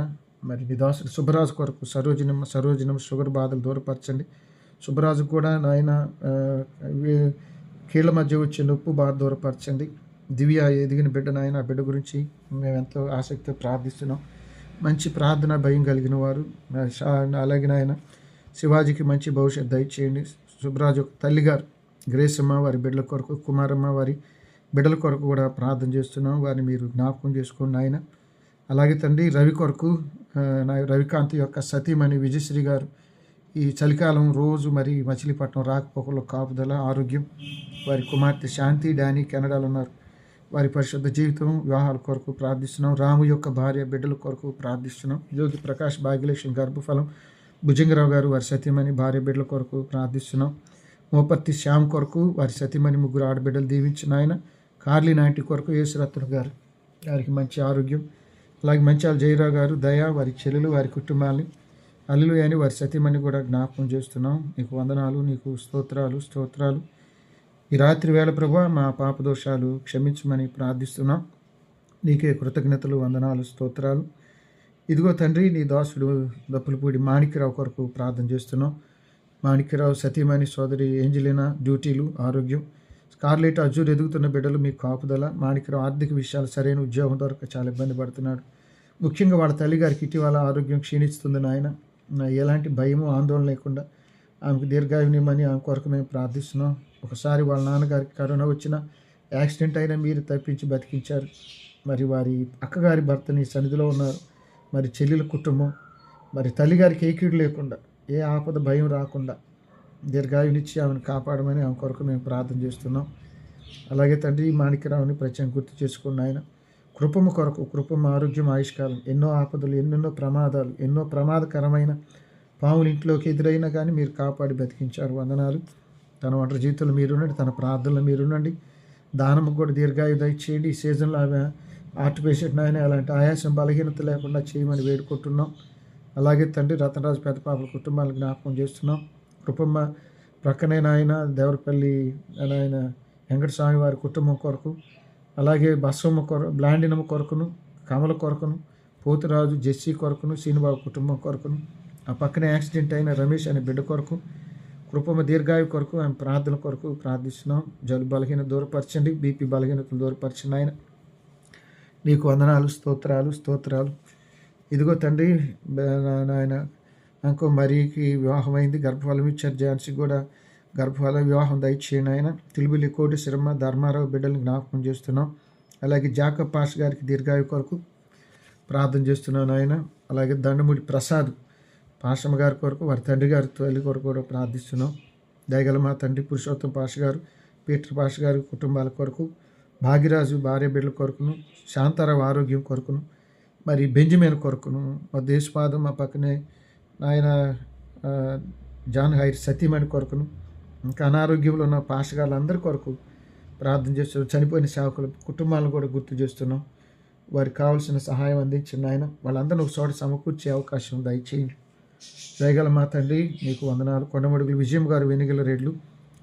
మరి నీ దాసుడు సుబ్బరాజు కొరకు సరోజనం షుగర్ బాధలు దూరపరచండి. సుబ్బరాజు కూడా నాయన కీళ్ళ మధ్య వచ్చే నొప్పు బాధ దూరపరచండి. దివ్య ఎదిగిన బిడ్డ నాయన, ఆ బిడ్డ గురించి మేము ఎంతో ఆసక్తితో ప్రార్థిస్తున్నాం. మంచి ప్రార్థన భయం కలిగిన వారు. అలాగే నాయన శివాజీకి మంచి భవిష్యత్తు దయచేయండి. సుబ్బరాజు తల్లిగారు గ్రేసమ్మ వారి బిడ్డల కొరకు, కుమారమ్మ వారి బిడ్డల కొరకు కూడా ప్రార్థన చేస్తున్నాం. వారిని మీరు జ్ఞాపకం చేసుకోండి ఆయన. అలాగే తండ్రి రవి కొరకు, రవికాంత్ యొక్క సతీమణి విజయశ్రీ గారు ఈ చలికాలం రోజు మరి మచిలీపట్నం రాకపోకలో కాపుదల, ఆరోగ్యం. వారి కుమార్తె శాంతి, డానీ కెనడాలో ఉన్నారు. వారి పరిశుద్ధ జీవితం, వివాహాల కొరకు ప్రార్థిస్తున్నాం. రాము యొక్క భార్య బిడ్డల కొరకు ప్రార్థిస్తున్నాం. జ్యోతి ప్రకాష్ భాగ్యలక్ష్మి గర్భఫలం, భుజంగరావు గారు వారి సతీమణి భార్య బిడ్డల కొరకు ప్రార్థిస్తున్నాం. మోపర్తి శ్యామ్ కొరకు వారి సతీమణి ముగ్గురు ఆడబిడ్డలు దీవించిన ఆయన. కార్లీ నాటి కొరకు యేసురత్న గారు వారికి మంచి ఆరోగ్యం. అలాగే మంచాల జయరావు గారు, దయ వారి చెల్లెలు వారి కుటుంబాన్ని, అల్లులు అని వారి సతీమణి కూడా జ్ఞాపకం చేస్తున్నాం. నీకు వందనాలు, నీకు స్తోత్రాలు. ఈ రాత్రి వేళ ప్రభా మా పాపదోషాలు క్షమించమని ప్రార్థిస్తున్నాం. నీకే కృతజ్ఞతలు, వందనాలు, స్తోత్రాలు. ఇదిగో తండ్రి నీ దాసుడు దప్పులపూడి మాణిక్యరావు కొరకు ప్రార్థన చేస్తున్నాం. మాణిక్యరావు సతీమణి సోదరి ఏంజలినా డ్యూటీలు, ఆరోగ్యం. స్కార్లెట్ అజూర్ ఎదుగుతున్న బిడ్డలు మీ కాపుదల. మాణిక్యరావు ఆర్థిక విషయాలు సరైన ఉద్యోగం దొరక చాలా ఇబ్బంది పడుతున్నాడు. ముఖ్యంగా వాళ్ళ తల్లిగారికి ఇటీవల ఆరోగ్యం క్షీణిస్తుంది నాయన. ఎలాంటి భయము ఆందోళన లేకుండా ఆమెకు దీర్ఘాయునిమని ఆమె కొరకు మేము ప్రార్థిస్తున్నాం. ఒకసారి వాళ్ళ నాన్నగారికి కరోనా వచ్చిన యాక్సిడెంట్ అయినా మీరు తప్పించి బతికించారు. మరి వారి అక్కగారి భర్త నీ సన్నిధిలో ఉన్నారు. మరి చెల్లెల కుటుంబం, మరి తల్లిగారికి ఏ కీడు లేకుండా, ఏ ఆపద భయం రాకుండా దీర్ఘాయునిచ్చి ఆమెను కాపాడమని ఆమె కొరకు మేము ప్రార్థన చేస్తున్నాం. అలాగే తండ్రి మాణిక్యరావుని ప్రత్యేకంగా గుర్తు చేసుకున్న ఆయన కృపము కొరకు, కృపము ఆరోగ్యం ఆయుష్కాలం. ఎన్నో ఆపదలు, ఎన్నెన్నో ప్రమాదాలు, ఎన్నో ప్రమాదకరమైన పాములు ఇంట్లోకి ఎదురైనా కానీ మీరు కాపాడి బతికించారు, వందనాలు. తన ఒంటరి జీవితంలో మీరుండండి, తన ప్రార్థనలో మీరుండండి. దానము కూడా దీర్ఘాయు దయచేయండి. ఈ సీజన్లో ఆమె హార్ట్ పేషెంట్ ఆయన అలాంటి ఆయాసం బలహీనత లేకుండా చేయమని వేడుకుంటున్నాం. అలాగే తండ్రి రతనరాజు పెద్ద పాపల కుటుంబాలను జ్ఞాపకం చేస్తున్నాం. కృపమ్మ ప్రక్కనే నాయన దేవరపల్లి ఆయన వెంకటస్వామి వారి కుటుంబం కొరకు, అలాగే బస్సమ్మ బ్లాండినమ్మ కొరకును, కమల కొరకును, పోతురాజు జెస్సీ కొరకును, శ్రీనిబాబు కుటుంబం కొరకును, ఆ పక్కనే యాక్సిడెంట్ అయిన రమేష్ అనే బిడ్డ కొరకు, కృపమ్మ దీర్ఘాయు కొరకు ఆమె ప్రార్థన కొరకు ప్రార్థిస్తున్నాం. జలు బలహీనత దూరపరచండి, బీపీ బలహీనతలు దూరపరచండి ఆయన. నీకు వందనాలు, స్తోత్రాలు. ఇదిగో తండ్రి నాయన ఇంకో మరీకి వివాహం అయింది, గర్భఫలం ఇచ్చారు. ఝాన్సీకి కూడా గర్భఫల వివాహం దయచేయండి ఆయన. తిలుబిల్లి కోటి శర్మ ధర్మారావు బిడ్డలను జ్ఞాపకం చేస్తున్నాం. అలాగే జాకబ్ పాష్ గారికి దీర్ఘాయు కొరకు ప్రార్థన చేస్తున్నాను ఆయన. అలాగే దండముడి ప్రసాద్ పాషమ్మ గారి కొరకు, వారి తండ్రి గారి తల్లి కొరకు కూడా ప్రార్థిస్తున్నాం. దయగల మా తండ్రి పురుషోత్తం పాష గారు, పీటర్ పాష గారి కుటుంబాల కొరకు, భాగ్యరాజు భార్య బిడ్డల కొరకును, శాంతారావు ఆరోగ్యం కొరకును, మరి బెంజమిన్ కొరకును, మా దేశపాదం మా పక్కనే ఆయన జాన్ హైర్ సతీమణి కొరకును, ఇంకా అనారోగ్యంలో ఉన్న పాషగాళ్ళందరి కొరకు ప్రార్థన చేస్తున్నాం. చనిపోయిన సేవకుల కుటుంబాలను కూడా గుర్తు చేస్తున్నాం. వారికి కావాల్సిన సహాయం అందించిన ఆయన వాళ్ళందరూ ఒక చోట సమకూర్చే అవకాశం దయచేయండి. దయగల మా తండ్రి నీకు వందనాలు. కొండమడుగులు విజయం గారు వెనుగల రేట్లు,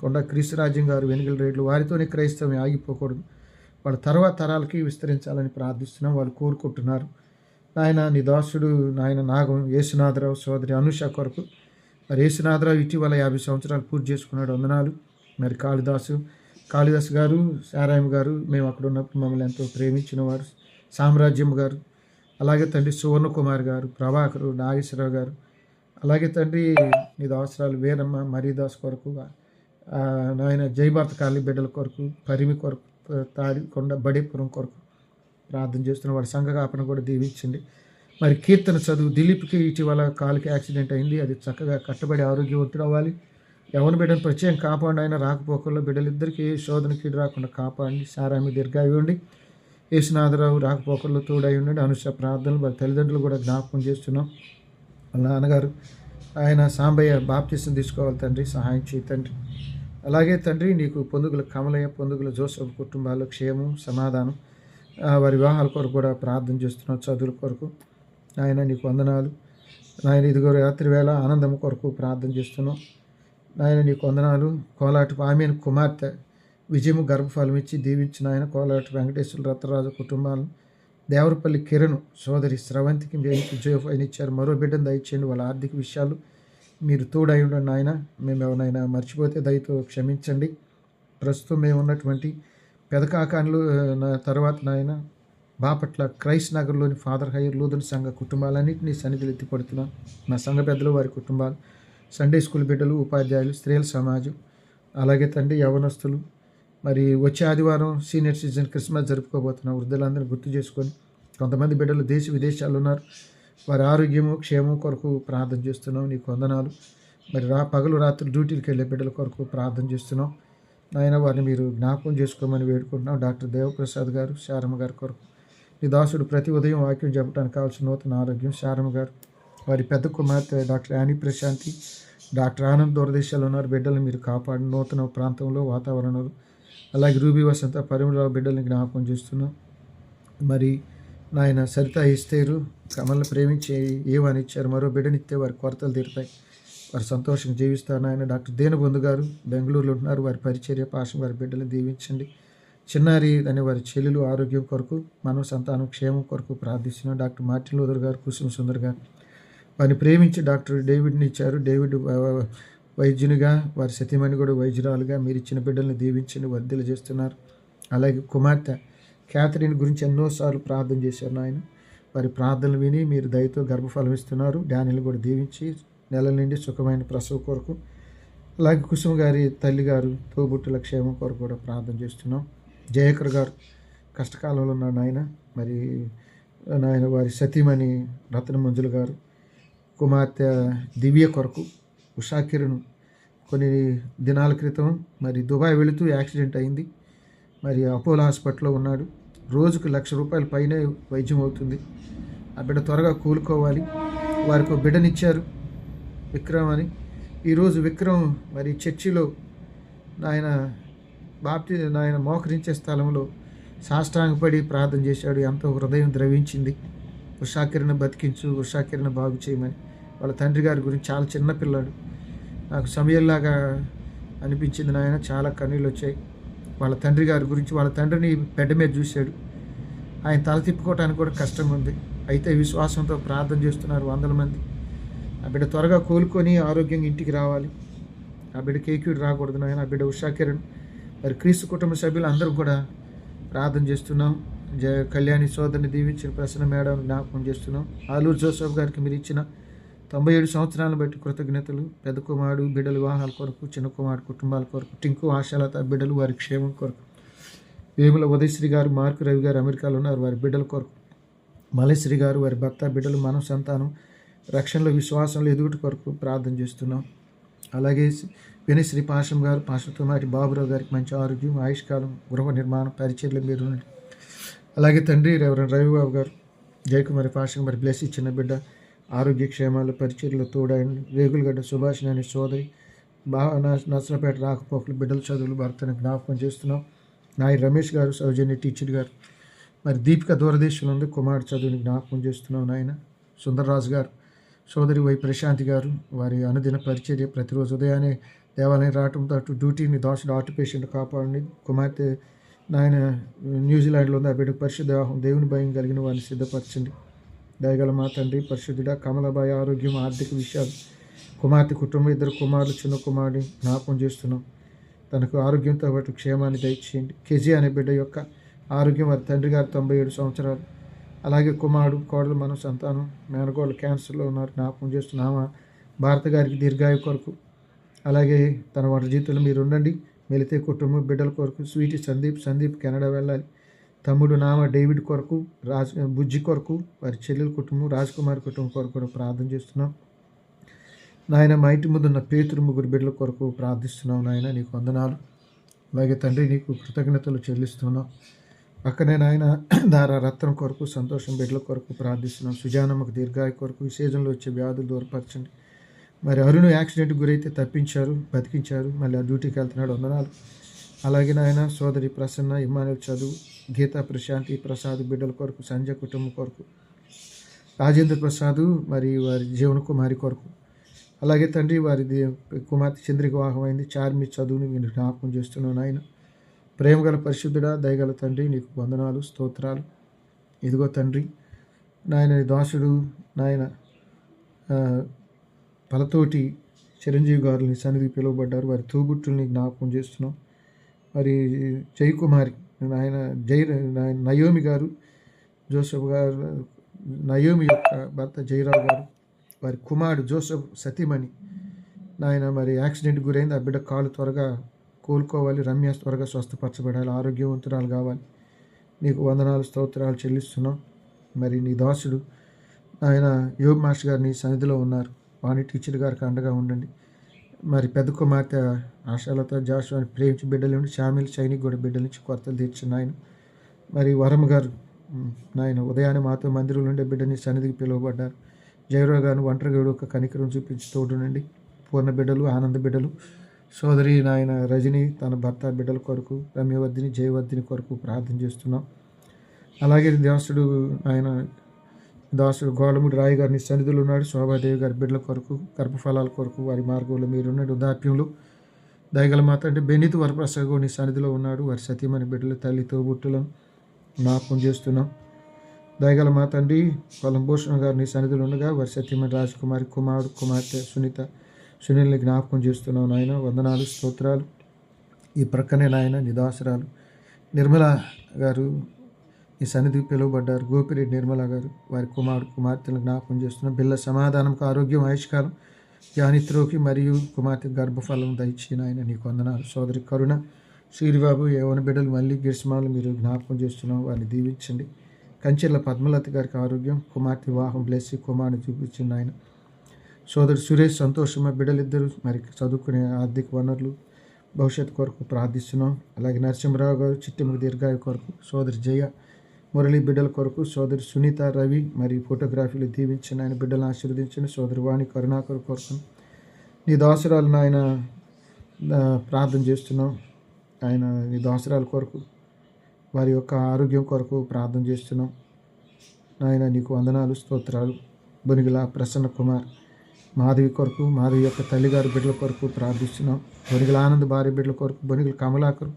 కొండ క్రీస్తురాజ్యం గారు వెనుగల రేట్లు, వారితోనే క్రైస్తవం ఆగిపోకూడదు, వాళ్ళ తర్వాత తరాలకి విస్తరించాలని ప్రార్థిస్తున్నాం. వాళ్ళు కోరుకుంటున్నారు నాయన. నీ దాసుడు నాయన నాగం యేసునాథరావు సోదరి అనుష కొరకు, మరి యేసునాథరావు ఇటీవల 50 సంవత్సరాలు పూర్తి చేసుకున్నాడు, వందనాలు. మరి కాళిదాసు గారు, సారాయమ్మ గారు మేము అక్కడ ఉన్నప్పుడు మమ్మల్ని ఎంతో ప్రేమించిన వారు, సామ్రాజ్యం గారు, అలాగే తండ్రి సువర్ణకుమార్ గారు, ప్రభాకరు, నాగేశ్వరరావు గారు, అలాగే తండ్రి నీ అవసరాలు వీరమ్మ, మరీదాస్ కొరకు, నాయన జయభారత కాలనీ బిడ్డల కొరకు, పరిమి కొరకు, తాడికొండ బడేపురం కొరకు ప్రార్థన చేస్తున్న వారి సంఘ కాపను కూడా దీవించండి. మరి కీర్తన చదువు దిలీప్కి ఇటీవల కాలుకి యాక్సిడెంట్ అయింది. అది చక్కగా కట్టబడి ఆరోగ్యవంతుడు అవ్వాలి. ఎవరి బిడ్డను ప్రత్యేకం కాపాడండి. ఆయన రాకపోకల్లో బిడ్డలిద్దరికీ ఏ శోధనకి రాకుండా కాపాడండి. సారామి దీర్ఘాయు ఉండి, యేసునాథరావు రాకపోకల్లో తోడై ఉండండి. అనుష ప్రార్థనలు వారి తల్లిదండ్రులు కూడా జ్ఞాపకం చేస్తున్నాం. వాళ్ళ నాన్నగారు ఆయన సాంబయ్య బాప్తిసం తీసుకోవాలి తండ్రి, సహాయం చేయి తండ్రి. అలాగే తండ్రి నీకు పొందుగుల కమలయ్య, పొందుగుల జోసఫ్ కుటుంబాల్లో క్షేమం, సమాధానం, వారి వివాహాల కొరకు కూడా ప్రార్థన చేస్తున్నాం. చదువుల కొరకు ఆయన నీకు వందనాలు నాయన. ఇదిగో రాత్రి వేళ ఆనందం కొరకు ప్రార్థన చేస్తున్నాం నాయన, నీకు వందనాలు. కోలాటి ఆమెను కుమార్తె విజయము గర్భఫలం ఇచ్చి దీవించిన ఆయన కోలాటి వెంకటేశ్వర రత్నరాజు కుటుంబాలను, దేవరపల్లి కిరణ్ సోదరి స్రవంతికి ఉద్యోగం ఇచ్చారు. మరో బిడ్డను దయచేయండి. వాళ్ళ ఆర్థిక విషయాలు మీరు తోడై ఉండండి ఆయన. మేము ఎవరైనా మర్చిపోతే దయతో క్షమించండి. ప్రస్తుతం మేము ఉన్నటువంటి పెదకాకాన్లు తర్వాత నాయన బాపట్ల క్రైస్ట్ నగర్లోని ఫాదర్ హైయర్ లూథరన్ సంఘ కుటుంబాలన్నింటినీ సన్నిధిలో ఎత్తిపడుతున్నాం. నా సంఘ పెద్దలు, వారి కుటుంబాలు, సండే స్కూల్ బిడ్డలు, ఉపాధ్యాయులు, స్త్రీల సమాజం, అలాగే తండ్రి యవనస్తులు, మరి వచ్చే ఆదివారం సీనియర్ సిటిజన్ క్రిస్మస్ జరుపుకోబోతున్నాం. వృద్ధులందరూ గుర్తు చేసుకొని కొంతమంది బిడ్డలు దేశ విదేశాల్లో ఉన్నారు. వారి ఆరోగ్యము క్షేమం కొరకు ప్రార్థన చేస్తున్నాం. నీకు వందనాలు. మరి పగలు రాత్రి డ్యూటీలకు వెళ్ళే బిడ్డల కొరకు ప్రార్థన చేస్తున్నాం నాయన. వారిని మీరు జ్ఞాపకం చేసుకోమని వేడుకుంటున్నాం. డాక్టర్ దేవప్రసాద్ గారు, శారమ్మ గారి కొరకు నీ దాసుడు ప్రతి ఉదయం వాక్యం చెప్పడానికి కావాల్సిన నూతన ఆరోగ్యం, శారమ్మ గారు, వారి పెద్ద కుమార్తె doctor Annie Prashanthi, doctor Anand దూరదేశాలు ఉన్నారు. బిడ్డలు మీరు కాపాడి నూతన ప్రాంతంలో వాతావరణంలో, అలాగే రూబీ వసంత పరిమళరావు బిడ్డల్ని జ్ఞాపకం చేస్తున్నాం. మరి నాయన సరిత ఇస్తేరు కమల్ని ప్రేమించి ఏమని ఇచ్చారు. మరో బిడ్డనిస్తే వారి కొరతలు తీరుతాయి, వారు సంతోషంగా జీవిస్తారు. నాయన డాక్టర్ దేనబొంధు గారు బెంగళూరులో ఉంటున్నారు. వారి పరిచర్య పాశం వారి బిడ్డలు దీవించండి. చిన్నారి అనే వారి చెల్లెలు ఆరోగ్యం కొరకు, మనవ సంతానం క్షేమం కొరకు ప్రార్థిస్తున్నాం. డాక్టర్ మార్టిన్ లూథర్ గారు, కుసుమ సుందర్ గారు వారిని ప్రేమించి డాక్టర్ డేవిడ్ని ఇచ్చారు. డేవిడ్ వైద్యునిగా, వారి సతీమణి కూడా వైద్యురాలుగా మీరు ఇచ్చిన బిడ్డల్ని దీవించండి, వర్ధలు చేస్తున్నారు. అలాగే కుమార్తె క్యాథరిన్ గురించి ఎన్నోసార్లు ప్రార్థన చేశారు నాయన. వారి ప్రార్థనలు విని మీరు దయతో గర్భఫలం ఇస్తున్నారు. డానియల్ని కూడా దీవించి నెలల నుండి సుఖమైన ప్రసవ కొరకు, అలాగే కుసుమ గారి తల్లి గారు తోబుట్టుల క్షేమం కొరకు కూడా ప్రార్థన చేస్తున్నాం. జయకర్ గారు కష్టకాలంలో ఉన్న నాయన, మరి నాయన వారి సతీమణి రత్న మంజులు గారు, కుమార్తె దివ్య కొరకు, ఉషాకిరణ్ కొన్ని దినాల క్రితం మరి దుబాయ్ వెళుతూ యాక్సిడెంట్ అయింది. మరి అపోలో హాస్పిటల్లో ఉన్నాడు. రోజుకు ₹1,00,000 పైనే వైద్యం అవుతుంది. ఆ బిడ్డ త్వరగా కోలుకోవాలి. వారికి ఒక బిడ్డనిచ్చారు విక్రమ్ అని. ఈరోజు విక్రమ్ మరి చర్చిలో నాయన మోకరించే స్థలంలో సాష్టాంగపడి ప్రార్థన చేశాడు. ఎంతో హృదయం ద్రవించింది. ఉషాకిరణ్ బతికించు, ఉషాకిరణ్ బాగు చేయమని. వాళ్ళ తండ్రి గారి గురించి చాలా చిన్న పిల్లాడు, నాకు సమయంలాగా అనిపించింది నాయన. చాలా కన్నీళ్ళు వచ్చాయి. వాళ్ళ తండ్రి గారి గురించి, వాళ్ళ తండ్రిని బెడ్ మీద చూశాడు. ఆయన తల తిప్పుకోవడానికి కూడా కష్టంగా ఉంది. అయితే విశ్వాసంతో ప్రార్థన చేస్తున్నారు 100 మంది. ఆ బిడ్డ త్వరగా కోలుకొని ఆరోగ్యంగా ఇంటికి రావాలి. ఆ బిడ్డ కేక్యూడ్ రాకూడదు నాయన. ఆ బిడ్డ ఉషాకిరణ్ మరి క్రీస్తు కుటుంబ సభ్యులు అందరూ కూడా ప్రార్థన చేస్తున్నాం. కళ్యాణి సోదరిని దీవించిన ప్రసన్న మేడం జ్ఞాపకం చేస్తున్నాం. ఆలూరు జోసఫ్ గారికి మీరు ఇచ్చిన 97 సంవత్సరాలను బట్టి కృతజ్ఞతలు. పెద్ద కుమారుడు బిడ్డల వివాహాల కొరకు, చిన్న కుమారుడు కుటుంబాల కొరకు, టింకు ఆశాలత బిడ్డలు వారి క్షేమం కొరకు, వేముల ఉదయశ్రీ గారు, మార్కు రవి గారు అమెరికాలో ఉన్నారు, వారి బిడ్డల కొరకు, మలేశ్రీ గారు వారి భర్త బిడ్డలు, మనవ సంతానం రక్షణలో విశ్వాసంలో ఎదుగుట కొరకు ప్రార్థన చేస్తున్నాం. అలాగే వినశ్రీ పాశం గారు, పాశంతో మాటి బాబురావు గారికి మంచి ఆరోగ్యం, ఆయుష్కాలం, గృహ నిర్మాణం పరిచర్లు మీరు. అలాగే తండ్రి రెవరెండ్ రవిబాబు గారు, జయకుమారి పాశం మరి బ్లెస్ ఇచ్చిన బిడ్డ ఆరోగ్య క్షేమాలు పరిచర్లు తోడైంది. రేగులగడ్డ సుభాషిణి అనే సోదరి నర్సరాపేట రాకపోకలు బిడ్డల చదువులు భర్తని జ్ఞాపకం చేస్తున్నాం. నాయ రమేష్ గారు, సౌజన్య టీచర్ గారు, మరి దీపిక దూరదేశంలో ఉంది, కుమారుడు చదువుని జ్ఞాపకం చేస్తున్నాం నాయన. సుందర్రాజు గారు, సోదరి వై ప్రశాంతి గారు, వారి అనుదిన పరిచర్య ప్రతిరోజు ఉదయాన్నే దేవాలయం రావడంతో అటు డ్యూటీని దాచుడు ఆర్ట్ పేషెంట్ కాపాడండి. కుమార్తె నాయన న్యూజిలాండ్లో ఉంది, ఆ బిడ్డకు పరిశుద్ధ దేవుని భయం కలిగిన వారిని సిద్ధపరచండి. దయగల మా తండ్రి పరిశుద్ధుడా, కమలబాయి ఆరోగ్యం, ఆర్థిక విషయాలు, కుమార్తె కుటుంబం, 2 కుమారులు, చిన్న కుమారుడిని జ్ఞాపకం చేస్తున్నాం. తనకు ఆరోగ్యంతో పాటు క్షేమాన్ని దయచేయండి. కెజీ అనే బిడ్డ యొక్క ఆరోగ్యం వారి తండ్రి గారు 97 సంవత్సరాలు, అలాగే కుమారుడు కోడలు మన సంతానం మేనకోడలు క్యాన్సర్లో ఉన్నారు, జ్ఞాపకం చేస్తున్నామా. భారత గారికి దీర్ఘాయు కొరకు, అలాగే తన వంట జీవితంలో మీరు ఉండండి. మెలితే కుటుంబం బిడ్డల కొరకు, స్వీటీ సందీప్ కెనడా వెళ్ళాలి. తమ్ముడు నామ డేవిడ్ కొరకు, బుజ్జి కొరకు, వారి చెల్లెల కుటుంబం, రాజ్కుమార్ కుటుంబం కొరకు కూడా ప్రార్థన చేస్తున్నాం నాయన. మా ఇంటి ముందున్న పేతురు ముగ్గురు బిడ్డల కొరకు ప్రార్థిస్తున్నాం నాయన. నీకు వందనాలు. అలాగే తండ్రి నీకు కృతజ్ఞతలు చెల్లిస్తున్నాం. పక్కనే నాయన దారా రత్నం కొరకు, సంతోషం బిడ్డల కొరకు ప్రార్థిస్తున్నాం. సుజానమ్మకు దీర్ఘాయు కొరకు, ఈ సీజన్లో వచ్చే వ్యాధులు దూరపరచండి. మరి అరుణ్ యాక్సిడెంట్ గురైతే తప్పించారు, బతికించారు, మళ్ళీ ఆ డ్యూటీకి వెళ్తున్నాడు, వందనాలు. అలాగే నాయన సోదరి ప్రసన్న, ఇమ్మానుయేల్ చదువు, గీతా ప్రశాంతి ప్రసాద్ బిడ్డల కొరకు, సంజయ్ కుటుంబం కొరకు, రాజేంద్ర ప్రసాద్ మరి వారి జీవన కుమారి కొరకు, అలాగే తండ్రి వారి కుమార్తె చంద్రిక వివాహమైంది, చార్మి చదువుని మీరు జ్ఞాపకం చేస్తున్నాను నాయన. ప్రేమగల పరిశుద్ధుడా, దయగల తండ్రి నీకు వందనాలు, స్తోత్రాలు. ఇదిగో తండ్రి నాయన దాసుడు నాయన పలతోటి చిరంజీవి గారు నీ సన్నిధికి పిలువబడ్డారు, వారి తోబుట్టుల్ని జ్ఞాపకం చేస్తున్నాం. మరి జయకుమారి నాయన నయోమి గారు, జోసఫ్ గారు, నయోమి యొక్క భర్త జయరావు గారు, వారి కుమారుడు జోసఫ్ సతీమణి నాయన మరి యాక్సిడెంట్ గురైంది. ఆ బిడ్డ కాలు త్వరగా కోలుకోవాలి, రమ్య త్వరగా స్వస్థపరచబడాలి, ఆరోగ్యవంతురాలు కావాలి. నీకు వందనాలు, స్తోత్రాలు చెల్లిస్తున్నాం. మరి నీ దాసుడు ఆయన యోగ్ మాస్టర్ గారు నీ సన్నిధిలో ఉన్నారు, వాణి టీచర్ గారికి అండగా ఉండండి. మరి పెద్ద కుమార్తె ఆశాలతో జాషువాని ప్రేమించి బిడ్డల నుండి షామిల్ సైనిక్ కూడా బిడ్డల నుంచి కొరతలు తీర్చిన ఆయన. మరి వరమ గారు నాయన ఉదయాన్నే మాతో మందిరం నుండి బిడ్డని సన్నిధికి పిలువబడ్డారు. జయరావు గారిని ఒంటరిగా ఒక కనికరం చూపించి తోడునండి. పూర్ణ బిడ్డలు, ఆనంద బిడ్డలు, సోదరి నాయన రజని తన భర్త బిడ్డల కొరకు, రమ్యవర్ధిని జయవర్ధిని కొరకు ప్రార్థన చేస్తున్నాం. అలాగే దాసుడు గోలముడి రాయి గారిని సన్నిధులు ఉన్నాడు, శోభాదేవి గారి బిడ్డల కొరకు, గర్భఫలాల కొరకు, వారి మార్గంలో మీరున్నాడు. వృద్ధాప్యంలో దయగల మాత అంటే బెనీతు వరప్రసాద్ నీ సన్నిధిలో ఉన్నాడు, వారి సతీమణి బిడ్డల తల్లి తోబుట్టులను జ్ఞాపకం చేస్తున్నాం. దయగల మాత అండి కొలంభూషణ గారు నీ సన్నిధిలో ఉండగా, వారి సతీమణి రాజకుమారి, కుమారుడు కుమార్తె సునీల్ని జ్ఞాపకం చేస్తున్నాం నాయన. వందనాలు, స్తోత్రాలు. ఈ ప్రక్కనే నాయన నిదాసరాలు నిర్మల గారు ఈ సన్నిధికి పిలువబడ్డారు, గోపిరెడ్డి నిర్మల గారు, వారి కుమారుడు కుమార్తెలను జ్ఞాపకం చేస్తున్నాం. బిల్ల సమాధానంకు, ఆరోగ్యం, ఆయుష్కాలం, జ్ఞానిత్రోకి మరియు కుమార్తె గర్భఫలం దయచేయను ఆయన. నీకు వందనాలు. సోదరి కరుణ, శ్రీబాబు, యవన బిడ్డలు మళ్ళీ గ్రీష్మాలు మీరు జ్ఞాపకం చేస్తున్నాం, వారిని దీవించండి. కంచెర్ల పద్మలత గారికి ఆరోగ్యం, కుమార్తె వివాహం బ్లెస్సి కుమారుని చూపించింది ఆయన. సోదరు సురేష్, సంతోషమ బిడ్డలిద్దరూ మరి చదువుకునే ఆర్థిక వనరులు భవిష్యత్తు కొరకు ప్రార్థిస్తున్నాం. అలాగే నరసింహరావు గారు చిట్టెముకు దీర్ఘాయు కొరకు, సోదరి జయ మురళి బిడ్డల కొరకు, సోదరి సునీత రవి మరి ఫోటోగ్రఫీలు దీవించండి ఆయన, బిడ్డలను ఆశీర్వదించండి. సోదరి వాణి కరుణాకర్ కొరకు నీ దాసురాలు నాయన ప్రార్థన చేస్తున్నాం. ఆయన నీ దాసురాల కొరకు, వారి యొక్క ఆరోగ్యం కొరకు ప్రార్థన చేస్తున్నాం నాయన. నీకు వందనాలు, స్తోత్రాలు. బొనిగిల ప్రసన్న కుమార్ మాధవి కొరకు, మాధవి యొక్క తల్లిగారి బిడ్డల కొరకు ప్రార్థిస్తున్నాం. బొనిగిల ఆనంద్ భార్య బిడ్డల కొరకు, బొనిగిల కమలాకర్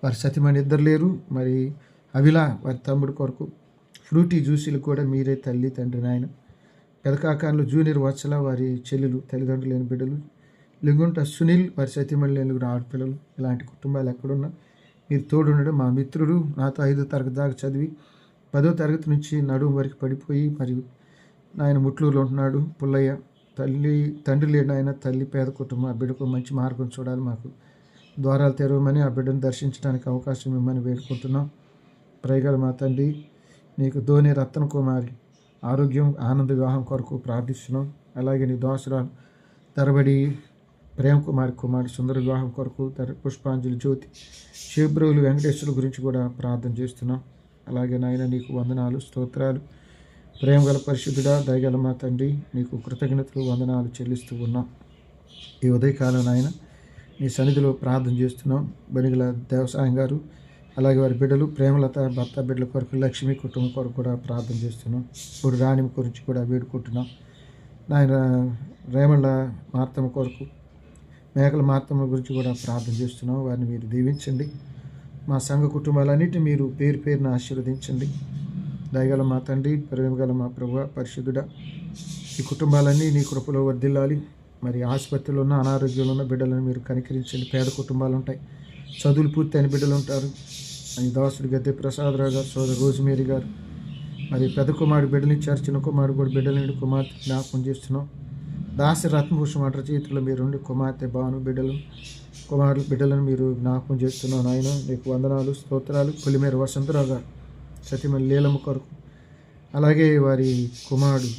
వారి సతీమణి ఇద్దరు లేరు, మరి అవిలా వారి తమ్ముడు కొరకు, ఫ్రూటీ జ్యూసీలు కూడా మీరే తల్లి తండ్రి నాయన. పెదకాకాన్లు జూనియర్ వత్సల వారి చెల్లెలు, తల్లిదండ్రులు లేని బిడ్డలు, లింగుంట సునీల్ వారి సతీమణి లేని కూడా ఆడపిల్లలు, ఇలాంటి కుటుంబాలు ఎక్కడున్నా మీరు తోడుండడం. మా మిత్రుడు నాతో 5వ తరగతి దాకా చదివి 10వ తరగతి నుంచి నడుము వరకు పడిపోయి మరియు నాయన ముట్లూరులో ఉంటున్నాడు పుల్లయ్య. తండ్రి లేని ఆయన, తల్లి పేద కుటుంబం, ఆ బిడ్డకు మంచి మార్గం చూడాలి, మాకు ద్వారాలు తెరవమని, ఆ బిడ్డను దర్శించడానికి అవకాశం ఇవ్వమని వేడుకుంటున్నాం. ప్రేగల మా తండ్రి నీకు ధోని రత్న కుమారి ఆరోగ్యం, ఆనంద వివాహం కొరకు ప్రార్థిస్తున్నాం. అలాగే నీ దోసరాలు తరబడి ప్రేమ్ కుమారి కుమారుడు సుందర వివాహం కొరకు, పుష్పాంజలి జ్యోతి శివబ్రోలు వెంకటేశ్వరుల గురించి కూడా ప్రార్థన చేస్తున్నాం. అలాగే నాయన నీకు వందనాలు, స్తోత్రాలు. ప్రేమ గల పరిశుద్ధుడా, దయగల మా తండ్రి నీకు కృతజ్ఞతలు, వందనాలు చెల్లిస్తూ ఉన్నాం. ఈ ఉదయకాలం నాయన నీ సన్నిధిలో ప్రార్థన చేస్తున్నాం. బనిగల దేవసాయం గారు అలాగే వారి బిడ్డలు, ప్రేమలత భర్త బిడ్డల కొరకు, లక్ష్మి కుటుంబం కొరకు కూడా ప్రార్థన చేస్తున్నాం. ఇప్పుడు రాణి గురించి కూడా వేడుకుంటున్నాం నాయన. రేమళ్ళ మార్తమ్మ కొరకు, మేకల మార్తమ్మ గురించి కూడా ప్రార్థన చేస్తున్నాం. వారిని మీరు దీవించండి. మా సంఘ కుటుంబాలన్నిటిని మీరు పేరు పేరున ఆశీర్వదించండి. దయగల మా తండ్రి, ప్రేమగల మా ప్రభువా, పరిశుద్ధుడా, ఈ కుటుంబాలన్నీ నీ కృపలో వర్ధిల్లాలి. మరి ఆసుపత్రిలో ఉన్న అనారోగ్యంలో ఉన్న బిడ్డలను మీరు కనికరించండి. పేద కుటుంబాలు ఉంటాయి, చదువులు పూర్తయిన బిడ్డలు ఉంటారు. ఈ దాసుడు గద్దె ప్రసాదరావు గారు, సోదరు రోజ్మేరీ గారు, మరి పెద్ద కుమారుడు బిడ్డలు ఇచ్చారు, చిన్న కుమారుడు కూడా బిడ్డలని కుమార్తె జ్ఞాపకం చేస్తున్నాం. దాసి రత్నభూషం అంటారు చేతుల్లో మీరుండి కుమార్తె భాను కుమారుడు బిడ్డలను మీరు జ్ఞాపకం చేస్తున్నాం. నాయన నీకు వందనాలు, స్తోత్రాలు. పొలిమేర వసంతరావు గారు, సతీమణి లీలమ్మ కొరకు, అలాగే వారి కుమారుడు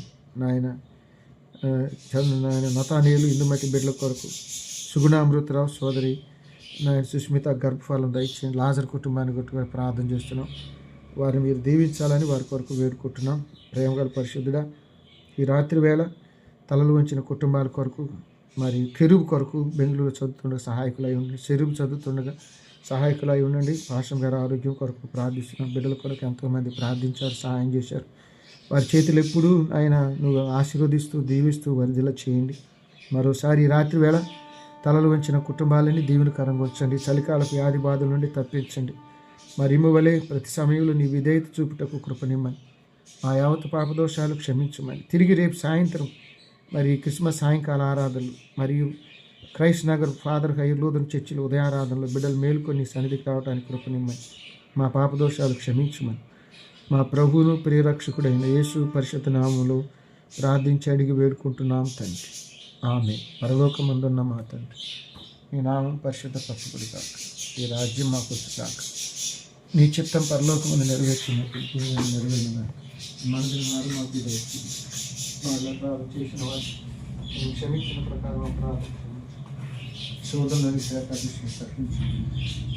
నాయన నతానీయులు ఇందుమతి బిడ్డల కొరకు, సుగుణామృతరావు సోదరి నాయన సుస్మిత గర్భఫలం దయచేయండి. లాజర్ కుటుంబాన్ని కొట్టుగా ప్రార్థన చేస్తున్నాం. వారిని మీరు దీవించాలని వారి కొరకు వేడుకుంటున్నాం. ప్రేమగల పరిశుద్ధుడా, ఈ రాత్రి వేళ తలలు వంచిన కుటుంబాల కొరకు, మరి కెరూబు కొరకు బెంగళూరు చదువుతుండగా సహాయకులై ఉండండి. చెరువు చదువుతుండగా సహాయకులై ఉండండి. పాషం గారి ఆరోగ్యం కొరకు ప్రార్థిస్తున్నాం. బిడ్డల కొరకు ఎంతోమంది ప్రార్థించారు, సహాయం చేశారు. వారి చేతులు ఎప్పుడూ ఆయన నువ్వు ఆశీర్వదిస్తూ దీవిస్తూ వర్ధిల్ల చేయండి. మరోసారి ఈ రాత్రి వేళ తలలు వంచిన కుటుంబాలని దీవెనకరంగా ఉంచండి. చలికాలపు వ్యాధి బాధల నుండి తప్పించండి. మరి ఇమ్మవలే ప్రతి సమయంలో నీ విధేయత చూపుటకు కృపనిమ్మని, మా యావత్ పాపదోషాలు క్షమించమని. తిరిగి రేపు సాయంత్రం మరి క్రిస్మస్ సాయంకాల ఆరాధనలు మరియు క్రైస్ట్ నగర్ ఫాదర్ హైర్లూదన్ చర్చిలో ఉదయారాధనలో బిడ్డలు మేలుకొని సన్నిధికి రావడానికి కృపనిమ్మని, మా పాపదోషాలు క్షమించమని, మా ప్రభువును ప్రియరక్షకుడైన యేసు పరిశుద్ధ నామములో ప్రార్థించి అడిగి వేడుకుంటున్నాం తండ్రి. ఆమె. పరలోకమందున్న మా తండ్రి, నీ నామం పరిశుద్ధపరచబడి కాక, ఈ రాజ్యం మాకు వచ్చు కాక, నీ చిత్తం పరలోకమును నెరవేర్చినట్టు నెరవేరిన మనది నాడు మాకు దయచేయండి. వాళ్ళ అపరాధం చేసిన వారు మేము క్షమించిన ప్రకారం అపరాధం శోధనని తప్పించి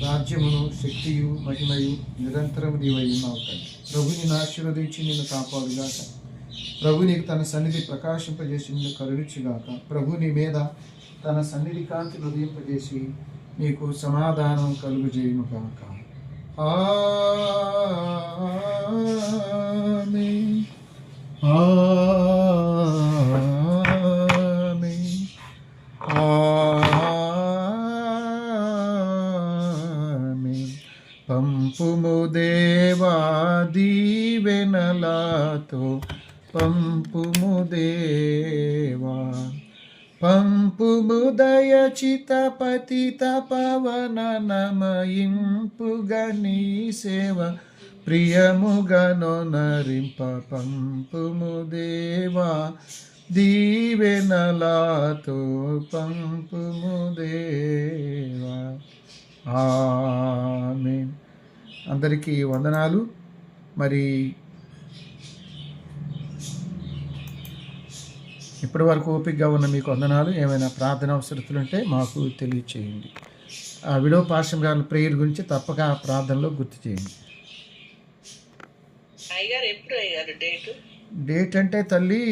రాజ్యమును శక్తియు మహిమయు నిరంతరం నీవై ఉన్నావు తండ్రి. ప్రభు నిన్ను ఆశీర్వదించి నిన్ను కాపాడుగాక. ప్రభు నీకు తన సన్నిధి ప్రకాశింపజేసి నిన్ను కరుణించుగాక. ప్రభు నీ మీద తన సన్నిధి కాంతిని ఉదయింపజేసి నీకు సమాధానం కలుగజేయునుగాక. ఆమేన్. ఆమేన్. ఆమేన్. పంపుము దేవా దీవెనలతో, పంపుము దేవా, పంపుము దయచిత పతిత పవన నమయింపుగా నీ సేవ ప్రియముగనొనరింప. పంపుము దేవా దీవెనలతో, పంపుము దేవా. ఆమేన్. అందరికీ వందనాలు. మరి ఇప్పటి వరకు ఓపికగా ఉన్న మీకు వందనాలు. ఏమైనా ప్రార్థన అవసరతలు ఉంటే మాకు తెలియచేయండి. ఆ విడో పాషం గారి ప్రేయర్ గురించి తప్పక ఆ ప్రార్థనలో గుర్తు చేయండి. అయ్యగారు ఎప్పుడు అయ్యారు డేట్ అంటే తల్లి